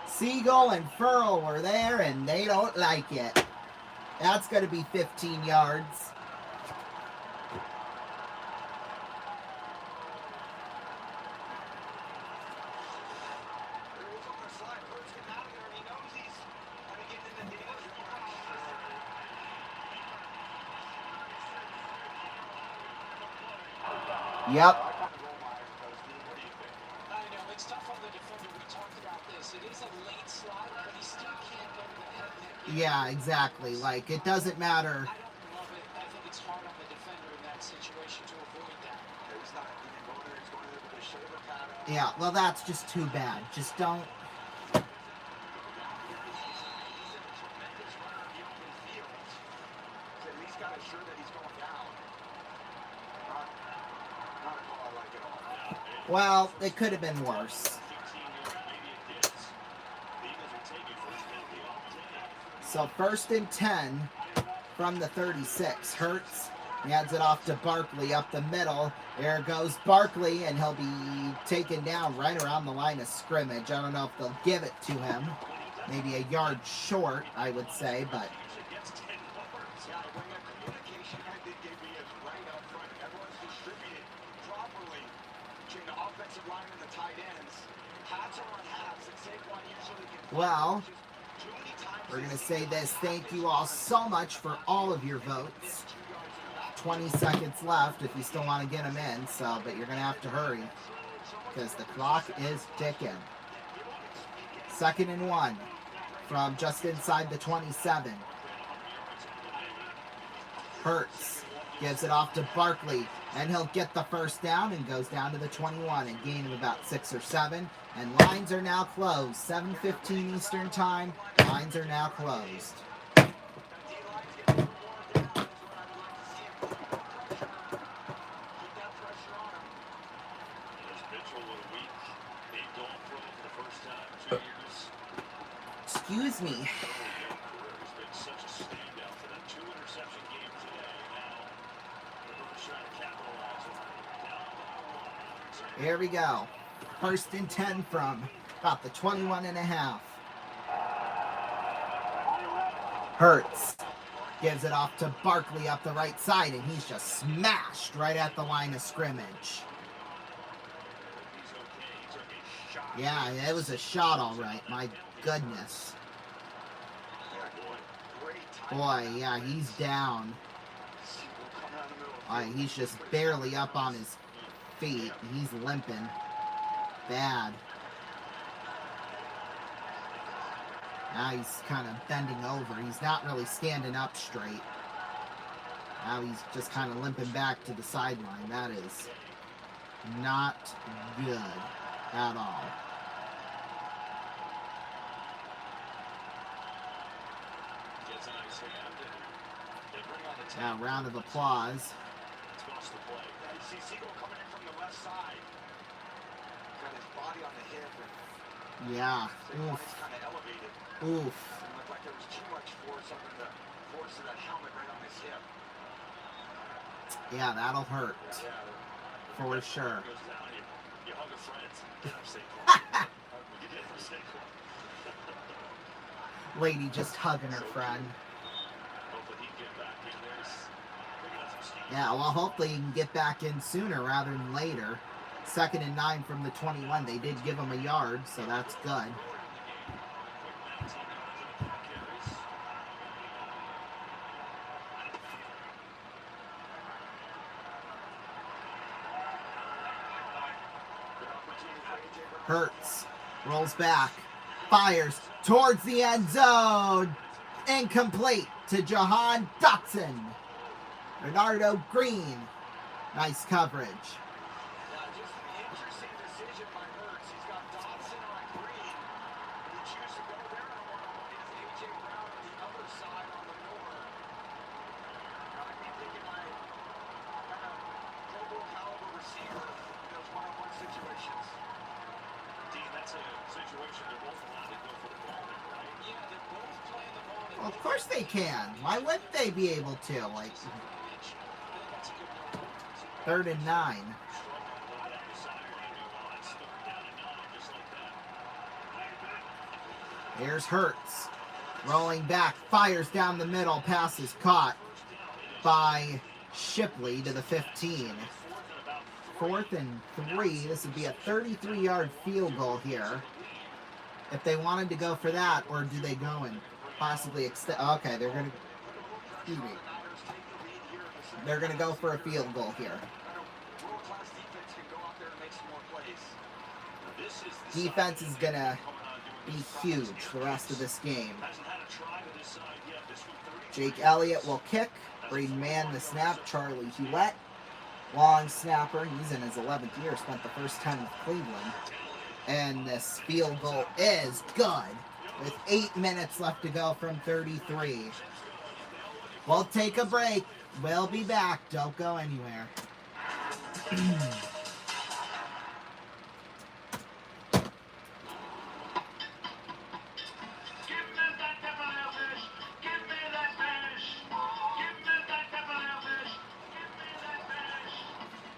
Siegel and Furl were there, and they don't like it. That's going to be 15 yards. Yep.
I know it's tough on the defender. We talked about this. It is a late slide, but he still can't go to the head.
Yeah, exactly. Like, it doesn't matter.
I don't love it. I think it's hard on the defender in that situation to avoid that.
He's not even going there. He's going there with a shoulder pad on.
Yeah, well, that's just too bad. Just don't.
At least got to ensure that he's going down. Not a call I like at all.
Well, it could have been worse. So 1st and 10 from the 36. Hurts hands it off to Barkley up the middle. There goes Barkley, and he'll be taken down right around the line of scrimmage. I don't know if they'll give it to him. Maybe a yard short, I would say, but... Well, we're going to say this. Thank you all so much for all of your votes. 20 seconds left if you still want to get them in, so, but you're going to have to hurry because the clock is ticking. 2nd and 1 from just inside the 27. Hurts gives it off to Barkley, and he'll get the first down and goes down to the 21, a gain of about 6 or 7. And lines are now closed. 7:15 Eastern Time. Lines are now closed. Excuse me. Here we go. 1st and 10 from about the 21.5. Hurts gives it off to Barkley up the right side, and he's just smashed right at the line of scrimmage. Yeah, it was a shot, all right. My goodness. Boy, yeah, he's down. He's just barely up on his feet. He's limping. Bad. Now he's kind of bending over. He's not really standing up straight. Now he's just kind of limping back to the sideline. That is not good at all. Yeah, round of applause.
Yeah, you see Siegel coming in from the left side. Got his body on the hip. And
Yeah.
body's kind of elevated.
Oof.
It looked like there was too much force under the force of that helmet right on his hip.
Yeah, that'll hurt.
Yeah.
For sure.
You hug a friend.
Lady just hugging her friend. Yeah, well, hopefully he can get back in sooner rather than later. 2nd and 9 from the 21. They did give him a yard, so that's good. Hurts. Rolls back. Fires towards the end zone. Incomplete to Jahan Dotson. Bernardo Green. Nice coverage.
Yeah, just an interesting decision by Hurts. He's got Dotson on Green. He chooses to go there, and is A.J. Brown on the other side on the corner. I'd be thinking my kind of Pro Bowl caliber receiver in those one-on-one situations.
Dean, that's a situation they're both allowed to go for the ball there, right?
Yeah, they're both playing the ball.
Well, of course they can. Why wouldn't they be able to? Like, 3rd and 9. Here's Hurts. Rolling back. Fires down the middle. Pass is caught by Shipley to the 15. 4th and 3. This would be a 33-yard field goal here. If they wanted to go for that, or do they go and possibly extend? Okay, they're going to... Excuse me. They're going to go for a field goal here. Defense is going to be huge the rest of this game. Jake Elliott will kick. Braden Mann the snap. Charlie Hewlett. Long snapper. He's in his 11th year. Spent the first time with Cleveland. And this field goal is good. With 8 minutes left to go from 33. We'll take a break. We'll be back. Don't go anywhere.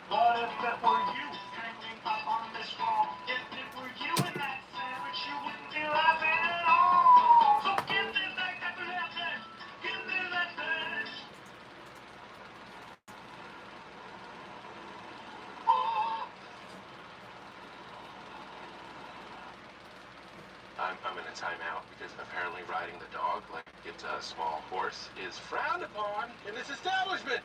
What if that were you hanging up on this wall? If it were you in that sandwich, you wouldn't be laughing at all. So give me that pepper, give me that fish.
I'm in a timeout because apparently riding the dog like it's a small horse is frowned upon in this establishment.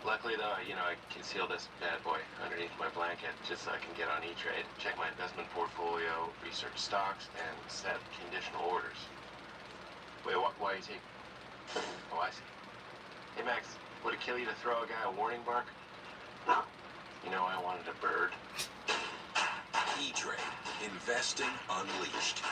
Luckily though, I conceal this bad boy underneath my blanket just so I can get on E-Trade, check my investment portfolio, research stocks, and set conditional orders. Wait, why you take... Oh, I see. Hey Max, would it kill you to throw a guy a warning bark? No. I wanted a bird.
E-Trade. Investing unleashed.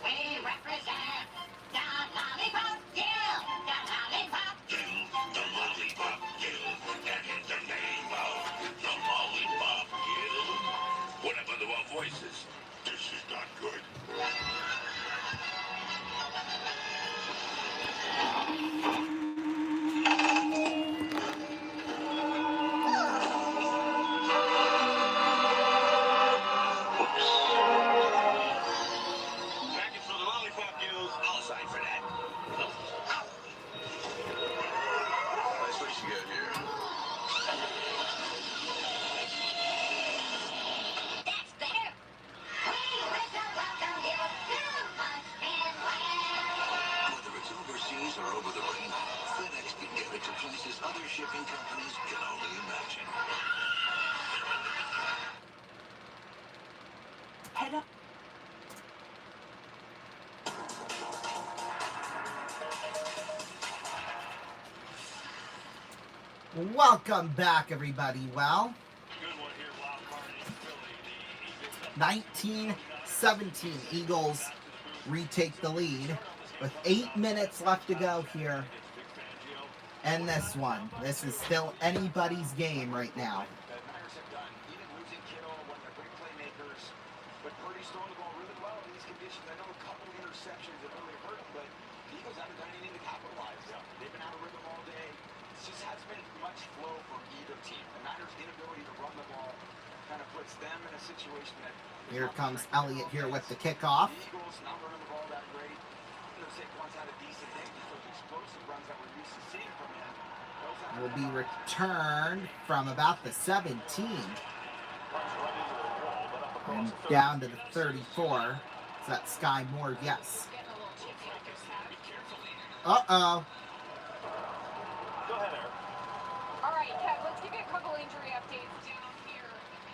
We represent the Lollipop Guild! The Lollipop
Guild, the Lollipop Guild. That is the name of the Lollipop Guild. What happened to our voices? This is not good. Package for the Lollipop Guild. I'll sign for that. Nice place you got here.
That's better! We wish to welcome you to Munchkin Land!
Whether it's overseas or over the rainbow, FedEx can get it to places other shipping companies can only imagine.
Head up.
Welcome back, everybody. Well, 19 17. Eagles retake the lead with 8 minutes left to go here. And this one. This is still anybody's game right now.
Niners have done, even losing Kittle, one of their great playmakers, but Purdy's throwing the ball really well in these conditions. I know a couple interceptions have really hurt him, but the Eagles haven't done anything to capitalize. They've been out of rhythm all day. It just hasn't been much flow from either team. The Niners' inability to run the ball kind of puts them in a situation that...
Here comes Elliott here with the kickoff.
The Eagles not running the ball that great. Saquon's had a decent day. Those explosive runs that we're used to seeing from him.
Will be returned from about the 17. And down to the 34. Is that Sky Moore? Yes. Uh-oh.
Go ahead, Eric.
All right, Kev, let's give you a couple injury updates down here.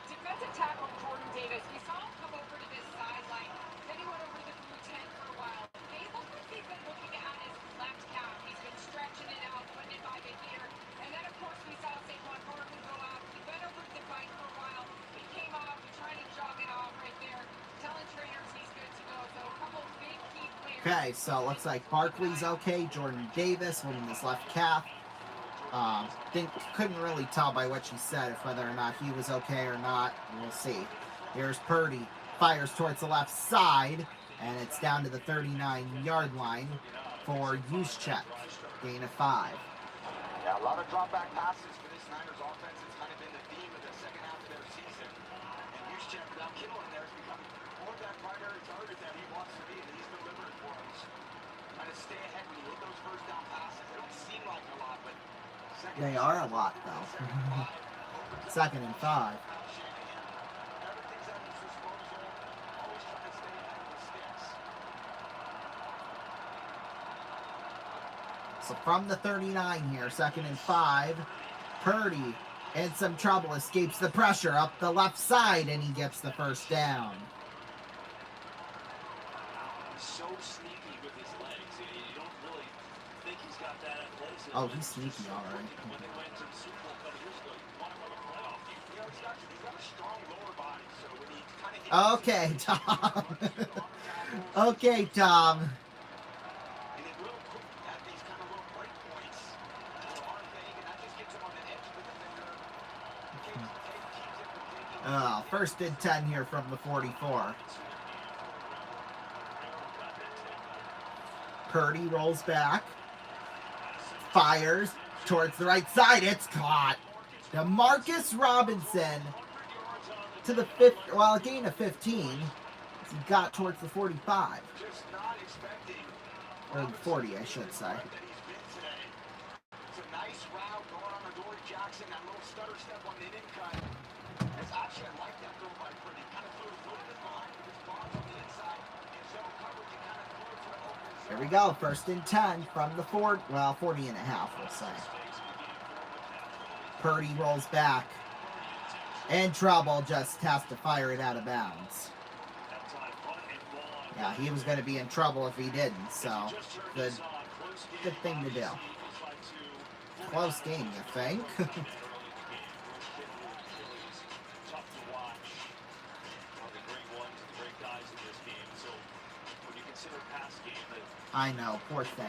Defensive tackle Jordan Davis, we saw him come over to this sideline. Then he went over to the blue tent for a while. They look like they've been looking at his left calf. He's been stretching it out, putting it by the ear. And then, of course, we saw Saquon Barkley go out. He went over to the bike for a while. He came off. He's trying to jog it off right there. Telling trainers he's good to go. So a couple of big key players.
Okay, so it looks like Barkley's okay. Jordan Davis holding his left calf. Couldn't really tell by what she said if whether or not he was okay or not. We'll see. Here's Purdy. Fires towards the left side. And it's down to the 39-yard line for Juszczyk. Gain of 5.
Yeah, a lot of drop-back passes for this Niners offense. It's kind of been the theme of the second half of their season. And Juszczyk, without Kittle in there, has become more of that primary target that he wants to be, and he's delivered for us. Trying to stay ahead when you hit those first down passes. They don't seem like a lot, but...
They are a lot, though. 2nd and 5.
Everything's at his disposal. Always trying to stay ahead of the sticks.
So from the 39 here, 2nd and 5. Purdy in some trouble, escapes the pressure up the left side, and he gets the first down.
He's so sneaky with his legs. You don't really think he's got that athleticism.
Oh, he's sneaky, all right.
When they went to the Super Bowl a couple years ago, he won him on a playoff game.
You know, he's got a strong lower body, so when he kind of hits...
Okay, Tom. Okay, Tom.
And then real quick, at these kind of little break points, arm thing, and that just gets him on the edge of the defender. Keeps it from taking...
1st and 10 here from the 44. Purdy rolls back. Fires towards the right side. It's caught. DeMarcus Robinson to the 5th. Well, a gain of 15. As he got towards the 45.
Just not expecting...
Or the 40, I should say.
It's a nice route going on the Dory Jackson. That little stutter step on the in cut. It's actually, I like that throw by Purdy. Kind of threw the foot in his line with his bombs on the inside. In zone coverage, he kind of threw it to an open zone.
Here we go. 1st and 10 from the 40. Well, 40 and a half, we'll say. Purdy rolls back. In trouble, just has to fire it out of bounds. Yeah, he was going to be in trouble if he didn't, so good thing to do. Close game, you think? I know, poor thing.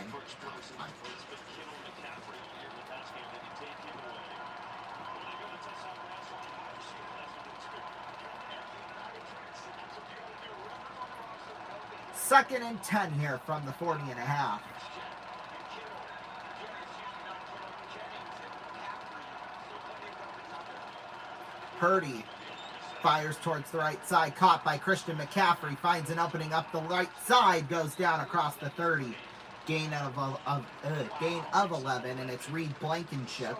Second and 10 here from the 40 and a half. Purdy fires towards the right side, caught by Christian McCaffrey, finds an opening up the right side, goes down across the 30. Gain of 11, and it's Reed Blankenship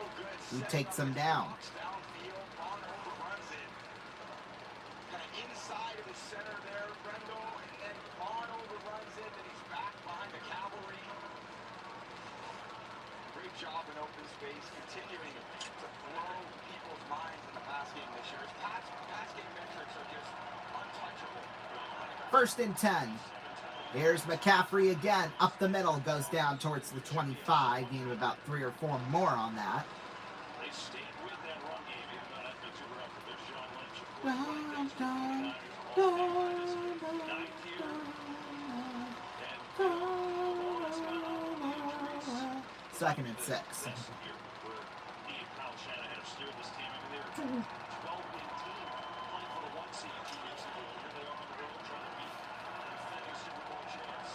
who takes him down.
Job in open space, continuing to blow people's minds in the pass game this year. His pass game metrics are just untouchable.
1st and 10. Here's McCaffrey again, up the middle, goes down towards the 25, gain about 3 or 4 more on that.
They stayed with that run game, even though that was up for Sean Lynch.
Second and 6.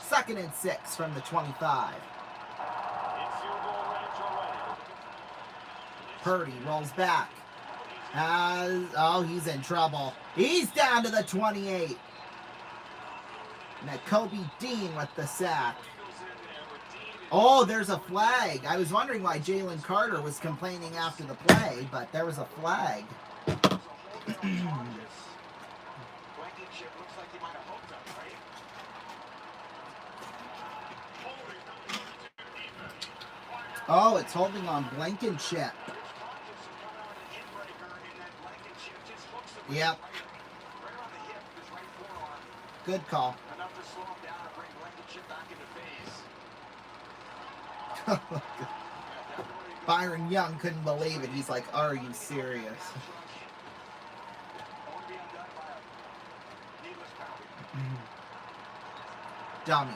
Second and 6 from the 25. Purdy rolls back. He's in trouble. He's down to the 28. Nakobe Dean with the sack. Oh, there's a flag. I was wondering why Jalen Carter was complaining after the play, but there was a flag. Oh, it's holding on Blankenship. Yep. Good call.
Enough to slow him down and bring Blankenship back into phase.
Byron Young couldn't believe it. He's like, are you serious? Dummy.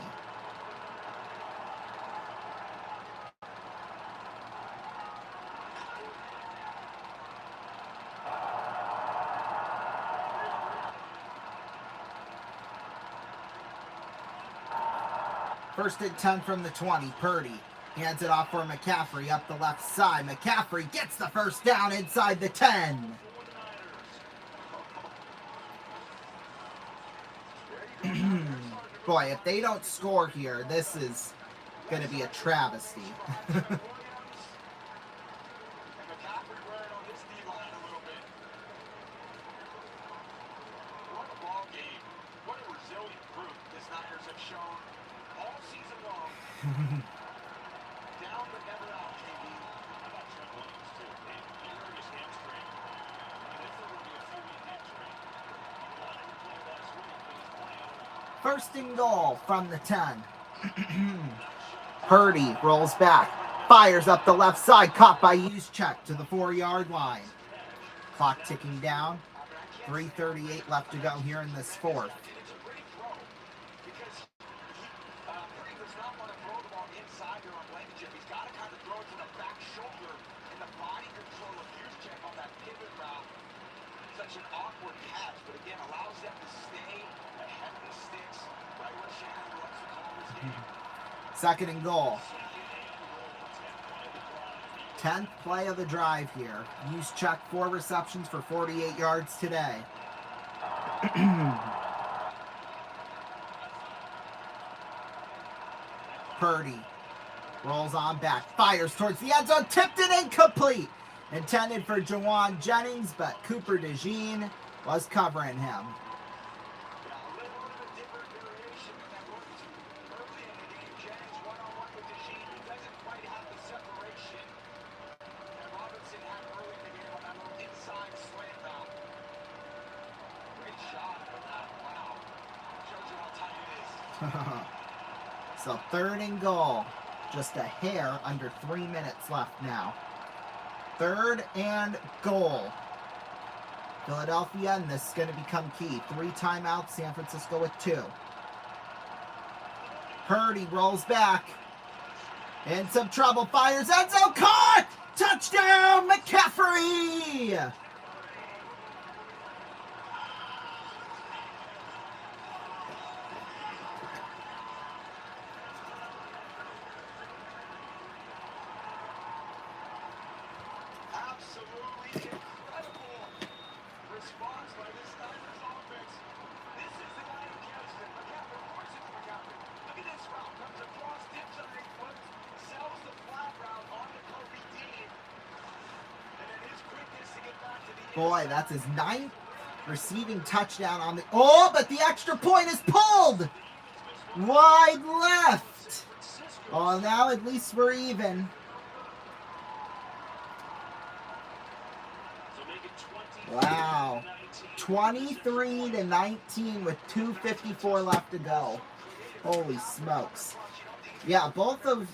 First and 10 from the 20. Purdy hands it off for McCaffrey up the left side. McCaffrey gets the first down inside the 10. Boy, if they don't score here, this is going to be a travesty. First and goal from the 10. Purdy rolls back, fires up the left side, caught by Juszczyk to the 4-yard line. Clock ticking down. 3:38 left to go here in this fourth.
Such an awkward catch, but again allows them to stay ahead of the sticks, right where Shannon loves to call this game.
Second and goal. 10th play of the drive here. Juszczyk 4 receptions for 48 yards today. Purdy rolls on back, fires towards the end zone, tipped it incomplete. Intended for Jawan Jennings, but Cooper DeJean was covering him. So third and goal. Just a hair under 3 minutes left now. Third and goal. Philadelphia, and this is going to become key. 3 timeouts, San Francisco with 2. Purdy rolls back. In some trouble, fires, end zone, caught! Touchdown, McCaffrey! Boy, that's his 9th receiving touchdown on the... Oh, but the extra point is pulled! Wide left! Oh, now at least we're even. Wow. 23-19 with 2:54 left to go. Holy smokes. Yeah, both of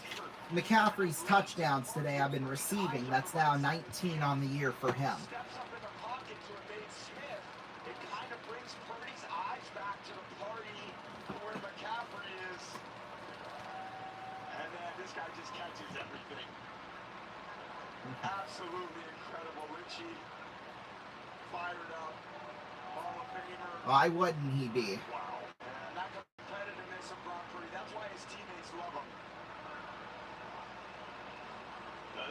McCaffrey's touchdowns today I've been receiving. That's now 19 on the year for him.
This guy just catches everything. Absolutely incredible. Richie fired up. Hall of Famer.
Why wouldn't he be?
Wow. And that competitiveness of Brock Purdy, that's why his teammates love him.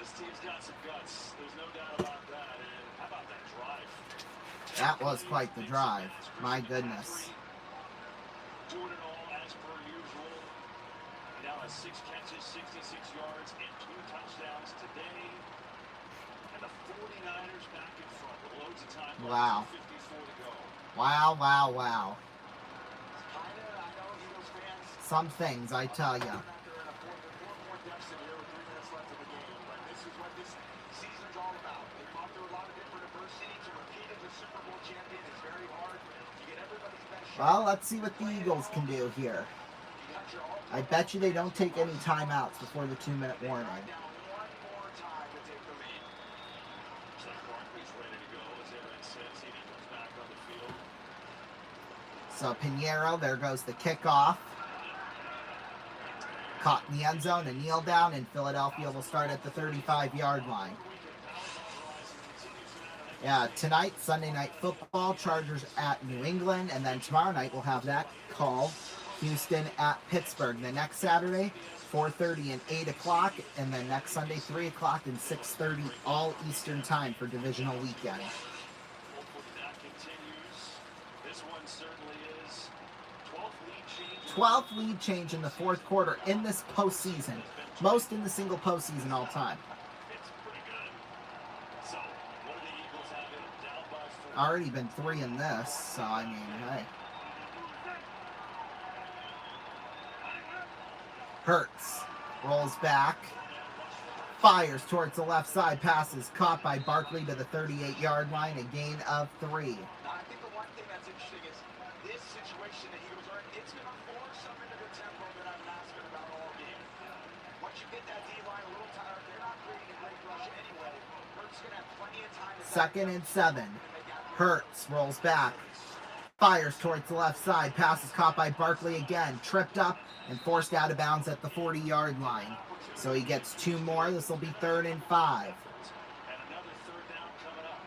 This team's got some guts. There's no doubt about that. And how about that drive?
That was quite the drive. My goodness.
Doing it all as per usual. He now has 6 catches, 66 yards, and 2 touchdowns today. And the 49ers back in front with loads of time left.
Wow.
54 to go.
Wow, wow, wow.
Kinda, I know Eagles fans.
Some things, I tell ya.
They're in a 4-point deficit here with 3 minutes left in the game. But this is what this season's all about. They've gone through a lot of different adversity. To repeat as a Super Bowl champion is very hard. You get everybody's best shot.
Well, let's see what the Eagles can do here. I bet you they don't take any timeouts before the 2-minute warning.
One more time to take the lead.
Looks like Barkley's ready to go as Aaron says he comes back on the field.
So Pinheiro, there goes the kickoff. Caught in the end zone, a kneel down, and Philadelphia will start at the 35-yard line. Yeah, tonight, Sunday Night Football, Chargers at New England, and then tomorrow night we'll have that call, Houston at Pittsburgh. The next Saturday, 4:30 and 8 o'clock, and then next Sunday, 3 o'clock and 6:30, all Eastern time for divisional weekend.
Hopefully that continues. This one certainly is. 12th lead change.
12th lead change in the fourth quarter in this postseason. Most in the single postseason all time.
It's pretty good. So, what do the Eagles have in down by 4?
Already been 3 in this, so I mean, hey. Hurts rolls back, fires towards the left side, passes caught by Barkley to the 38-yard line, a gain of 3.
Now, I think the one thing that's interesting is this situation that Eagles are in, it's going to force them into the tempo that I've been asking about all game. Once you get that D-line a little tired, they're not creating a great rush anyway. Hurts going to have plenty of time to
2nd and 7. Hurts rolls back, fires towards the left side, passes caught by Barkley again, tripped up and forced out of bounds at the 40-yard line. So he gets 2 more. This will be 3rd and 5.
And another 3rd down coming up.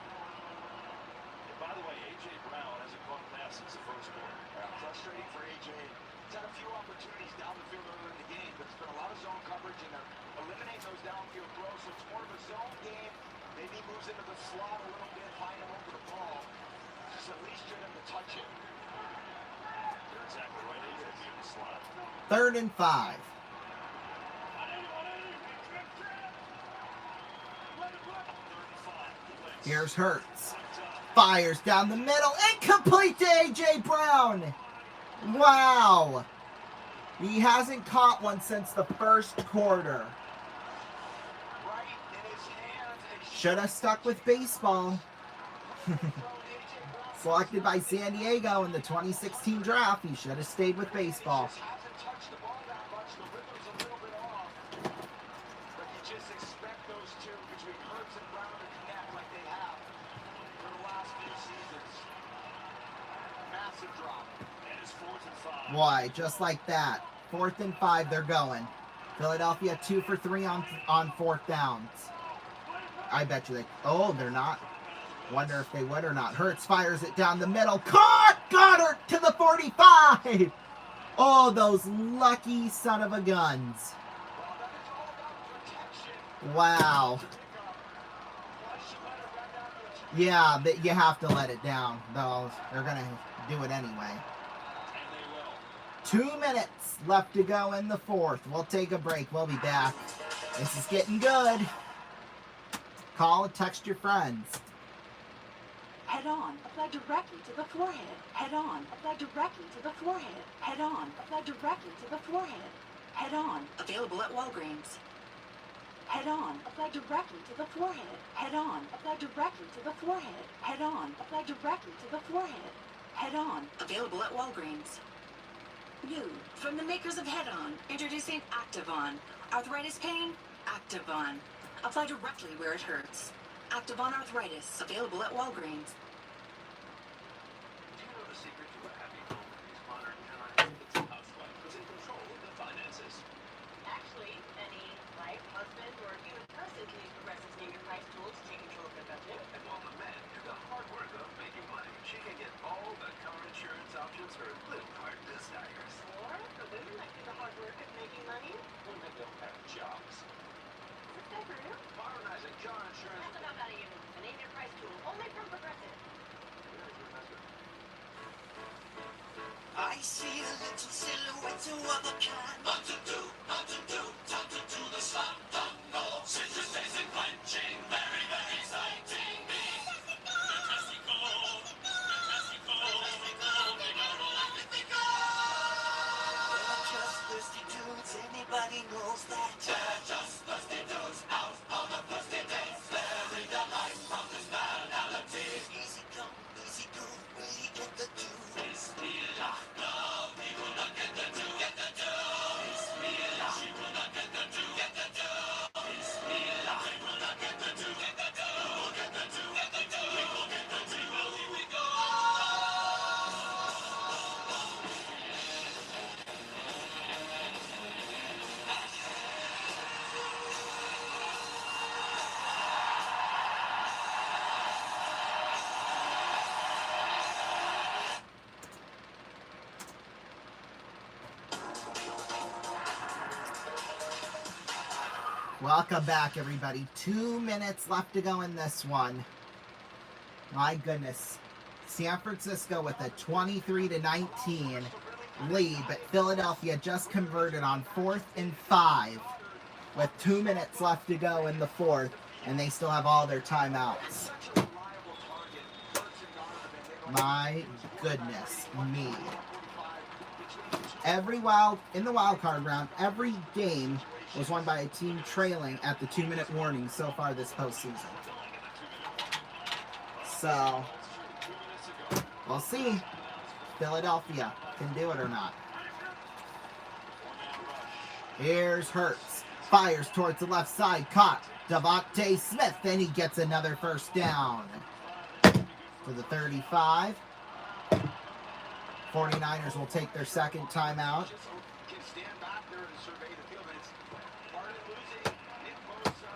And by the way, A.J. Brown hasn't caught a pass since the first quarter.
Frustrating for A.J. He's had a few opportunities down the field earlier in the game, but it's been a lot of zone coverage, and they're eliminating those downfield throws, so it's more of a zone game. Maybe he moves into the slot a little bit, find him over the ball. Just at least get him to touch it.
You're exactly right. A.J. be in the slot.
3rd and 5. Here's Hurts. Fires down the middle. Incomplete to A.J. Brown. Wow. He hasn't caught one since the first quarter. Should have stuck with baseball. Selected by San Diego in the 2016 draft, he should have stayed with baseball.
Hasn't touched the ball that much. The rhythm's a little bit off. But you just expect those two between Hurts and Brown to connect like they have for the last few seasons. Massive drop.
And it's 4th and 5.
Why? Just like that. 4th and 5, they're going. Philadelphia 2 for 3 on 4th downs. I bet you they... Oh, they're not. Wonder if they would or not. Hurts fires it down the middle. Caught! Goddard to the 45! Oh, those lucky son of a guns. Wow. Yeah, but you have to let it down, though. They're going to do it anyway. 2 minutes left to go in the 4th. We'll take a break. We'll be back. This is getting good. Call and text your friends.
Head on, apply directly to the forehead. Head on, apply directly to the forehead. Head on, apply directly to the forehead. Head on, available at Walgreens. Head on, apply directly to the forehead. Head on, apply directly to the forehead. Head on, apply directly to the forehead. Head on, available at Walgreens. New, from the makers of Head On, introducing Activon. Arthritis pain? Activon. Apply directly where it hurts. Activon Arthritis, available at Walgreens.
Do you know the secret to a happy home in these modern times? It's a housewife who's in control of the finances.
Actually, any price tools to take control of their budget.
And while the men do the hard work of making money, she can get all the car insurance options her little heart desires.
Or the women that do the hard work of making money.
Women don't have jobs.
Is that true?
Modernizing car insurance.
That's enough out of you. A name your price tool. Only from Progressive.
I see a little silhouette of a kind. What to do, time to do the slap, no. Citrus tasting, quenching, very, very exciting. Fantastico, Magnifico. They're just thirsty dudes, anybody knows that. They're just thirsty dudes, out on a thirsty day. Sparing their life from this banality. Easy come, easy go, we get the juice. Bismillah, no, we will not get the do, get the do. Bismillah, she will not get the do, get the do. Bismillah, we will not get the do, get the do. We'll get the do, get the do. We will get the do, here we go.
Welcome back, everybody. 2 minutes left to go in this one. My goodness. San Francisco with a 23-19 lead, but Philadelphia just converted on 4th and 5 with 2 minutes left to go in the fourth, and they still have all their timeouts. My goodness me. In the wild card round, every game was won by a team trailing at the 2-minute warning so far this postseason. So, we'll see if Philadelphia can do it or not. Here's Hurts. Fires towards the left side. Caught Devontae Smith. Then he gets another first down. To the 35. 49ers will take their second timeout.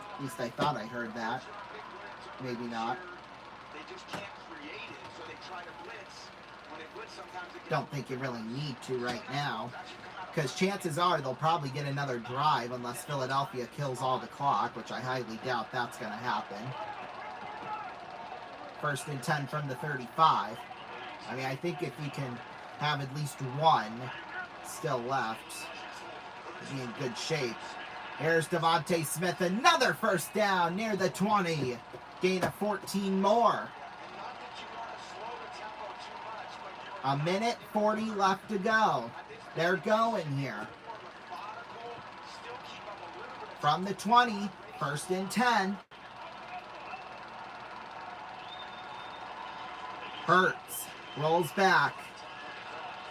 At least I thought I heard that. Maybe not. Don't think you really need to right now. Because chances are they'll probably get another drive unless Philadelphia kills all the clock, which I highly doubt that's going to happen. 1st and 10 from the 35. I mean, I think if you can have at least one still left, be in good shape. Here's Devontae Smith, another first down near the 20. Gain of 14 more. 1:40 left to go. They're going here. From the 20, 1st and 10. Hurts, rolls back.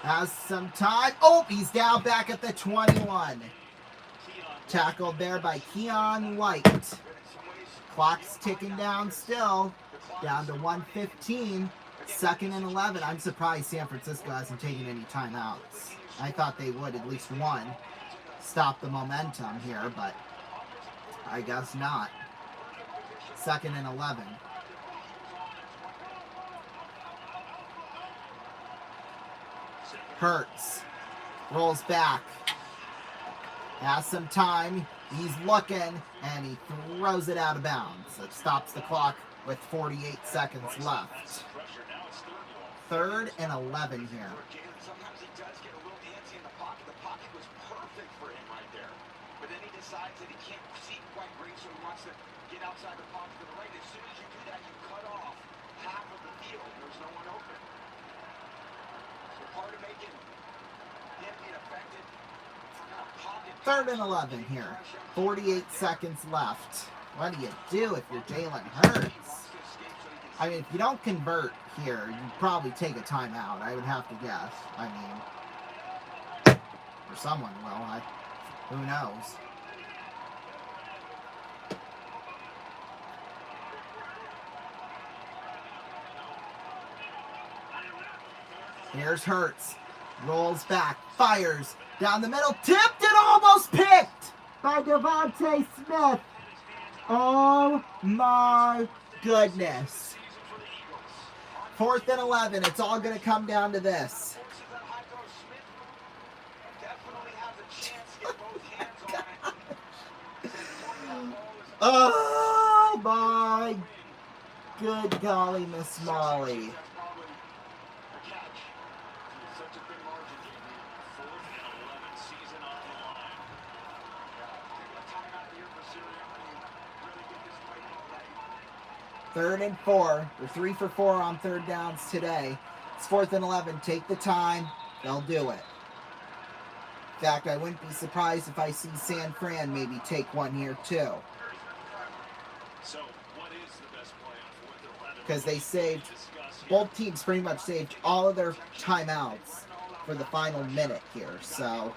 Has some time. Oh, he's down back at the 21. Tackled there by Keon White. Clock's ticking down still. Down to 1:15. 2nd and 11. I'm surprised San Francisco hasn't taken any timeouts. I thought they would, at least one. Stop the momentum here, but I guess not. 2nd and 11. Hurts. Rolls back. Has some time. He's looking, and he throws it out of bounds. It stops the clock with 48 seconds left. 3rd and 11 here.
Sometimes he does get a little antsy in the pocket. The pocket was perfect for him right there. But then he decides that he can't see quite great, so he wants to get outside the pocket to the right. As soon as you do that, you cut off half of the field. There's no one open. So part of making him ineffective.
3rd and 11 here. 48 seconds left. What do you do if you're Jalen Hurts? I mean, if you don't convert here, you'd probably take a timeout, I would have to guess. I mean, or someone will. Who knows? Here's Hurts. Rolls back. Fires. Down the middle. Tipped and almost picked by Devontae Smith. Oh my goodness. 4th and 11. It's all going to come down to this. Oh my good golly, Miss Molly. Third and 4. We're 3 for 4 on third downs today. It's 4th and 11. Take the time. They'll do it. In fact, I wouldn't be surprised if I see San Fran maybe take one here too.
So, what is the best play on 4th and 11?
Because they saved, both teams pretty much saved all of their timeouts for the final minute here. So,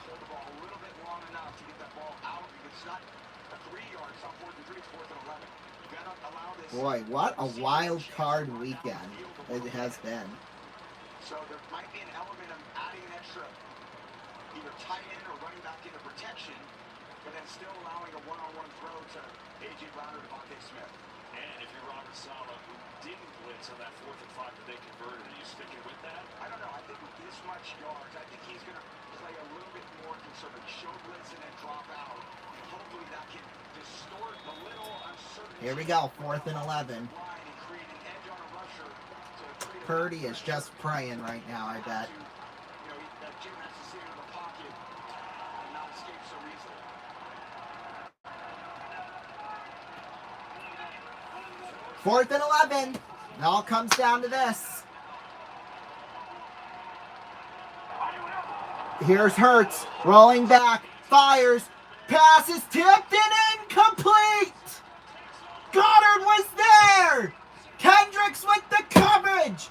boy, what a wild card weekend it has been.
So there might be an element of adding an extra either tight end or running back into protection, but then still allowing a one-on-one throw to A.J. Brown or Devontae Smith.
And if you're Robert Saleh, who didn't blitz on that 4th and 5 that they converted, are you sticking with that?
I don't know. I think with this much yards, I think he's going to play a little bit more conservative. Show blitz and then drop out. And hopefully that can distort a little uncertainty.
Here we go, 4th and 11. Purdy is just praying right now, I bet. Fourth and 11. It all comes down to this. Here's Hurts rolling back, fires, pass is tipped and incomplete. Goddard was there. Kendricks with the coverage.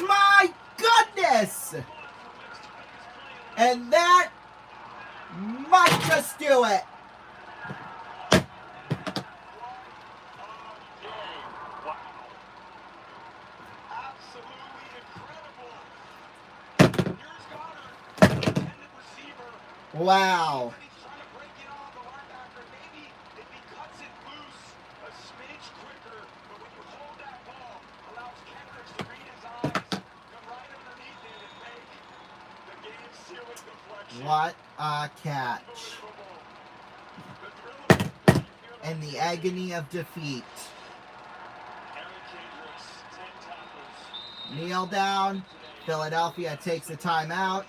My goodness. And that might just do it. Wow. What a catch. And the agony of defeat. Kneel down. Philadelphia takes a timeout.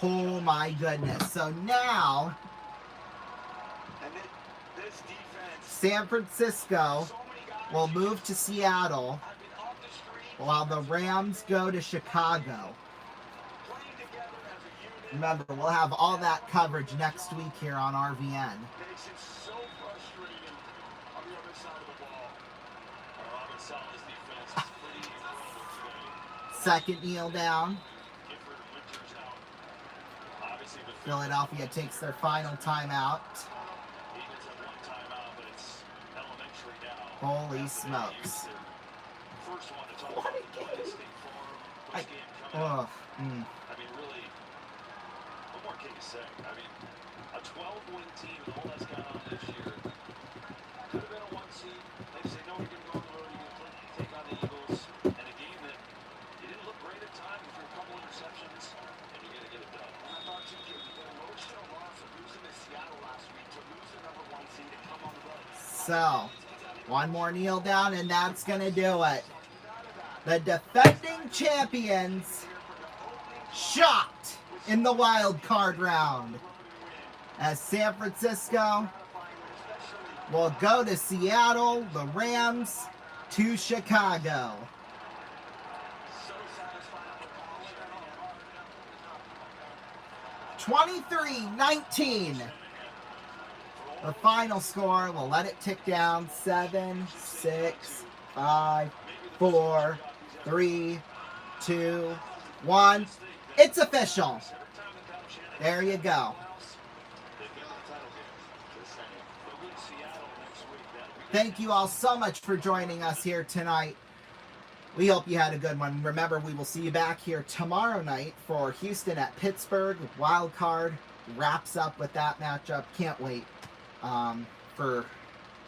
Oh my goodness. So now San Francisco will move to Seattle while the Rams go to Chicago. Remember, we'll have all that coverage next week here on RVN. Second kneel down. Philadelphia takes their final timeout. Holy smokes. What a game.
I mean, really, what more can you say? I mean, a 12-win team and all that's gone on this year could have been a 1 seed. They say, no, you're going to go on the road, you're going to take on the Eagles. And a game that you didn't look great at times for a couple interceptions, and you're going to get it done.
And I thought, too, the emotional loss of losing to Seattle last week to lose the number 1 seed and come on the road.
So, one more kneel down, and that's going to do it. The defending champions shocked in the wild card round as San Francisco will go to Seattle, the Rams to Chicago. (23-19). The final score, we'll let it tick down. 7, 6, 5, 4, 3, 2, 1. It's official. There you go. Thank you all so much for joining us here tonight We hope you had a good one. Remember, we will see you back here tomorrow night for Houston at Pittsburgh. Wild card wraps up with that matchup. Can't wait for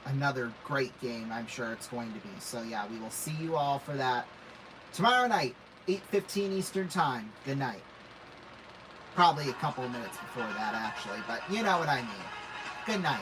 another great game. I'm sure it's going to be. So, yeah, we will see you all for that tomorrow night, 8:15 Eastern Time. Good night. Probably a couple of minutes before that, actually. But you know what I mean. Good night.